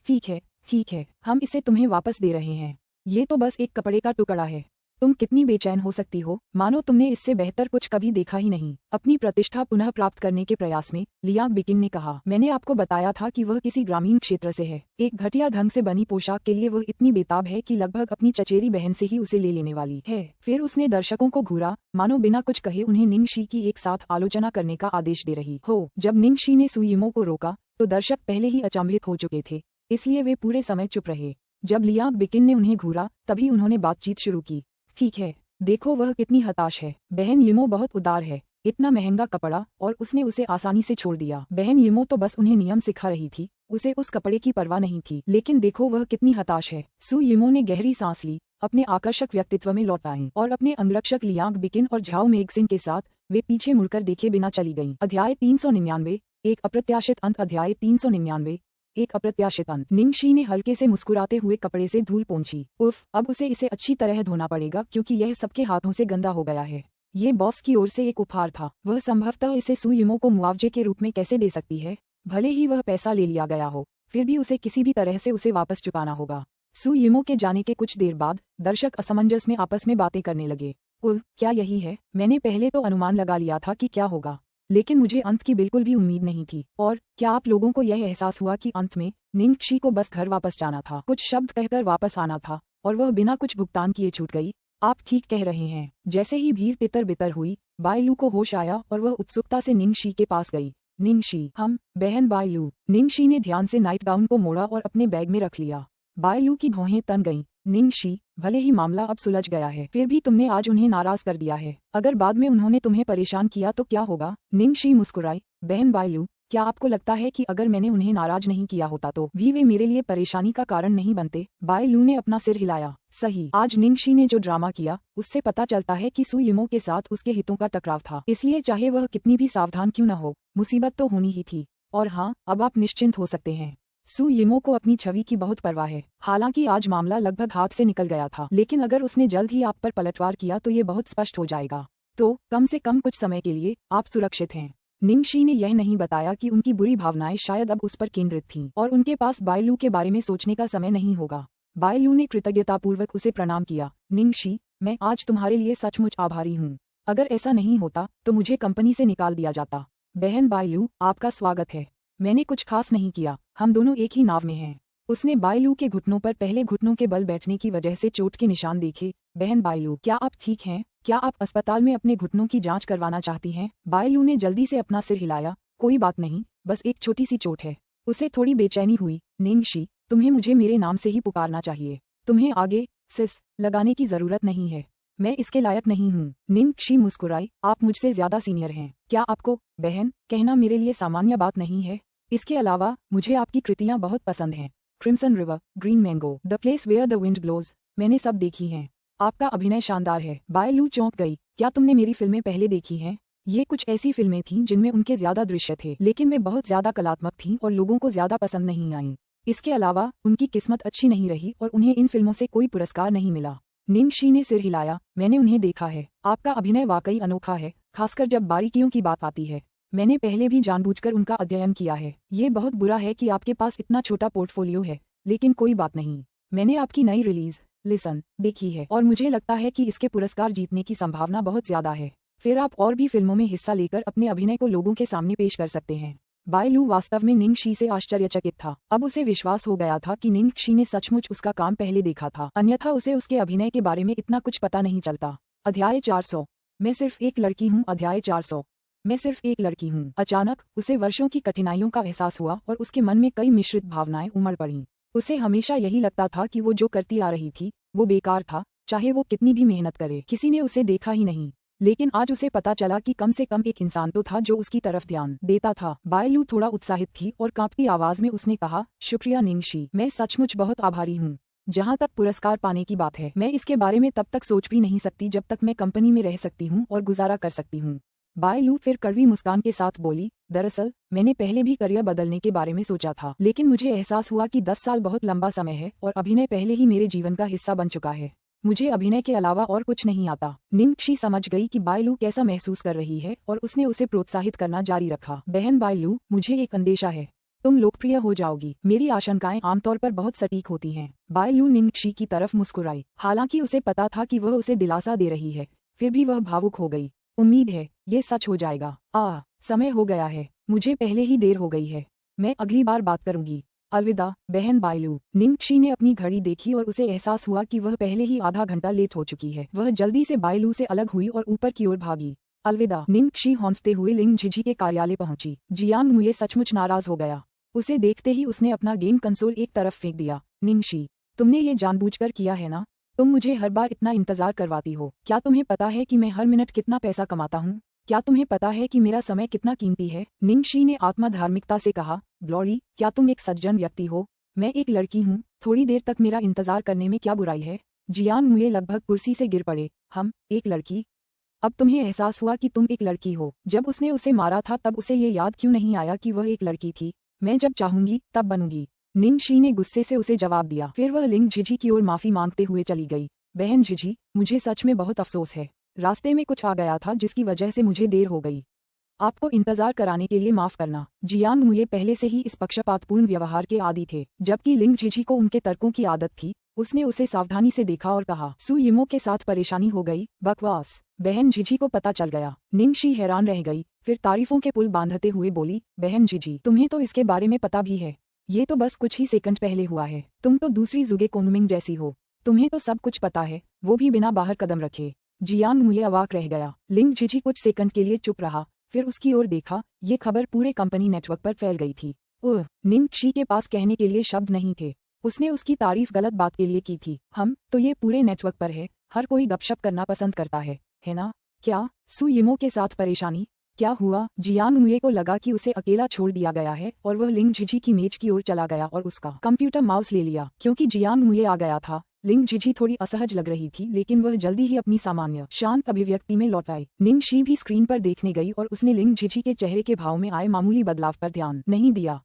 ठीक है, ठीक है, हम इसे तुम्हें वापस दे रहे हैं। ये तो बस एक कपड़े का टुकड़ा है। तुम कितनी बेचैन हो सकती हो, मानो तुमने इससे बेहतर कुछ कभी देखा ही नहीं। अपनी प्रतिष्ठा पुनः प्राप्त करने के प्रयास में लियांग बिकिन ने कहा, मैंने आपको बताया था कि वह किसी ग्रामीण क्षेत्र से है। एक घटिया ढंग से बनी पोशाक के लिए वह इतनी बेताब है कि लगभग अपनी चचेरी बहन से ही उसे ले लेने वाली है। फिर उसने दर्शकों को घूरा, मानो बिना कुछ कहे उन्हें निंगशी की एक साथ आलोचना करने का आदेश दे रही हो। जब निंगशी ने सू यिमो को रोका तो दर्शक पहले ही अचंभित हो चुके थे, इसलिए वे पूरे समय चुप रहे। जब लियांग बिकिन ने उन्हें घूरा तभी उन्होंने बातचीत शुरू की। ठीक है, देखो वह कितनी हताश है। बहन यिमो बहुत उदार है। इतना महंगा कपड़ा और उसने उसे आसानी से छोड़ दिया। बहन यिमो तो बस उन्हें नियम सिखा रही थी, उसे उस कपड़े की परवाह नहीं थी। लेकिन देखो वह कितनी हताश है। सू यिमो ने गहरी सांस ली, अपने आकर्षक व्यक्तित्व में लौट आई और अपने अंगरक्षक लियांग बिकिन और झाओ मेगसिन के साथ वे पीछे मुड़कर देखे बिना चली गईं। अध्याय 399, एक अप्रत्याशित अंत। अध्याय 399, एक अप्रत्याशित अंत। निंगशी ने हल्के से मुस्कुराते हुए कपड़े से धूल पोंछी। उफ, अब उसे इसे अच्छी तरह धोना पड़ेगा क्योंकि यह सबके हाथों से गंदा हो गया है। ये बॉस की ओर से एक उपहार था। वह संभवतः इसे सू यिमो को मुआवजे के रूप में कैसे दे सकती है? भले ही वह पैसा ले लिया गया हो, फिर भी उसे किसी भी तरह से उसे वापस चुकाना होगा। सू यिमो के जाने के कुछ देर बाद दर्शक असमंजस में आपस में बातें करने लगे। क्या यही है? मैंने पहले तो अनुमान लगा लिया था कि क्या होगा, लेकिन मुझे अंत की बिल्कुल भी उम्मीद नहीं थी। और क्या आप लोगों को यह एहसास हुआ कि अंत में निंगशी को बस घर वापस जाना था, कुछ शब्द कहकर वापस आना था और वह बिना कुछ भुगतान किए छूट गई? आप ठीक कह रहे हैं। जैसे ही भीड़ तितर बितर हुई, बायलू को होश आया और वह उत्सुकता से निंगशी के पास गई। निंगशी, हम, बहन बायलू। निंगशी ने ध्यान से नाइट गाउन को मोड़ा और अपने बैग में रख लिया। बायलू की भौहें तन गईं। निंगशी, भले ही मामला अब सुलझ गया है, फिर भी तुमने आज उन्हें नाराज कर दिया है। अगर बाद में उन्होंने तुम्हें परेशान किया तो क्या होगा? निंगशी मुस्कुराई। बहन बायलू, क्या आपको लगता है कि अगर मैंने उन्हें नाराज नहीं किया होता तो भी वे मेरे लिए परेशानी का कारण नहीं बनते? बायलू ने अपना सिर हिलाया। सही, आज निंगशी ने जो ड्रामा किया उससे पता चलता है कि सु यिमो के साथ उसके हितों का टकराव था, इसलिए चाहे वह कितनी भी सावधान क्यों न हो, मुसीबत तो होनी ही थी। और हाँ, अब आप निश्चिंत हो सकते हैं। सु यिमो को अपनी छवि की बहुत परवाह है। हालांकि आज मामला लगभग हाथ से निकल गया था, लेकिन अगर उसने जल्द ही आप पर पलटवार किया तो ये बहुत स्पष्ट हो जाएगा। तो कम से कम कुछ समय के लिए आप सुरक्षित हैं। निंगशी ने यह नहीं बताया कि उनकी बुरी भावनाएं शायद अब उस पर केंद्रित थीं और उनके पास बायलू के बारे में सोचने का समय नहीं होगा। बायलू ने कृतज्ञतापूर्वक उसे प्रणाम किया। निंगशी, मैं आज तुम्हारे लिए सचमुच आभारी हूँ। अगर ऐसा नहीं होता तो मुझे कंपनी से निकाल दिया जाता। बहन बायलू, आपका स्वागत है। मैंने कुछ खास नहीं किया, हम दोनों एक ही नाव में हैं। उसने बायलू के घुटनों पर पहले घुटनों के बल बैठने की वजह से चोट के निशान देखे। बहन बायलू, क्या आप ठीक हैं? क्या आप अस्पताल में अपने घुटनों की जांच करवाना चाहती हैं? बायलू ने जल्दी से अपना सिर हिलाया। कोई बात नहीं, बस एक छोटी सी चोट है। उसे थोड़ी बेचैनी हुई। निंगशी, तुम्हें मुझे मेरे नाम से ही पुकारना चाहिए। तुम्हें आगे सिस लगाने की जरूरत नहीं है। मैं इसके लायक नहीं हूँ। निंगशी मुस्कुराई। आप मुझसे ज्यादा सीनियर हैं। क्या आपको बहन कहना मेरे लिए सामान्य बात नहीं है? इसके अलावा मुझे आपकी कृतियाँ बहुत पसंद हैं। Crimson river, green mango, the place where the wind blows, मैंने सब देखी हैं। आपका अभिनय शानदार है। बायलू चौंक गई। क्या तुमने मेरी फिल्में पहले देखी हैं? ये कुछ ऐसी फिल्में थीं जिनमें उनके ज्यादा दृश्य थे, लेकिन वे बहुत ज्यादा कलात्मक थीं और लोगों को ज्यादा पसंद नहीं आईं। इसके अलावा उनकी किस्मत अच्छी नहीं रही और उन्हें इन फिल्मों से कोई पुरस्कार नहीं मिला। निंगशी ने सिर हिलाया। मैंने उन्हें देखा है। आपका अभिनय वाकई अनोखा है, खासकर जब बारीकियों की बात आती है। मैंने पहले भी जानबूझकर उनका अध्ययन किया है। ये बहुत बुरा है कि आपके पास इतना छोटा पोर्टफोलियो है, लेकिन कोई बात नहीं। मैंने आपकी नई रिलीज लिसन देखी है और मुझे लगता है कि इसके पुरस्कार जीतने की संभावना बहुत ज्यादा है। फिर आप और भी फिल्मों में हिस्सा लेकर अपने अभिनय को लोगों के सामने पेश कर सकते हैं। बायलू वास्तव में निंगशी से आश्चर्यचकित था। अब उसे विश्वास हो गया था कि निंगशी ने सचमुच उसका काम पहले देखा था, अन्यथा उसे उसके अभिनय के बारे में इतना कुछ पता नहीं चलता। अध्याय 400। मैं सिर्फ एक लड़की हूँ। अध्याय 400। मैं सिर्फ एक लड़की हूँ। अचानक उसे वर्षों की कठिनाइयों का एहसास हुआ और उसके मन में कई मिश्रित भावनाएं उमड़ पड़ीं। उसे हमेशा यही लगता था कि वो जो करती आ रही थी वो बेकार था, चाहे वो कितनी भी मेहनत करे। किसी ने उसे देखा ही नहीं, लेकिन आज उसे पता चला कि कम से कम एक इंसान तो था जो उसकी तरफ ध्यान देता था। बायलू थोड़ा उत्साहित थी और कांपती आवाज में उसने कहा, शुक्रिया निंगशी, मैं सचमुच बहुत आभारी हूँ। जहाँ तक पुरस्कार पाने की बात है, मैं इसके बारे में तब तक सोच भी नहीं सकती जब तक मैं कंपनी में रह सकती हूँ और गुजारा कर सकती हूँ। बायलू फिर कड़वी मुस्कान के साथ बोली, दरअसल मैंने पहले भी करियर बदलने के बारे में सोचा था, लेकिन मुझे एहसास हुआ कि 10 साल बहुत लंबा समय है और अभिनय पहले ही मेरे जीवन का हिस्सा बन चुका है। मुझे अभिनय के अलावा और कुछ नहीं आता। निंगशी समझ गई कि बायलू कैसा महसूस कर रही है और उसने उसे प्रोत्साहित करना जारी रखा। बहन बायलू, मुझे एक अंदेशा है, तुम लोकप्रिय हो जाओगी। मेरी आशंकाएं आमतौर पर बहुत सटीक होती हैं। बायलू निंगशी की तरफ मुस्कुराई। हालांकि उसे पता था कि वह उसे दिलासा दे रही है, फिर भी वह भावुक हो गई। उम्मीद है ये सच हो जाएगा। समय हो गया है, मुझे पहले ही देर हो गई है। मैं अगली बार बात करूंगी। अलविदा, बहन बायलू। निंगशी ने अपनी घड़ी देखी और उसे एहसास हुआ कि वह पहले ही आधा घंटा लेट हो चुकी है। वह जल्दी से बायलू से अलग हुई और ऊपर की ओर भागी। अलविदा। निंगशी हौंफते हुए लिंग झिझी के कार्यालय पहुंची। जियांग मुये सचमुच नाराज हो गया। उसे देखते ही उसने अपना गेम कंसोल एक तरफ फेंक दिया। निंगशी, तुमने ये जानबूझकर किया है ना? तुम मुझे हर बार इतना इंतजार करवाती हो। क्या तुम्हें पता है कि मैं हर मिनट कितना पैसा कमाता हूँ? क्या तुम्हें पता है कि मेरा समय कितना कीमती है? निंगशी ने आत्मधार्मिकता से कहा। ग्लोरी, क्या तुम एक सज्जन व्यक्ति हो? मैं एक लड़की हूँ, थोड़ी देर तक मेरा इंतजार करने में क्या बुराई है? जियांग मुये लगभग कुर्सी से गिर पड़े। हम एक लड़की? अब तुम्हें एहसास हुआ कि तुम एक लड़की हो? जब उसने उसे मारा था तब उसे ये याद क्यों नहीं आया कि वह एक लड़की थी? मैं जब चाहूंगी तब बनूंगी। निंगशी ने गुस्से से उसे जवाब दिया। फिर वह लिंग झिझी की ओर माफी मांगते हुए चली गई। बहन झिझी, मुझे सच में बहुत अफसोस है। रास्ते में कुछ आ गया था जिसकी वजह से मुझे देर हो गई। आपको इंतजार कराने के लिए माफ करना। जियांग मुये पहले से ही इस पक्षपातपूर्ण व्यवहार के आदी थे, जबकि लिंग झिझी को उनके तर्कों की आदत थी। उसने उसे सावधानी से देखा और कहा, सु यिमो के साथ परेशानी हो गई? बकवास। बहन झिझी को पता चल गया। निंगशी हैरान रह गई, फिर तारीफों के पुल बांधते हुए बोली, बहन झिझी, तुम्हें तो इसके बारे में पता भी है। ये तो बस कुछ ही सेकंड पहले हुआ है। तुम तो दूसरी जुगे कोंगमिंग जैसी हो, तुम्हें तो सब कुछ पता है, वो भी बिना बाहर कदम रखे। जियांग मुये अवाक रह गया। लिंग झिझी कुछ सेकंड के लिए चुप रहा, फिर उसकी ओर देखा। ये खबर पूरे कंपनी नेटवर्क पर फैल गई थी। निंगशी के पास कहने के लिए शब्द नहीं थे। उसने उसकी तारीफ गलत बात के लिए की थी। हम तो ये पूरे नेटवर्क पर है, हर कोई गपशप करना पसंद करता है ना? क्या? सु यिमो के साथ परेशानी? क्या हुआ? जियांग मुए को लगा कि उसे अकेला छोड़ दिया गया है और वह लिंग झिझी की मेज की ओर चला गया और उसका कंप्यूटर माउस ले लिया। क्योंकि जियांग मुए आ गया था, लिंग झिझी थोड़ी असहज लग रही थी, लेकिन वह जल्दी ही अपनी सामान्य शांत अभिव्यक्ति में लौट आई। निंग शी भी स्क्रीन पर देखने गई और उसने लिंग झिझी के चेहरे के भाव में आए मामूली बदलाव पर ध्यान नहीं दिया।